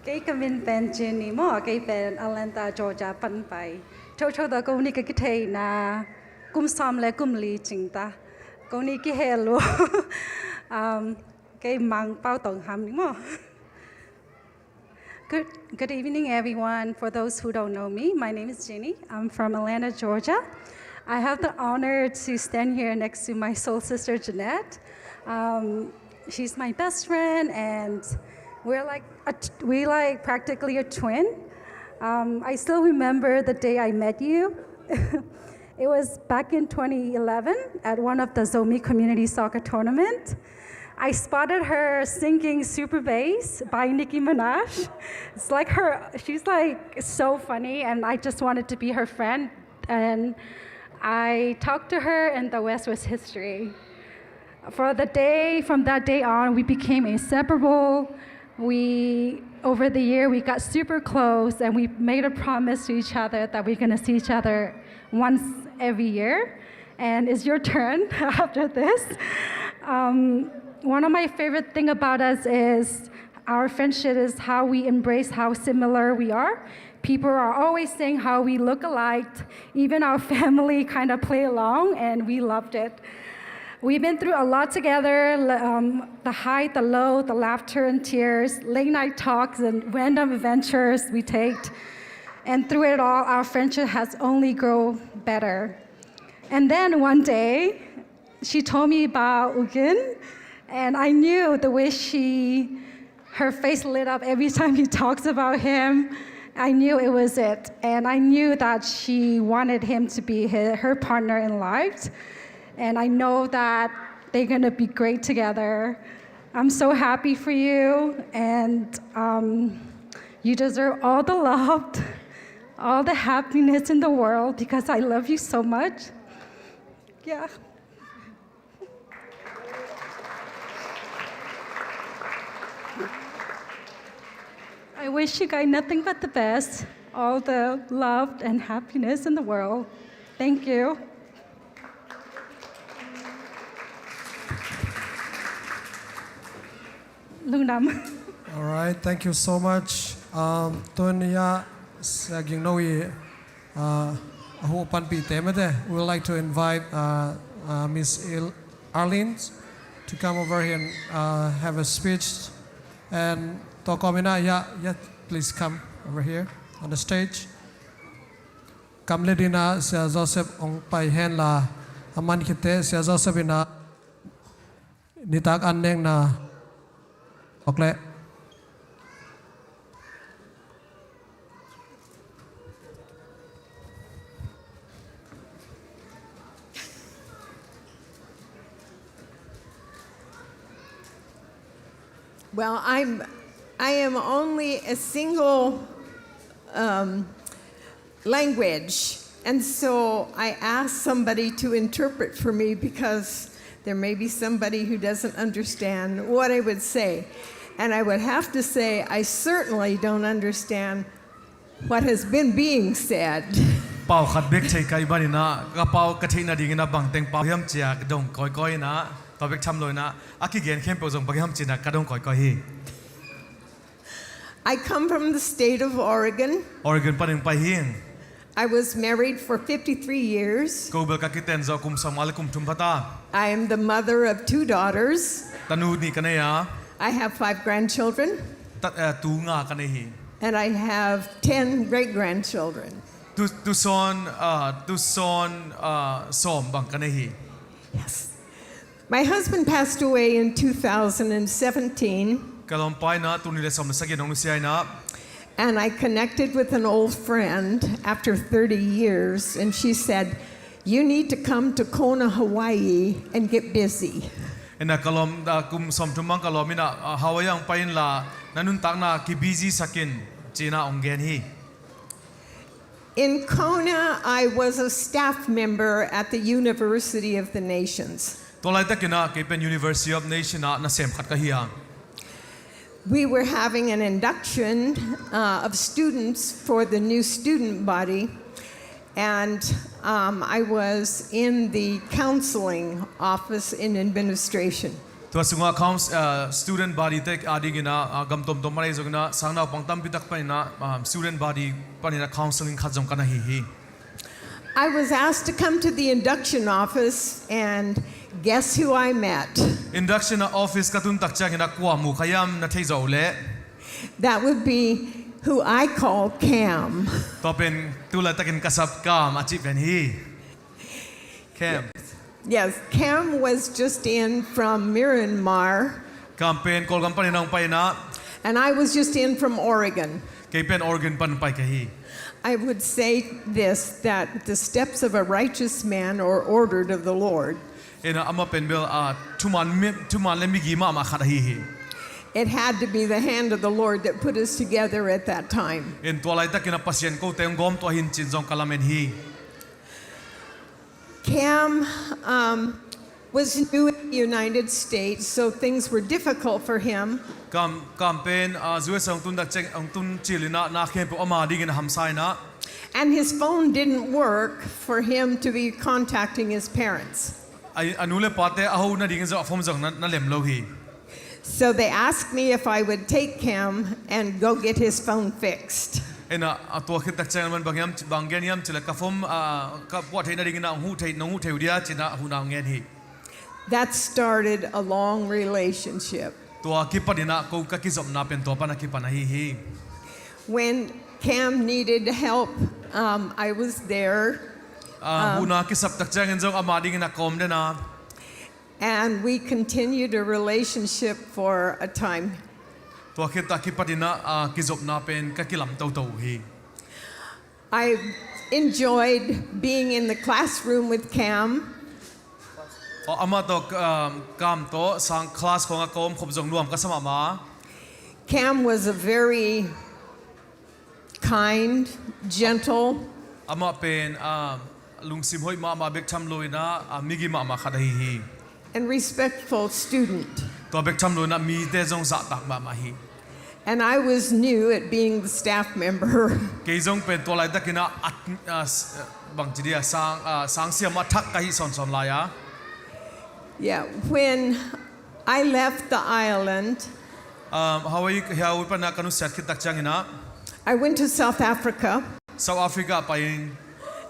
เกย์ก็เป็นเจนนี่มั่วเกย์เป็นอแลนตาจอร์เจียปันไปโชว์ตัวกูนี่ก็คิดเฮนะกุมซ้ำและกุมลีจริงตากูนี่คิดเฮลูเกย์มังเป้าตองหำนี่มั่ว Good evening, everyone. For those who don't know me, my name is Jenny. I'm from Atlanta, Georgia. I have the honor to stand here next to my soul sister, Janette. She's my best friend, and we like practically a twin. I still remember the day I met you. It was back in 2011 at one of the Zomi Community Soccer Tournament. I spotted her singing Super Bass by Nicki Minaj. It's like she's like so funny, and I just wanted to be her friend. And I talked to her, and the rest was history. From that day on, we became inseparable. Over the year, we got super close, and we made a promise to each other that we're gonna see each other once every year. And it's your turn after this. One of my favorite thing about us is our friendship is how we embrace how similar we are. People are always saying how we look alike. Even our family kind of play along, and we loved it. We've been through a lot together, the high, the low, the laughter and tears, late night talks and random adventures we take. And through it all, our friendship has only grown better. And then one day, she told me about Ugin, and I knew the way her face lit up every time he talks about him. I knew it was it. And I knew that she wanted him to be her partner in life. And I know that they're gonna be great together. I'm so happy for you, and you deserve all the love, all the happiness in the world, because I love you so much. Yeah. I wish you guys nothing but the best, all the love and happiness in the world. Thank you. All right, thank you so much. Tonya saging noi ho pan pi temade. We would like to invite Miss Arlene to come over here and have a speech. And Tokomina, yeah, please come over here on the stage. Kamledina Sia Joseph ong pai hen la aman kite Sia Joseph ina nitak anneng na okle. Well, I am only a single language, and so I asked somebody to interpret for me because there may be somebody who doesn't understand what I would say. And I would have to say I certainly don't understand what has been being said. เป่าขัดเบกใช้ไก่บ้านนะกระเป๋ากระเทียนดีนะบังเต็งเป่าเฮียมเจียกระดงก้อยๆนะต่อเบกทำเลยนะอากิเกนเข้มเป่าจงบังเฮียมจีนะกระดงก้อยI come from the state of Oregon. ออริกอนปนึงไปเฮียง I was married for 53 years. กูเบลกักิเตนจะกุมสมาลกุมทุมพัตตา I am the mother of 2 daughters. ตันูนี่กันเนีย I have 5 grandchildren. ตัดตูงากันเนีย And I have 10 great-grandchildren. ตุซอนสอมบังกันเนีย Yes. My husband passed away in 2017. กะลอมไปนะตุนิเลสอมสักยันองนุเซียนะ And I connected with an old friend after 30 years, and she said, "You need to come to Kona, Hawaii, and get busy." เอ็นกะลอมกุมสอมทุมังกะลอมินะฮาวายังไปนละนันุนตักนะกิบิซีสักินจีน่าองเกนฮี In Kona, I was a staff member at the University of the Nations. ตัวไรตักนะเกเป็น University of Nations นะเสมขัดกะฮีย We were having an induction of students for the new student body, and I was in the counseling office in administration. ตัวสุงา student body เทคอาดีกินะกำตมมาเลยจงนะสังนาปังตั้มพิทักษ์ไปนะ student body ไปนะ counseling ขัดจงกันนะฮี I was asked to come to the induction office, and guess who I met? induction office กระตุ้นตักจังนะกว่าหมู่ขยำนะเทยาเล่ That would be who I call Cam. ต่อเป็นตุลาตะกินกษับกามอาจิเป็นฮี Cam Yes, Cam was just in from Myanmar. กามเป็นกอลกัมปนินองไปนะ And I was just in from Oregon. เกเป็น Oregon ปันไปกะฮี I would say this, that the steps of a righteous man are ordered of the Lord. เอ็นอามาเป็นเบลทุมันเลมิกีมาขัดฮี It had to be the hand of the Lord that put us together at that time. เอ็นตัวไรตะกินปัสยันกูเตงกอมตัวหินจินจงกะลาเมนฮี Cam was new in the United States, so things were difficult for him. กามเป็นUS องตุนตักจังองตุนจิลินะนาเข้มปอมาดีกินหำไซนะ And his phone didn't work for him to be contacting his parents. อนุเลปาเตอาหูนาดีกินจะฟอมจงนั่นเลมโลฮี So they asked me if I would take Cam and go get his phone fixed. เอ็นตัวขึ้นตักจังมันบางแกนยำจิละกับฟอมกับวัดเฮนาดีกินนะหูเทนหูเทวดียจินะหูนางเงินฮี That started a long relationship. ตัวคิดปนินะกูกักิจบนาเป็นตัวปนักคิดปนะฮี When Cam needed help, I was there. หูนาคิดสับตักจังเงินจงอามาดีกินนะคอมเดนะ And we continued a relationship for a time. ตัวคิดตักคิดปนินะกิจบนาเป็นกักิลำเต่าฮี I enjoyed being in the classroom with Cam. อามาตัวกามโตสังคลาสของอากรมขบจงรวมก็สมมา Cam was a very kind, gentle, อามาเป็นลุงซิมห้อยมาเบกทำลุยนะมิกิมาขัดฮี and respectful student. ตัวเบกทำลุยนะมีเตจงสัตักมาฮี And I was new at being the staff member. เกยจงเป็นตัวไรตะกินะบางทีเดียสังเสียมาทักกะฮิสอนลายะ Yeah, when I left the island, I went to South Africa. South Africa ไป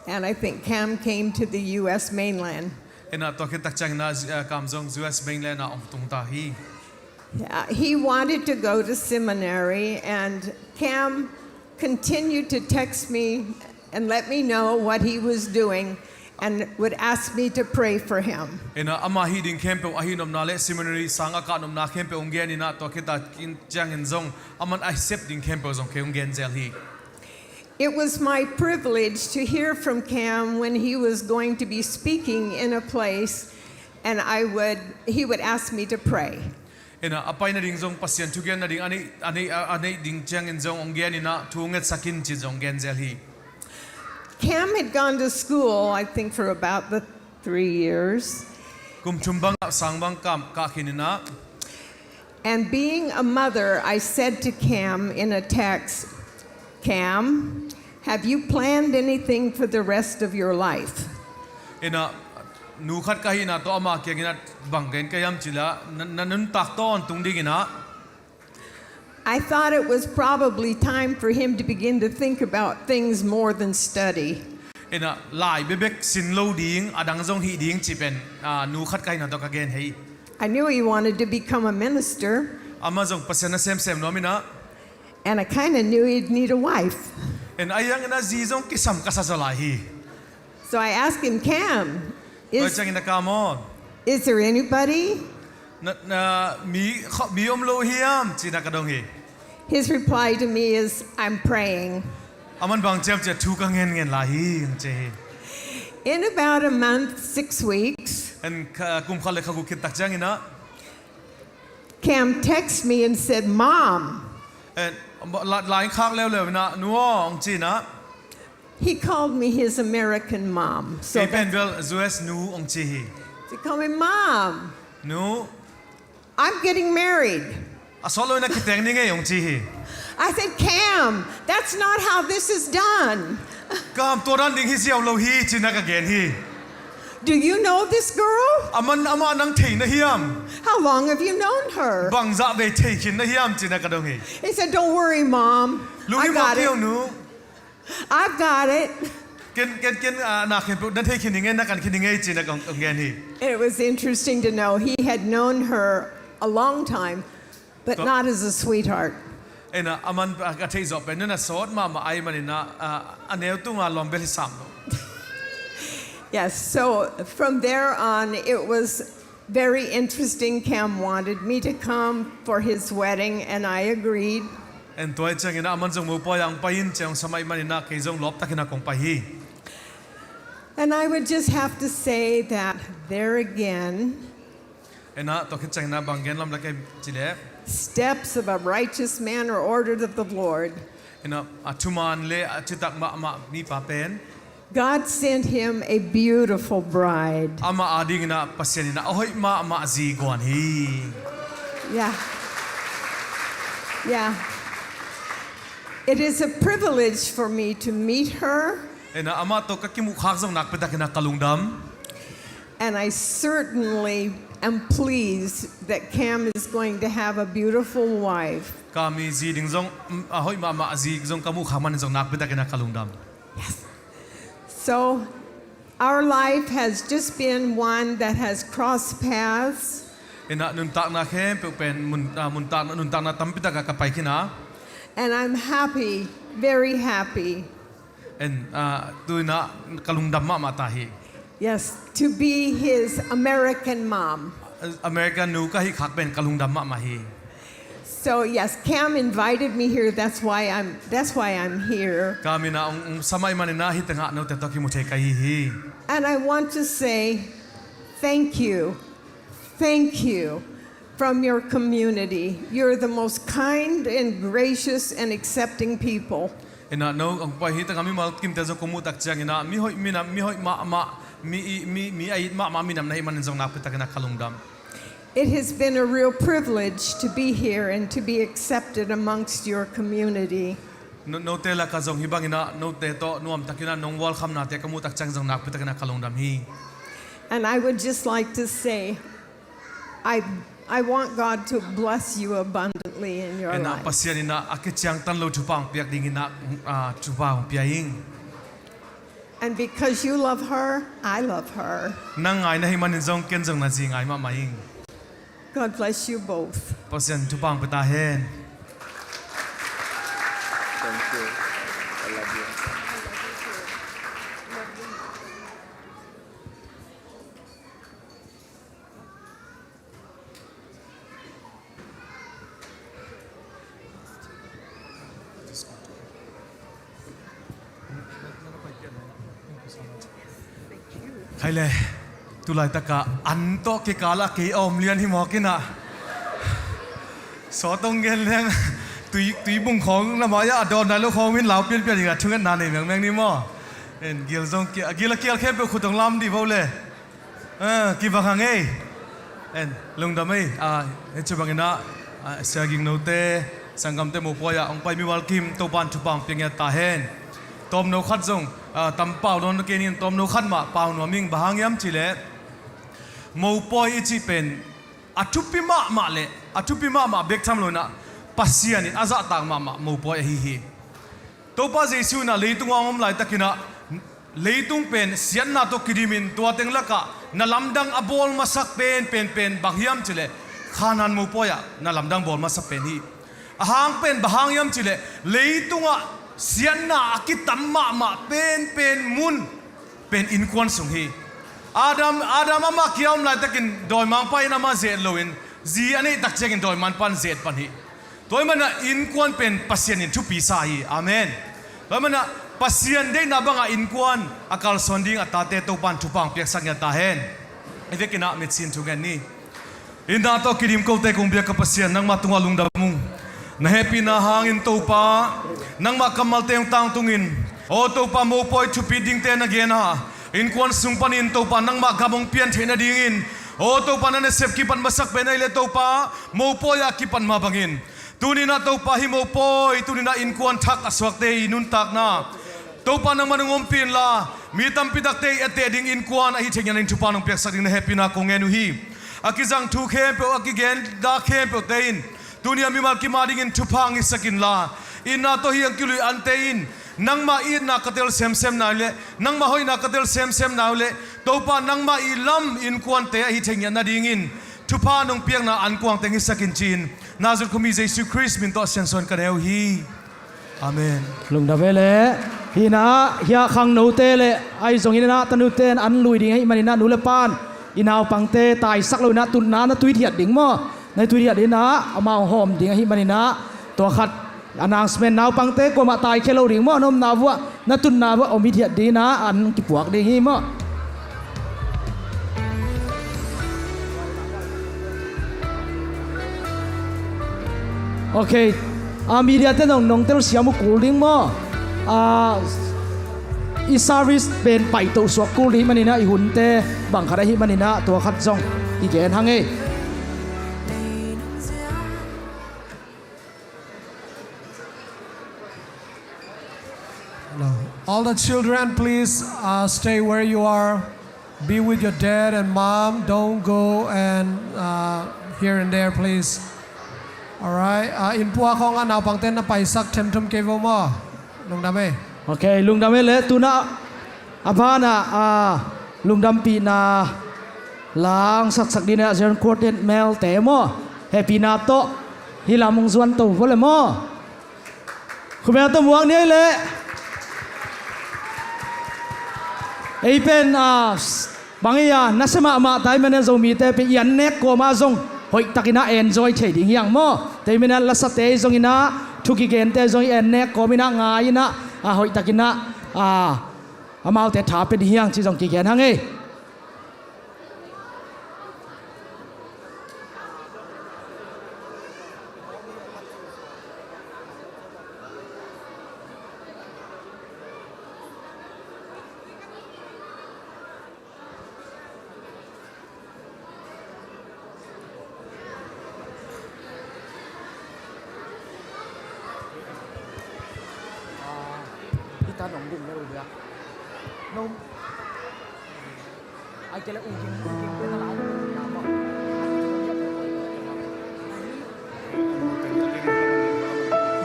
And I think Cam came to the U.S. mainland. เอ็นตัวคิดตักจังนะกามจง U.S. mainland นะองตุงตาฮี He wanted to go to seminary, and Cam continued to text me and let me know what he was doing, and would ask me to pray for him. เอ็นอามาฮีดิงเข้มเป็นอาฮีนมนาเล seminary สังกัดนมนาเข้มเป็นองเกนินะตัวคิดตักจังเงินจงอามัน accept ดิงเข้มเป็นจงเคองเกนเจลฮี It was my privilege to hear from Cam when he was going to be speaking in a place, and he would ask me to pray. เอ็นอาไปนาดิงจงปัสยันทุกอย่างนาดิงอันนี้ดิงจังเงินจงองเกนินะทุกเงินสักินจิจงเกนเจลฮี Cam had gone to school, I think, for about 3 years. กุมชุมบังสังบังกามกะขินนะ And being a mother, I said to Cam in a text, Cam, have you planned anything for the rest of your life? Ina nu khat kahina to ama kengina banggen kayam chila nanun takton tungdingina. I thought it was probably time for him to begin to think about things more than study. Ina lai bebek sin lo ding adang zong hi ding chipen nu khat kahina to kagen hei. I knew he wanted to become a minister. Ama zong pasena sem nomina. And I kind of knew he'd need a wife. En ayang na zizong kisam kasasalahi. So I asked him, Cam, is there anybody? His reply to me is, I'm praying. In about a month, 6 weeks, Cam texted me and said, Mom. He called me his American mom. So he called me Mom. I'm getting married. I said, Cam, that's not how this is done. Do you know this girl? How long have you known her? He said, don't worry, Mom. I got it. I've got it. It was interesting to know he had known her a long time, but not as a sweetheart. Yes, so from there on, it was very interesting. Cam wanted me to come for his wedding, and I agreed. And I would just have to say that there again, steps of a righteous man are ordered of the Lord. God sent him a beautiful bride. Yeah. Yeah. It is a privilege for me to meet her. And I certainly am pleased that Cam is going to have a beautiful wife. Yes. So our life has just been one that has crossed paths. And I'm happy, very happy. Yes, to be his American mom. So yes, Cam invited me here. That's why I'm here. And I want to say thank you. Thank you from your community. You're the most kind and gracious and accepting people. It has been a real privilege to be here and to be accepted amongst your community. And I would just like to say, I want God to bless you abundantly in your life. And because you love her, I love her. God bless you both. Thank you. I love you. Hay le, tu lai taka anto ke kala ke om lian hi mokina. So tong gen leng tui bung khong na ma ya don na lo khong win lao pian pian ga thungan na nei meng ni mo. En gil zong ki agila kial khem pe khutong lam di bo le. Ki ba khang ei. En lung da mai chu bangina saging no te สังกัมเตมูปอยองไปมีวัลกิมตัวปันทุปังเพียงตาเฮนตอมโนขัดจงตำเป่าโดนเกนินตอมโนขัดมาเป่าหนัวมิงบางยำจิเลมูปอยอิจิเป็นอัตุปิมาเลอัตุปิมาเบกทำเลยนะปัสยานิอาซาต่างมามูปอยฮีตัวป้าเจสูน่ะเลยตุงอมไหลตะกินะเลยตุงเป็นเสียนนาตัวกิดิมินตัวเต็งละกะนาลำดังอบอลมาสักเป็นบางยำจิเลขานันมูปอยนาลำดังบอลมาสักเป็นฮีหางเป็นบางยำจิเลเลยตุงเสียนนากิตัมมาเป็นมุนเป็นอินควนสุงฮีอาดัมมาเกี่ยวไหลตะกินโดยมังไปนามาเจ็ดโลวินจีอันนี้ตักเจกินโดยมันปันเจ็ดปันฮีตัวมันน่ะอินควนเป็นปัสยานินทุปีสาฮีอาเมนตัวมันน่ะปัสยานได้นับว่าอินควนอากาศสนดิ่งอัตตาเตตัวปันทุปังเปียกสังยาตาเฮนไอ้เด็กกินเม็ดสินทุกันนี่อินดาโตกิริมโคเตกุมเบียกับปัสยานนังมาตุงลุงดามุงนะเฮปีนะหางอินตัวป้านังมากัมมัลเตงตังตุงินโอตัวป้าโมปอยทุปีดิ่งเตนะเกนะอินควนสุงปันอินตัวป้านังมากำมงเปียนเทนะดิ่งอินโอตัวป้านั่นเสพกิปันมาสักเป็นไอเลตัวป้าโมปอยากิปันมาบังอินตุนินาตัวป้าฮิโมปอยตุนินาอินควนทักอสวักเตอินุนตักนาตัวป้านังมันงมปีนลามีตัมปิดักเตอเตดิ่งอินควนอหิเทยันอินทุปานังเปียกสักดิ่งนะเฮปีนะคงเงินุฮีอากิจังทุเข้มเปอากิเกนดาเข้มเปเตอินตุนิยามีมากิมาดิ่งอินทุพังอิสักินลาอินนาตัวฮีอังกิลุอันเตอินนังมาอินนักเตลเซมนาเลนังมาหอยนักเตลเซมนาเลตัวป้านังมาอิลัมอินควนเตอหิเทยันนาดิ่งอินทุพานุงเปียงนาอันกวางเตงิสักินจีนนาจุลคุมีเยซูคริสต์มินโตเซนซอนกันเอลฮีอาเมนลุงดาเวเลฮีนาเฮียขังนูเตเลไอส่งฮินาตนูเตนอันลุยดิ่งให้มันนานูเลปานอินาวปังเตตายสักเลยนะตุนนาตุยเทียดดิ่งมั่วในตุยเทียดดิ่งนะเอามาหอมดิ่งให้มันนาตัวขัดอนางสเมนนาวปังเตก็มาตายเคโลดิ่งมั่วนมนาวะนาตุนนาวะอมิเทียดดิ่งนะอันกิปวกดิ่งให้มั่วโอเคมีเดียเต้นน้องเต้นเสียมุกูลิงมั่วอีซาริสเป็นไปตัวสวกกูลิมันนี่นะอีหุ่นเตบังคาราฮิมันนี่นะตัวขัดจงอีเกนฮังเอAll the children, please stay where you are. Be with your dad and mom. Don't go and here and there, please. Alright. In pua khong an nào bằng tên na pai sak them thum ke vô mo. Lung dam e. Okay, lung dam e le tu na apana lung dam pi na lang sak din na jen quartet mel te mo. Happy na to hilamung zuan to vo le mo. Khumya to muang ni le. ไอเป็นบางอย่างนัสมามาแต่เมื่อนั้นเรามีแต่เป็นยันเน็กก็มาส่งหอยตะกินะเอ็นจอยเฉยดิ่งอย่างมั่วแต่เมื่อนั้นลัสเตย์ส่งอินะทุกิเกนเตย์ส่งเอ็นเน็กก็มีนะง่ายนะหอยตะกินะมาเอาแต่ถาเป็นดิ่งอย่างที่ส่งกิเกนทั้งเอตาหนองดิ่งไม่รู้เรื่องนมไอ้เจ้าอุ้งยิงเป็นอะไร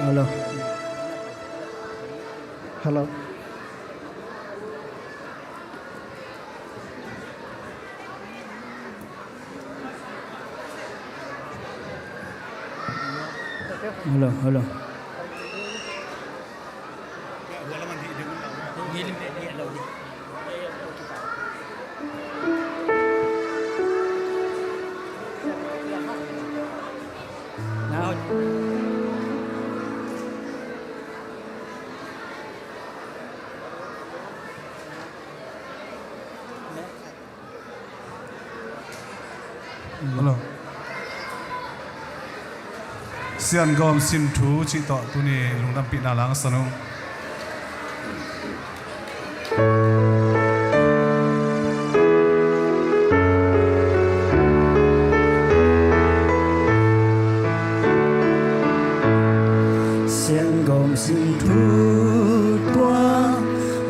ฮัลโหลฮัลโหลฮัลโหลHello. Sian gom sim thu chi to tu ni lungdam pi na lang sanu.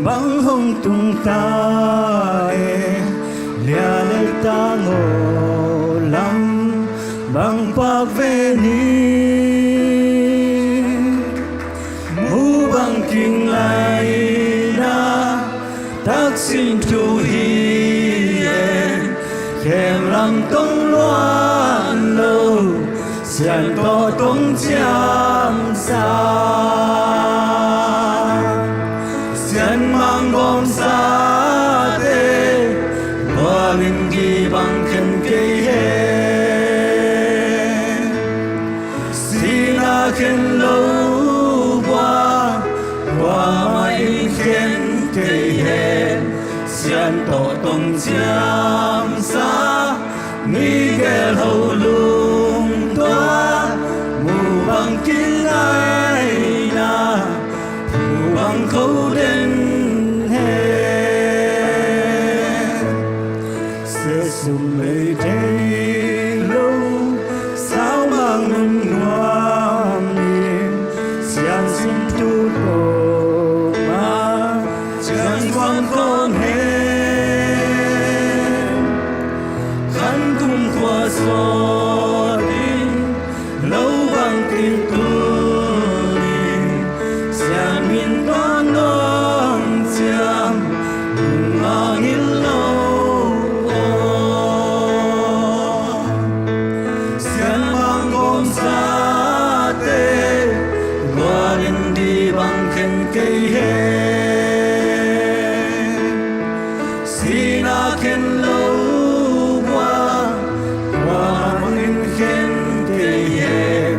băng hồng tung ta lia lệ ta ngô lắm băng bạc về ni mu băng kinh lại na tác xin tu hi kèm làm tông loan lâu xiàn to tông chạm xa xiàn mang gom xa tê qua linh ghi bằng khen cây hè xin a khen lâu qua mai khen cây hè xiàn to tông chạm xa mi ghé hầu lung toa mù bằng kinh ai na mù bằng khâu đến hè sẽ sum mây đây lâu sao mang nung ngoan niềm xian xin tu tổ ma chẳng quan con hè khăn cung qua gió đi lâu bằng kinh tuổi xian miền con non chạm mang in lâu xian mang gom xa tê qua lên đi bằng khen cây hè xin a khen lâu qua mang khen cây hè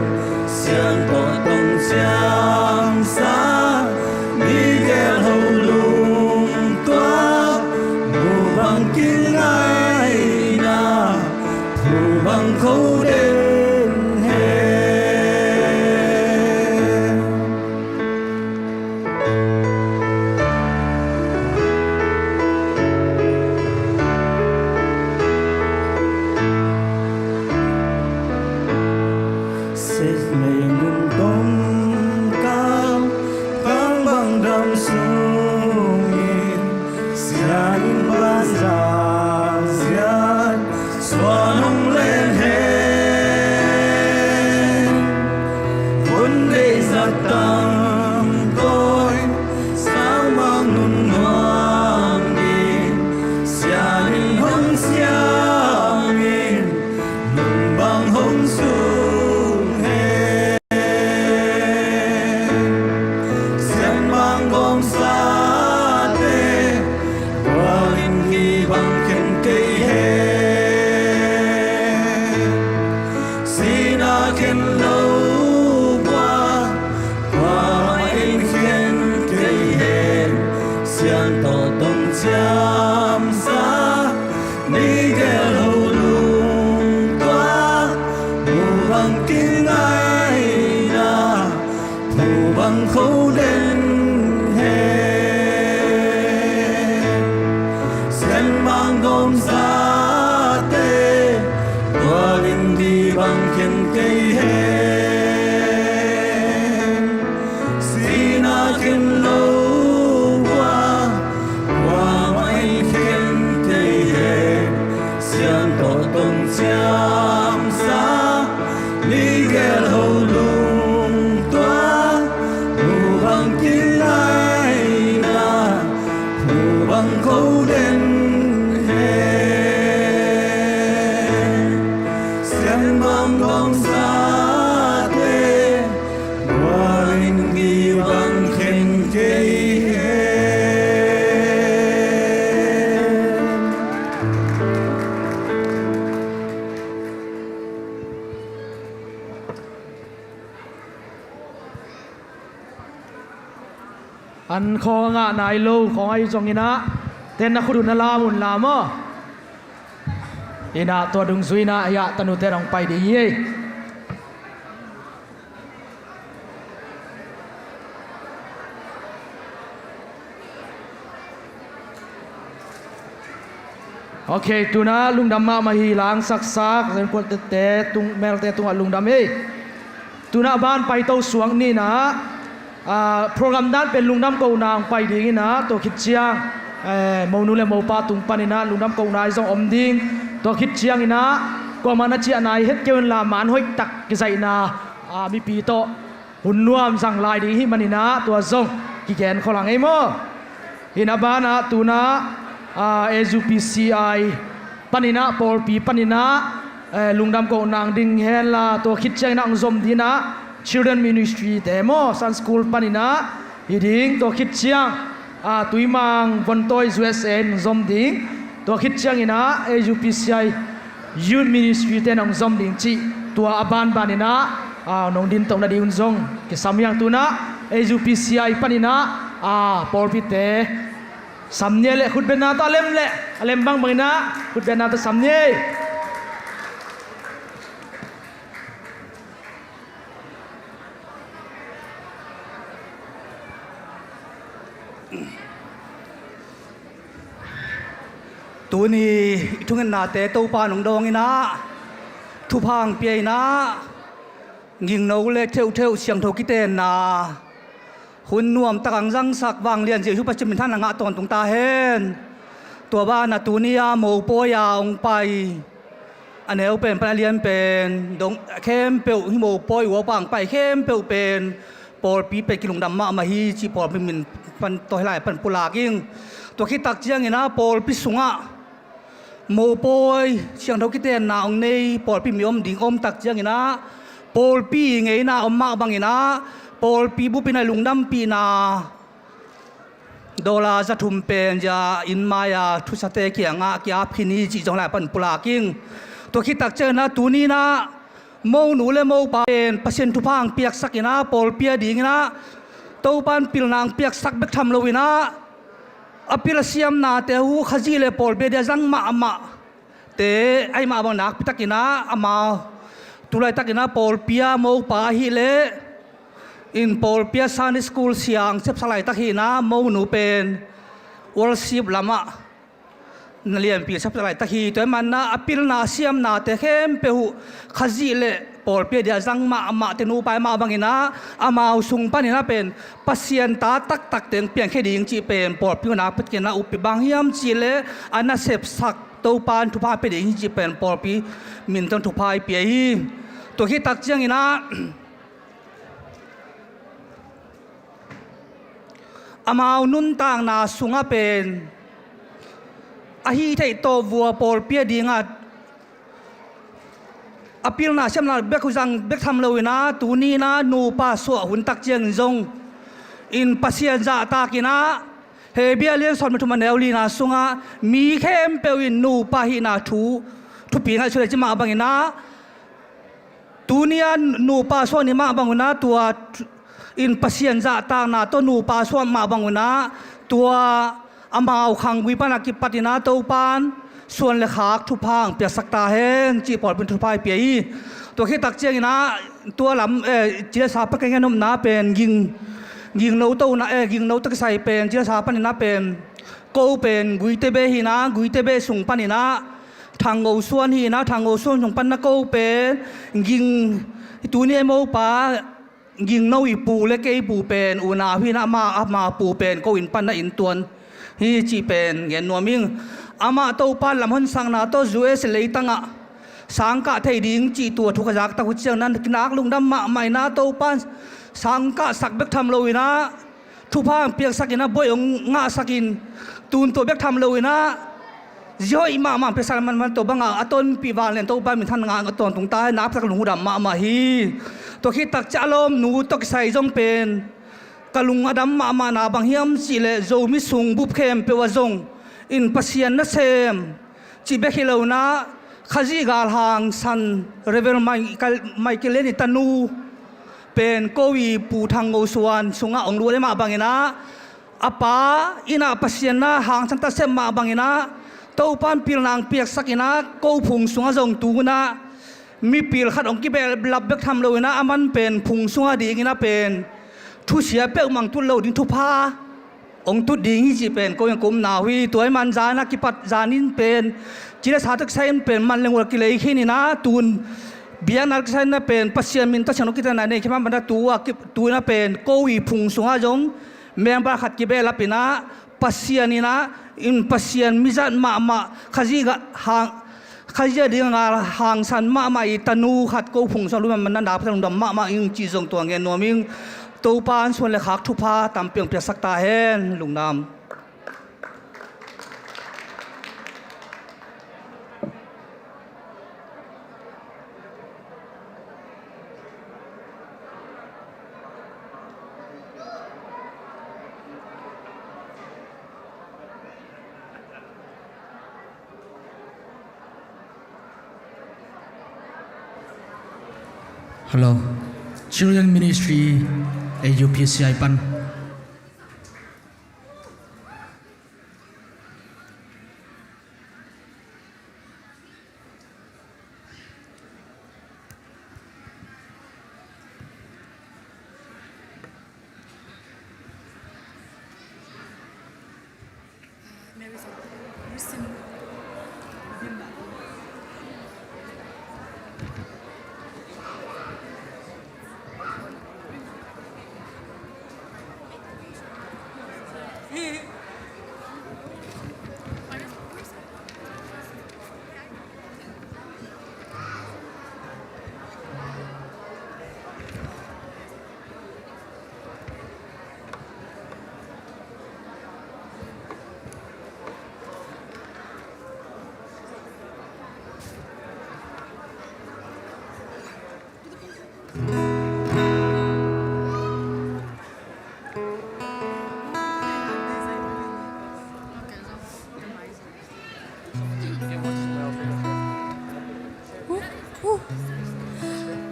xian to tông chạm xa mi ghé hầu lung toa mù bằng kinh ai na mù bằng khâu đến hè xếp mình nung tôm cao vang bằng đầm sung xian ban ra xian xóa nung lên hết vốn để ra tầm tôi sao mang nung ngoan đi xian hồng xian min nung bằng hồng sung hết xian mang gom xa tê qua linh ghi bằng khen cây hè xin a khen lâu qua mai khen cây hè xian to tông chạm xa đi ghé hầu lung toa mù bằng kinh ai na mù bằng khâu đến hè xian mang gom xa tê qua linh đi bằng khen cây hè xin a khen lâu qua mai khen cây hè xian to tông chạm xa mi ghé hầu lung toa mù bằng kinh ai na mù bằng khâu đến hè xian mang gom xa tê qua linh ghi bằng khen cây hè an kho nga nai lo kho ai jong ina ten na khudun la mun la mo ina to dung suina ya tanu te rong pai di ye okay tuna lungdam ma mahi lang saksak zen kwal te tung mel te tung lungdam e tuna ban pai to suang ni na โปรแกรมนั้นเป็นลุงน้ำเกานางไปดีนะตัวคิดเชียงมนูเลมปาตุงปานินะลุงน้ำเกานายส่งอมดิ้งตัวคิดเชียงนะก็มาณเชียนายเฮ็ดเกี่ยวลามันห้อยตักกิใจนามีปีโตหุ่นนวมสั่งลายดีที่มันนะตัวส่งกิแกนขลังไอ้โมหินาบานะตูนะSUPCI ปานินะปอลปีปานินะลุงดำเกานางดิ้งเฮลาตัวคิดเชียงนางสมดีนะChildren Ministry แต่โมสันสกูลปานินะฮิดิ้งตัวคิดเชียงตุยมังวันโตย USA สมดิ้งตัวคิดเชียงอินะ SUPCI Youth Ministry แต่นางสมดิ้งจีตัวอาบานปานินะน้องดินตรงนาดีอุนซงกิสามียังตัวนะ SUPCI ปานินะปอลพิเตสำเนียงเละขุดเป็นนาตาเล่มเละเล่มบางนะขุดเป็นนาตาสำเนียงตัวนี้ทุกคนนาเตะตัวปานองดองนะทุพังเปียนะยิงนกเล็กเที่ยวเสียงโทกิเตนนะหุ่นนวมตะกังจังสักวางเรียนเสียชุบปัจจุบันท่านงะตอนตรงตาเห็นตัวบ้านนะตัวนี้โมโปยาองไปอันนี้เป็นปนเรียนเป็นดงเข้มเปียวหิโมโปยหัวปังไปเข้มเปียวเป็นปอลปีเป็นกิลงดำมาฮีจีปอลเป็นมินปันตัวไหลปันปุลากิงตัวคิดตักเจียงนะปอลปิสุงะโมโปยเชียงเท่ากิเตนนาองในปอลปีมีอมดิ่งอมตักเจียงนะปอลปีไงนะอมมาบังนะปอลปีบุปินายลุงดำปีนาดอลาจะทุ่มเป็นจะอินมายาทุสเตเกียงะกีอาพินีจีจงไหลปันปุลากิงตัวคิดตักเจียงนะตัวนี้นะโมหนูและโมปาเป็นเปอร์เซ็นต์ทุพังเปียกสักนะปอลเปียดิ่งนะตัวปันปิลนางเปียกสักเบกทำเลวินะอภิรเสียมนาเตหูขจีเลปอลเบเดจังมาเตไอมาบังนักพิตักินะอามาตุลายตักินะปอลเปียโมปาฮิเลอินปอลเปียซานิสคูลเสียงเซปสลายตักินะโมหนูเป็นวอลซีบลามะนเลียนปีเซปสลายตักิตัวมันนะอภิรนาเสียมนาเตเข้มเปหูขจีเลปอลเปียเดียจังมาเตนูไปมาบังนะอามาสุงปันนะเป็นปัสยันตาตักเตียงเปียงแค่ดิ่งจีเป็นปอลพิวนาพิจนะอุปบังยามจีเลอันน่ะเสพสักตัวปานทุพาไปดิ่งจีเป็นปอลพิมินต้นทุพายเปียฮีตัวที่ตักเจียงนะอามานุนต่างนาสุงเป็นอาฮีไทยโตวัวปอลเปียดิ่งอภิรนาเชื่อมนาเบกจังเบกทำเลยนะตัวนี้นะนูปาสวหุ่นตักเจียงจงอินปัสยันจ่าตากินะเฮเบียเลี้ยงสอนมาทุมันเอลลีนาสุงะมีเข้มเปวินนูปาหินาทุปีนะช่วยจะมาบังนะตัวนี้นูปาสวนี่มาบังนะตัวอินปัสยันจ่าตานาตัวนูปาสวมาบังนะตัวอามาเอาขังวิปนักกิปตินาตัวปานส่วนเลขาทุพังเปียสักตาเฮงจีปอดเป็นทุพายเปียตัวขี้ตักเจียงนะตัวลำจีรสาปะแกงนมนาเป็นยิงโนโตนะยิงโนตักใส่เป็นจีรสาปะนี่นะเป็นโกเป็นกุยเตเบฮีนะกุยเตเบสุงปะนี่นะทางโอส่วนฮีนะทางโอส่วนสุงปันนะโกเป็นยิงตัวนี้โมปายิงโนอีปูและเกยปูเป็นอุณาพี่นะมาปูเป็นโกอินปันนะอินตวนฮีจีเป็นเงินนัวมิงอามาโตปานลำหันสังนาโตจูเอสเลยตั้งอ่ะสังกะไทยดิ้งจีตัวทุกขจักตะกุเจียงนั้นนักลุงดำมาไม่นาโตปานสังกะสักเบกทำเลยนะทุพางเปียกสักินะบ่อยงงาสักินตูนตัวเบกทำเลยนะย่อยมาเปสักมันตัวบังอ่ะต้นปีวานเลนโตปานมีท่านงานก็ตอนตรงใต้นับสักลุงดำมาฮีตัวคิดตักจะลมหนูตกใส่จงเป็นกะลุงอดำมานาบางเฮียมสิเลโจมิสุงบุบเข้มเปวะจงอินปัสยันนัเซมจีเบคิเลวนะขจีกาลหางสันเรเวลไมเคิเลนิตานูเป็นโกวีปูทางโอสวนสุงะองรู้ได้มาบางเงนะอาปาอินาปัสยันนะหางสันตาเซมมาบางเงนะโตปันพิลนางเปียกสักนะโกพุงสุงะจงตูนะมีปีลขัดองกิเบลลับเบกทำเลยนะอามันเป็นพุงสุงะดีกินะเป็นทุเสียเปลมังตุลโลดินทุพาองตุดิ่งจีเป็นก็ยังกุมนาวีตัวมันจานักกิปัดจานินเป็นจีรสาตุกไซน์เป็นมันเลงวกิเลขี้นี่นะตูน เบียนักใช้น่ะเป็นปัสเซียนมินตัชนกิตนาเนี่ยคิดว่ามันตัวน่ะเป็นโกวีพุงสุงอาจงเมียนบาขัดกิเบลับปีนะปัสเซียนนี่นะอินปัสเซียนมิจันมาขจีกะหางขจีดีงาหางสันมาอีตานูขัดโกพุงสรุปมันนั่นดาบทำดำมาอิงจีจงตัวเงินนัวมิงตัวปานส่วนเลยขักทุพาตามเปียงเปียสักตาเห็นลุงดำHello, Children Ministry AUPCI Pan.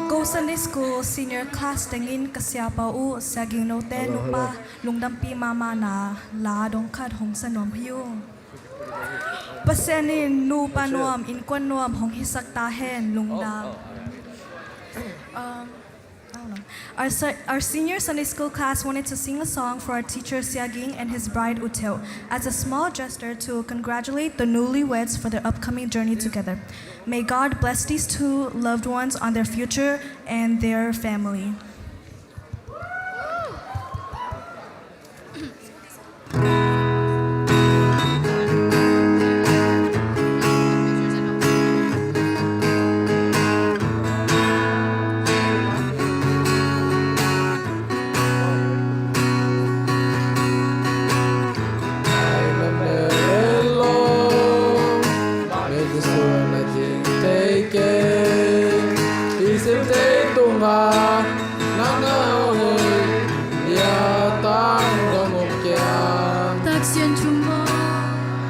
Go Sunday School Senior Class Tengin Kasya Pau Saging Note Nupa Lungdampi Mama Na La Dongkat Hong Sanom Hiu Pasenin Nupa Nuam In Kwan Nuam Hong Hisak Tahen Lungdam Our senior Sunday school class wanted to sing a song for our teacher Siaging and his bride Uteo as a small gesture to congratulate the newlyweds for their upcoming journey together. May God bless these two loved ones on their future and their family.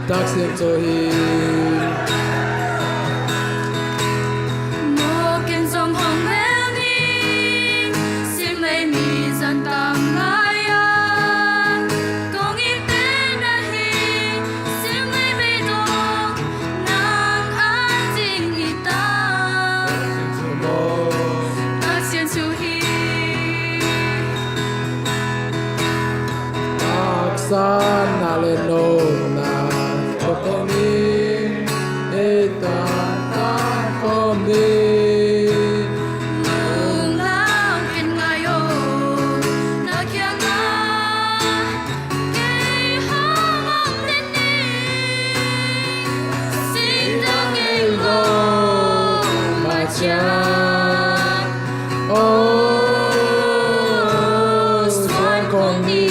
Taksim Tohi Mo Ken Song Hong Leni Sim Lei Mi San Tam Laya Kong In Te Na Hi Sim Lei Bei Do Nang An Jing Hi Ta Taksim Tohi Aksan Naleno Komi eta ta komi Nung lao kin ngayo na kya nga kay hamam nini sindang ilo macam swan komi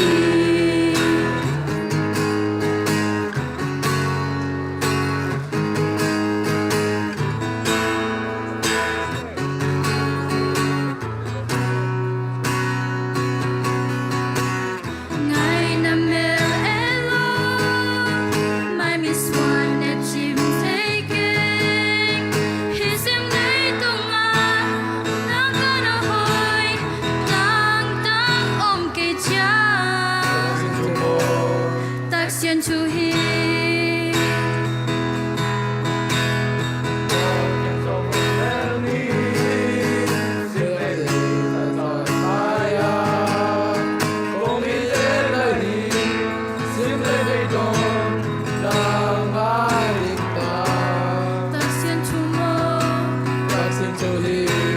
to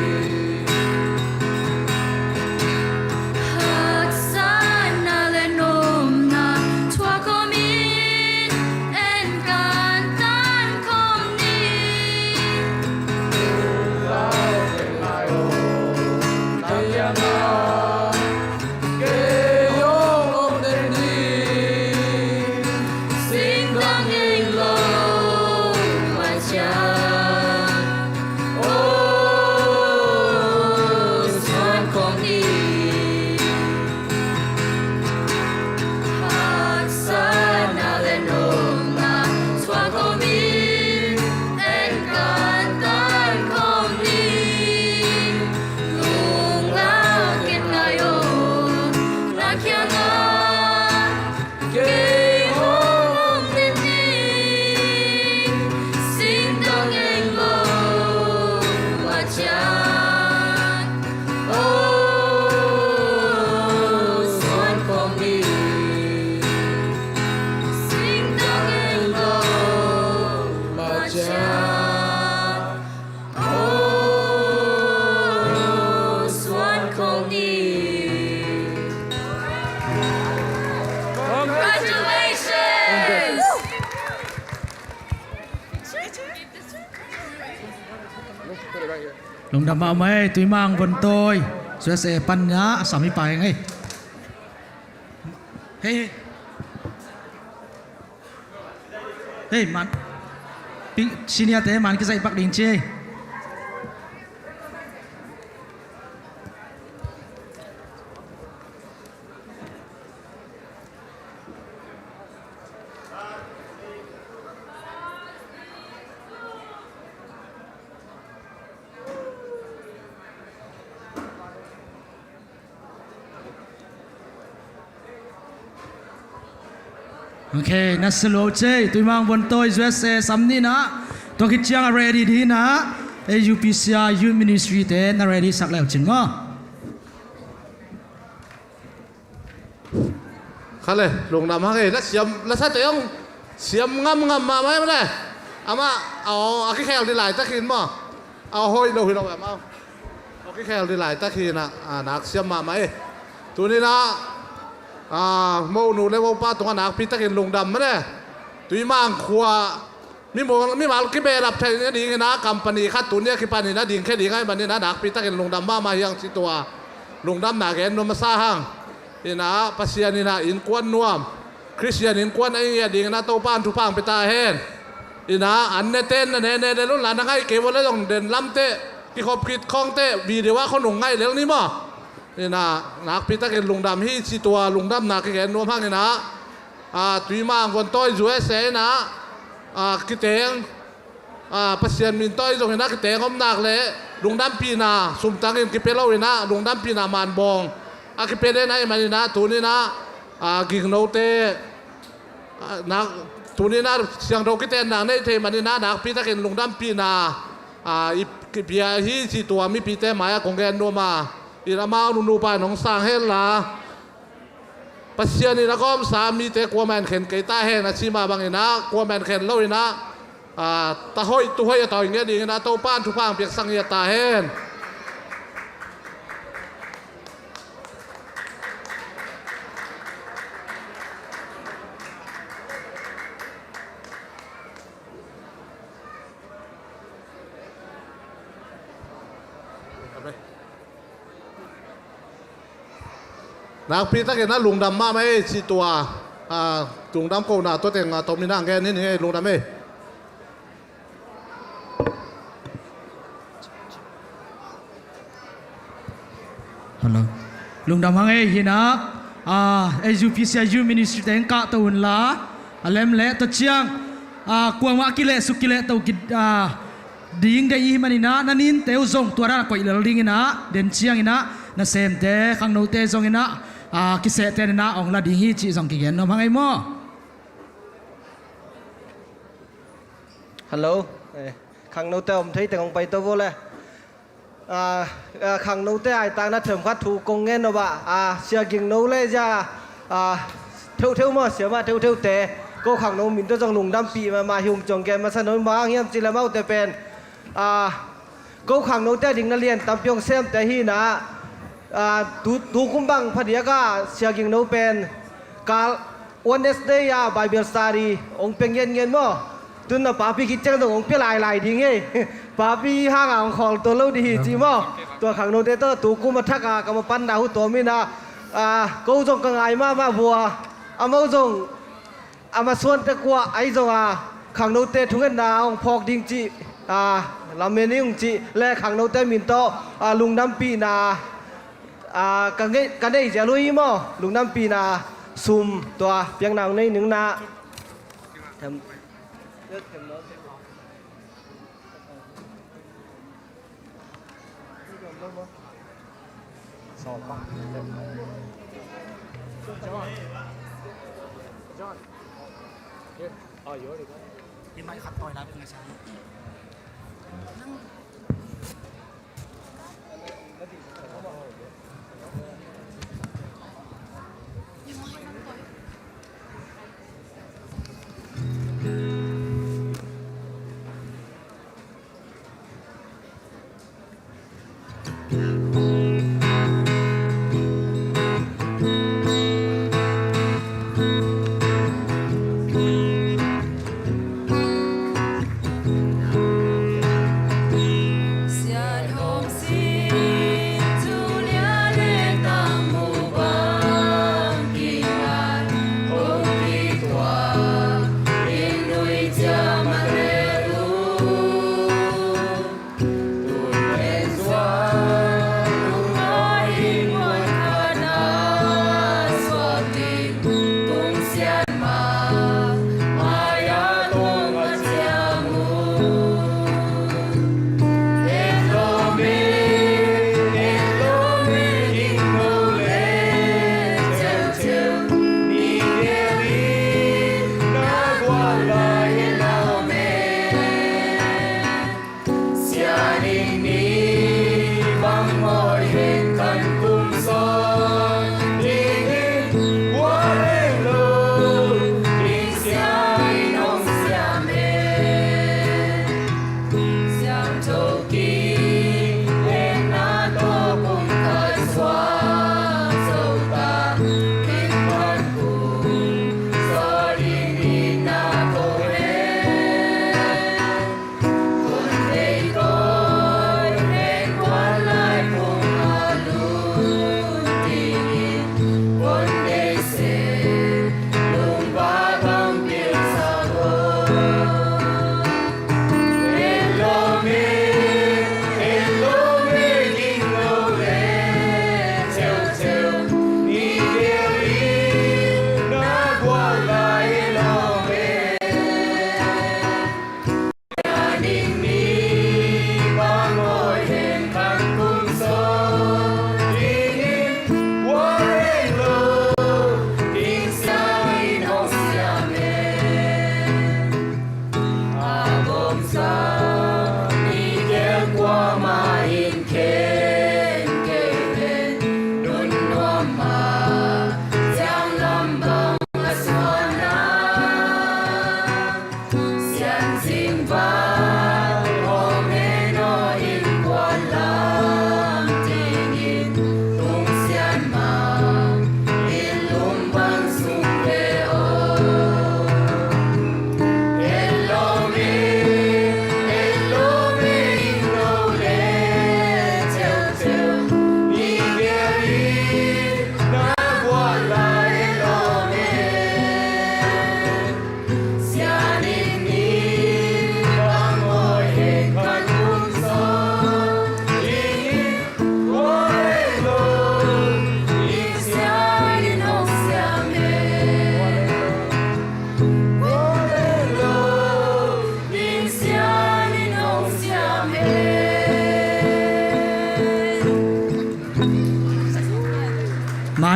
ลงดำมาไหมตุยมังบนโตยสวยเสปัญญาสามีไปไงเฮ้เฮ้มันปีซีเนียเตะมันก็ใส่ปักดินเจโอเคนัสโลเจตุยมังบนโตยสวยเสสัมนี่นะตัวคิดจัง ready ดีนะ AUPCI Youth Ministry เตะน่า ready สักแล้วจริงอ่ะข้าเลยลงน้ำฮักเอ้แล้วเสียมแล้วถ้าเตียงเสียมงำมาไหมไม่ได้เอามาเอาขี้แคลดีหลายตะคินมั้งเอาห้อยเราหินเอาแบบเอาขี้แคลดีหลายตะคินนะนักเสียมมาไหมตัวนี้นะโมนูเลวป้าตรงนักพิตะกินลงดำไม่ได้ตุยมังขวามีมาคิเบรับแทนนี่ดีนะกัมปนีคัดตุนเนี่ยคิปานี่นะดิ่งแค่ดิ่งไงบันนี้นะนักพิตะกินลงดำมายังสิตัวลงดำหนักเห็นนมซาหังนี่นะปัสยานี่นะอินกวนนวมคริสเตียนอินกวนไอ้เนี่ยดิ่งนะโตป้านทุพังไปตาเห็นนี่นะอันเนเต้นเนรุ่นหลานนักไอ้เก็บไว้แล้วต้องเดินล้ำเตะที่เขาคิดคล้องเตะวีเดียวว่าเขาหนุ่งไงเรื่องนี้มั้งนี่นะนักพิตะกินลุงดำที่สิตัวลุงดำนักแกนนวมพังนี่นะตุยมังคนต้อยจุ้ยเสนะกิเตงปัสยานมินต้อยตรงนี้นะกิเตงอมนักเลยลุงดำปีนาสุมตังเงินกิเปเล่าเลยนะลุงดำปีนามานบองกิเปได้นะมันนี่นะตัวนี้นะกิงโนเตนักตัวนี้นะเสียงเรากิเตนนักเนี่ยเทมันนี่นะนักพิตะกินลุงดำปีนากิเปียที่สิตัวมีปีเตหมายของแกนนวมาอิรามาอุนูปาหนองสร้างเฮลลาปัสยานี่นะก็สามีเตะกัวแมนเข็นเกยต้าแห้งนะชิมาบางเองนะกัวแมนเข็นเล่าเองนะตาห้อยตัวห้อยต่อยอย่างเงี้ยดีนะโตป้านทุกพังเปียกสังเยตาแห้งนักพิตะกินนะลุงดำมาไม่สิตัวลุงดำโกน่ะตัวเต็งตัวมีนางแกนี่นี่ลุงดำไม่ฮัลโหลลุงดำฮังเอ้ยินะAUPCI Youth Ministry เต็งกะตัวหุ่นละเลมเละตัวเชียงกวางว่ากิเลสุกิเลตัวกิดิ่งได้อีมันนี่นะนั่นนินเตวซงตัวนั้นก็อีลดิ่งนะเด่นเชียงนะน่ะเซมเตขังโนเตซงนะกิเสเตนะองละดิ่งฮีจีซงกิเกนน้องพังไอ้หม้อฮัลโหลขังโนเตอมที่แต่งไปตัวโวเลยขังโนเตไอต่างนัดเถิมคัดถูกกงเงินนะบ่เสียกิ่งโนเลยจะเที่ยวมั่วเสียมาเที่ยวเตะก็ขังโนมินตัวจังลุงดำปีมาหิวจงแกมาสนุนบางเฮียมจิละเมาแต่เป็นก็ขังโนเตดิ่งนักเรียนตำเพียงเซมแต่ฮีนะดูคุ้มบังพอดีก็เสียกิ่งโนเป็นการวันเนสเดียไบเบิลสตารีองเป็นเงินมั่วตุนน่ะป้าพี่คิดจังตรงองเปียลายดิ้งเอ้ป้าพี่ห้างอ่างของตัวเล่าดีจีมั่วตัวขังโนเตเตอร์ตูกุมาทักกำมาปั้นดาวตัวมินะก็จงกังไงมาบัวอามาจงมาส่วนตะกัวไอ้จงขังโนเตทุกคนดาวพอกดิ้งจีลำเมนิงจีและขังโนเตมินโตลุงน้ำปีนากันได้จะลุยมั่วลุงน้ำปีนาซุ่มตัวเพียงนางในหนึ่งนาสอบป่ะเยอะเลยกินไม่ขัดต่อยแล้วเป็นไงใช่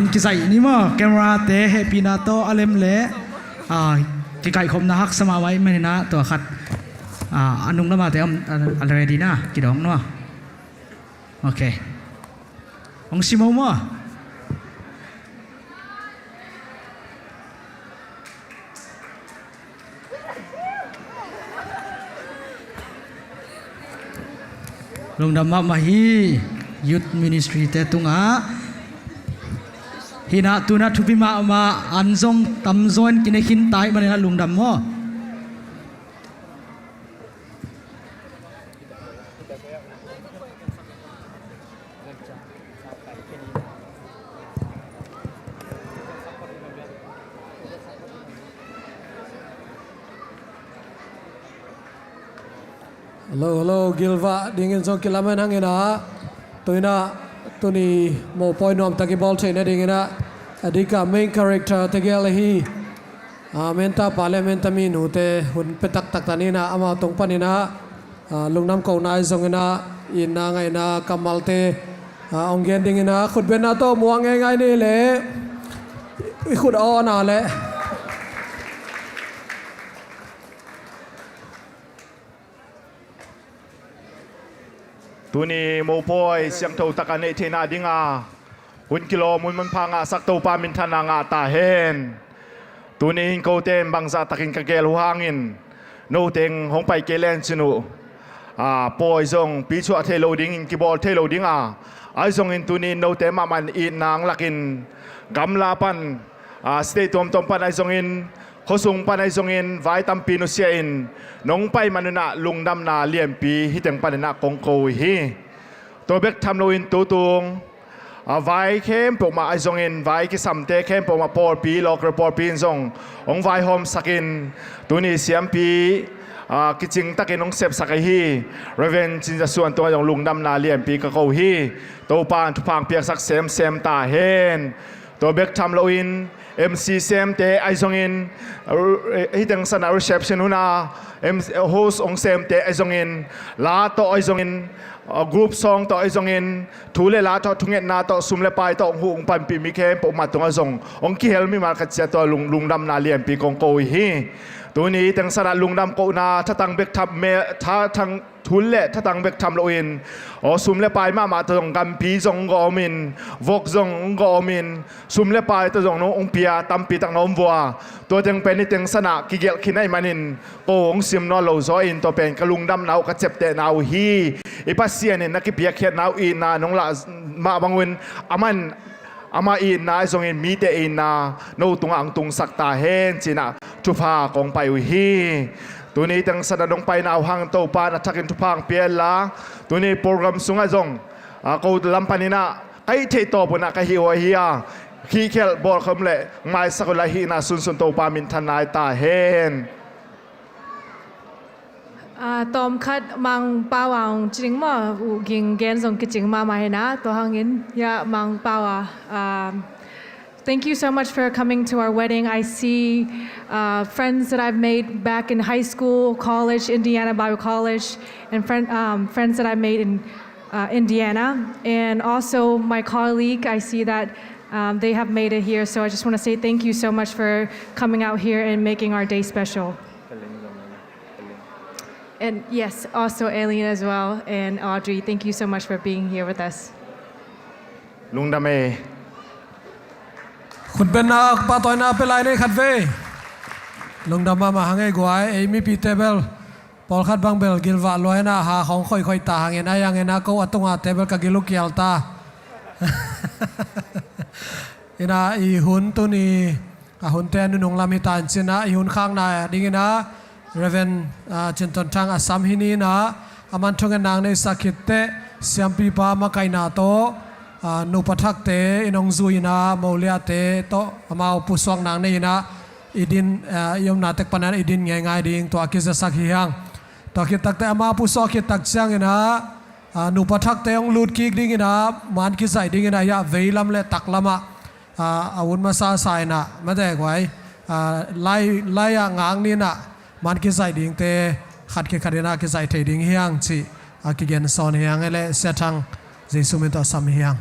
มันกิใจนี่มั้งแคมราเตะเฮปีนาโตอเลมเล่กิไก่คมนะฮักสมาไว้ไม่นะตัวขัดอันนุ่งละมาแต่อะไรดีนะกี่ดองเนาะโอเคองซิโมมั้งลงดำมาฮียุทธมินิสทรีเตตุงะฮินาตุนัทุพิมาอันซงตำซอนกินหินตายมาในนั้นลงดำมั้งHello, Gilva, dingin song kilaman hangina. Tuina, tuni mo point nom taki ball chain dingina. Adika main character tegelahi. Menta parliament minu te hun petak tak tanina ama tong panina. Lungnam kau nai songina ina ngai na kamalte. Onggen dingina khut benato muang ngai ni le. Khut o na le.ตุนีโมพอยเสียงเท่าตะกันในเทนาดิงาหุ่นกิโลมุนมันพางาสักตัวปามินทนางาตาเฮนตุนีหิงโกเตมบางซาตะกินกะเกลหัวงินโนเต็งหงไปเกเลนชินุปอยซงปีชัวเทโลดิงกิบอลเทโลดิงาไอซงอินตุนีโนเตมมันอินนางลักินกำลาปันสเตตอมตอมปันไอซงอินขสุงปันไอซงอินไวตัมปีนุเซียอินน้องไปมันนะลุงดำนาเลี่ยมปีฮิตังปันนะกงโกฮีตัวเบกทำโลอินตัวตรงไวเข้มปกมาไอซงอินไวกิสัมเตเข้มปกมาปอร์ปีลอกระปอร์ปีนซงองไวโฮมสกินตัวนี้เสียมปีกิจิงตะกินองเซฟสักฮีเรเวนจินจะส่วนตัวของลุงดำนาเลี่ยมปีกะโกฮีตัวปานทุพางเปียกสักเซมตาเฮนตัวเบกทำโลอินMC เซมเตไอซงอินฮิตังสนารีเซพชันหุนาโฮสองเซมเตไอซงอินลาโตไอซงอินกรุ๊ปซองต่อไอซงอินทูเลลาต่อทุงเงินนาต่อซุมเลปายต่อหูองปันปีมิเคมปกมาตรงไอซงองคิเฮลมีมาขัดเสียต่อลุงดำนาเลียนปีกองโกฮีตัวนี้ตังสนาลุงดำโกนาถ้าตังเบกทับเมถ้าทางทุนเละถ้าตังเบกทำโลอินซุมเลปายมาตรงกันปีซงกอมินวกซงกอมินซุมเลปายตรงน้องเปียตัมปีตังน้องวัวตัวจังเป็นนิตังสนากิเกลขินไอมันินโกงซิมนอโลซอินตัวเป็นกลุงดำนาวกระเจ็บเตนาวฮีอีปัสเซียนนักกิเปียเขียนนาวอินนาน้องละมาบังวินอามันอามาอินนาซงอินมีเตอินนาโนตุงอังตุงสักตาเฮนจีน่าทุพากองไปฮีตัวนี้ตั้งสนดงไปนาวหังโตปานัทักินทุพางเปียละตัวนี้โปรแกรมสุงอาจงกูลำปานินะไอเทโตปุนะกะฮิวะฮิยาขี้เคลบอลคำเละไม่สักละฮินาสุนโตปามินทนายตาเฮนตอมคัดมังปาวางจริงมั้งกิงเกนส่งกิจริงมาไหมนะตัวหังอินยามังปาวาThank you so much for coming to our wedding. I see friends that I've made back in high school, college, Indiana Bible College, and friends that I made in Indiana. And also my colleague, I see that they have made it here. So I just want to say thank you so much for coming out here and making our day special. And yes, also Aileen as well, and Audrey, thank you so much for being here with us. Lung Dame. คุณเป็นนักปาตอยนาเป็นไรในขัดเวลงดำมาหางไอ้กวายไอ้มีปีเตเบิลปอลขัดบังเบลกิลวะลอยนาหาของค่อยๆตาหางเงินยังเงินนะก็อัตงอาเตเบิลกับกิลุกยาลตาอินาอีหุ่นตัวนี้หุ่นเตนนุ่งลามิตานจินะอีหุ่นข้างในดิ้งนะเรเวนจินตันทางอัสสัมฮินีนะอามันทงเงินนางในสักขิดเตเสียมปีปามาไกนาโตนุปทักเตอินองซุยนาโมเลียเตโตมาอุปสวงนางนี่นะอีดินยมนาเตกปนันอีดินง่ายๆดิ่งตัวกิจสักหิยังตัวคิดตักเตมาอุปสวงคิดตักเชียงนะนุปทักเตองลูดกิกดิ่งนะมันกิจใส่ดิ่งนะยาเวลัมเลตักลมาอาวุธมาซาไซนะไม่ได้ไว้ไล่งางนี่นะมันกิจใส่ดิ่งเตขัดกิจนะกิจใส่เทดิ่งเฮียงจีกิจเกณฑ์สอนเฮียงเลยเสียทังเจสุมิตรสัมเฮียง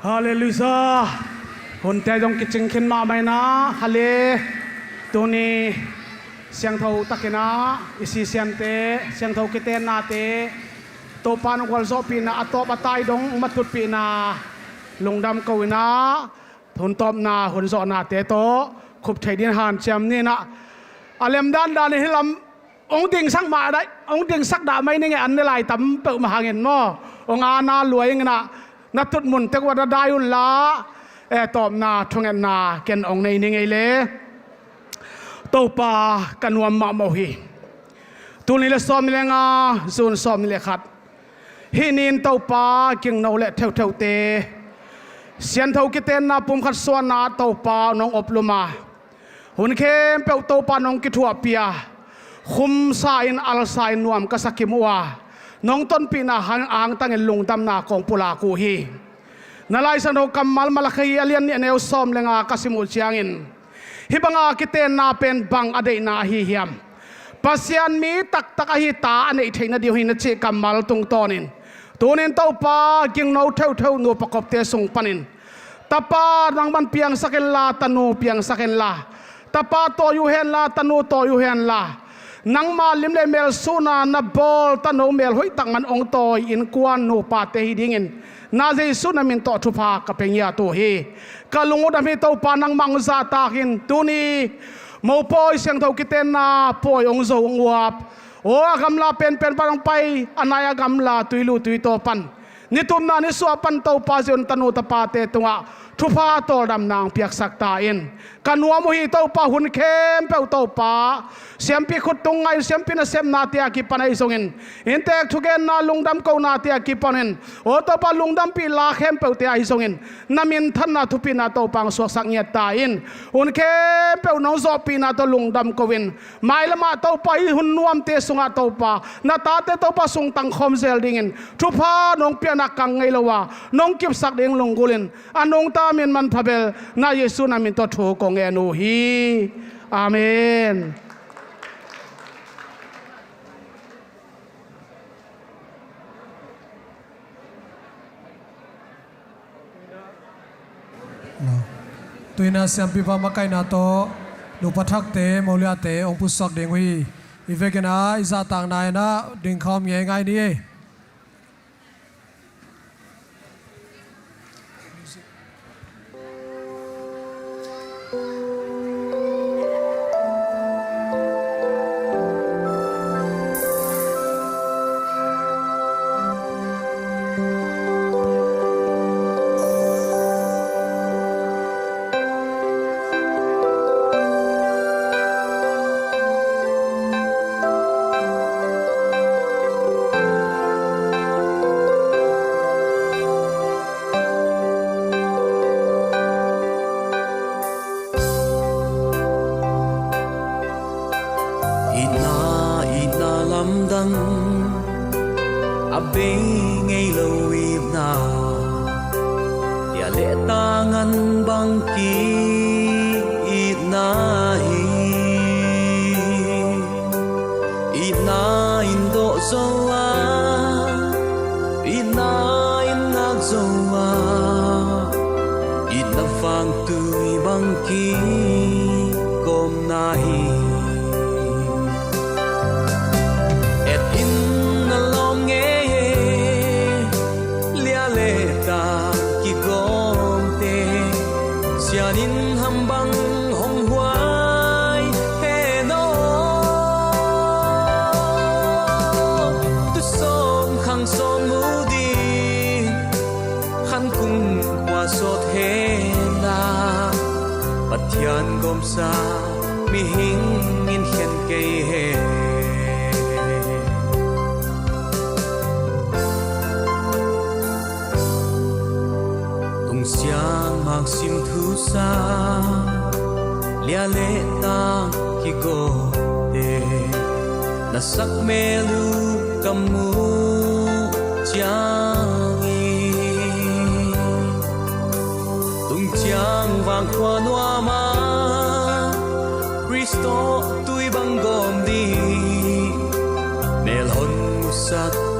ฮาเลลูยาคนแต่จงกิจงขึ้นมาไหมนะฮาเลตัวนี้เสียงเท่าตะกินะอิสิเสียงเตเสียงเท่ากิเตนาเตตัวปานกวลโซปีนะอัตโตปตายดงมัตุปีนาลงดำกวินะทุนตบนาหุ่นโซนาเตโตขุบไทยดินหานเจมนี่นะอาเลมด้านนี้ให้ลำองค์ดิ่งสักมาได้องค์ดิ่งสักด่าไม่นี่ไงอันนี้ไรตั้มเปิดมาหาเงินมั่อองค์อาณารวยงั้นนะนัดตุดมุนเตกวัดได้ยุนละตอบนาทงเงินนาเกินองค์ในนี่ไงเล่ตัวปากันวมมาโมหีตัวนี้ละซ้อมนี่ละงาส่วนซ้อมนี่ละขัดฮินินตัวปาเก่งเอาเละเท่าเตเสียนเท่ากิเตนนาปุ่มขัดส่วนนาตัวปาน้องอบลมาหุ่นเข้มเปลวตัวปาน้องกิทัวเปียคุมสายอัลสายนวมกษักิมัวน้องต้นปีนาหังอ่างตั้งเงินลงตำนาของปุลาคูฮีนาลายสนุกกำมัลมาลคีอเลียนเนี่ยแนวซ้อมเลงากสิมุลเชียงินฮิบังอากิเตนนาเป็นบังอเดนาฮิเฮียมปัสยันมีตักอหิตาอันนี้เทนเดียวหินเชกำมัลตุงตอนินตัวนินเต้าปากิงโนเท่านัวประกอบเตสุงปันินตาปาดังบันเปียงสักเนลาตนูเปียงสักเนลาตาปาโตอยู่เฮนลาตนูโตอยู่เฮนลานังมาลิมเลเมลซูนานับบอลตนูเมลหุยตังมันองโตอินกวนนูปาเตหิดิงินนาเจสุนามินโตทุพากับเพงยาตัวเฮกะลุงอุดมิโตปานังมังซาตากินตัวนี้โมปอยเสียงเท่ากิเตนาปอยองโซองวับโอ้กำลาเป็นปานังไปอนายกำลาตุยลูตุยโตปันนิตุมนานิสวปันโตปาเจนตนูตปาเตตัวทุพาโตดำนางเปียกสักตาอินกันวัวมุฮีโตปาหุ่นเข้มเปวโตปาเสียมปีขุดตรงไงเสียมปีน่ะเสียมนาเตียกิปันไอส่งอินอินเตกทุกเกนนาลุงดำเกานาเตียกิปันอินโอโตปาลุงดำปีลาเข้มเปวเตียไอส่งอินนามินทันนาทุปีนาโตปังสวกสักเงียตาอินหุ่นเข้มเปวน้องโซปีนาโตลุงดำกวินไม่ละมาโตปาหุ่นนวมเตสุงาโตปานาตาเตโตปาสุงตังคอมเซลดิงินทุพาน้องเปียนักกังไงละวะน้องกิบสักเดงลงกุลินอันน้องตามินมันพะเบลนาเยซูนามินโตโถกงเอนูฮีอาเมนตุยนาเสียมปีพามาไกนาโตลูกพัทักเตโมเลียเตองพุสักเดงวีอีเวกันนาอิซาต่างนายนะดึงคอมยังไงนี่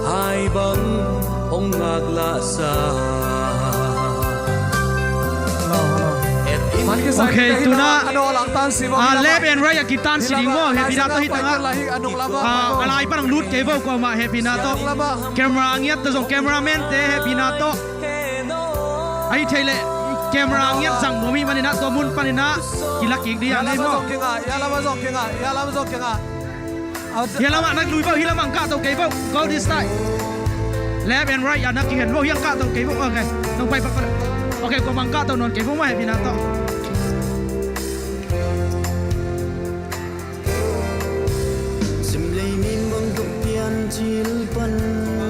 Hai băng hong ngạc lạ xa Okay, tuna left left and right akitan siding mo happy na to hitanga alai parang loot cable ko ma happy na to camera ngiat to jong cameraman te happy na to ai thele camera ngiat jang mo mi manina to mun panina kilak di yang mo hilama nak lui bao hilama ka to cable go this side left and right anak ki hen mo yang ka to cable okay nong pai pa okay ko mang ka to non cable ma happy na to chil pan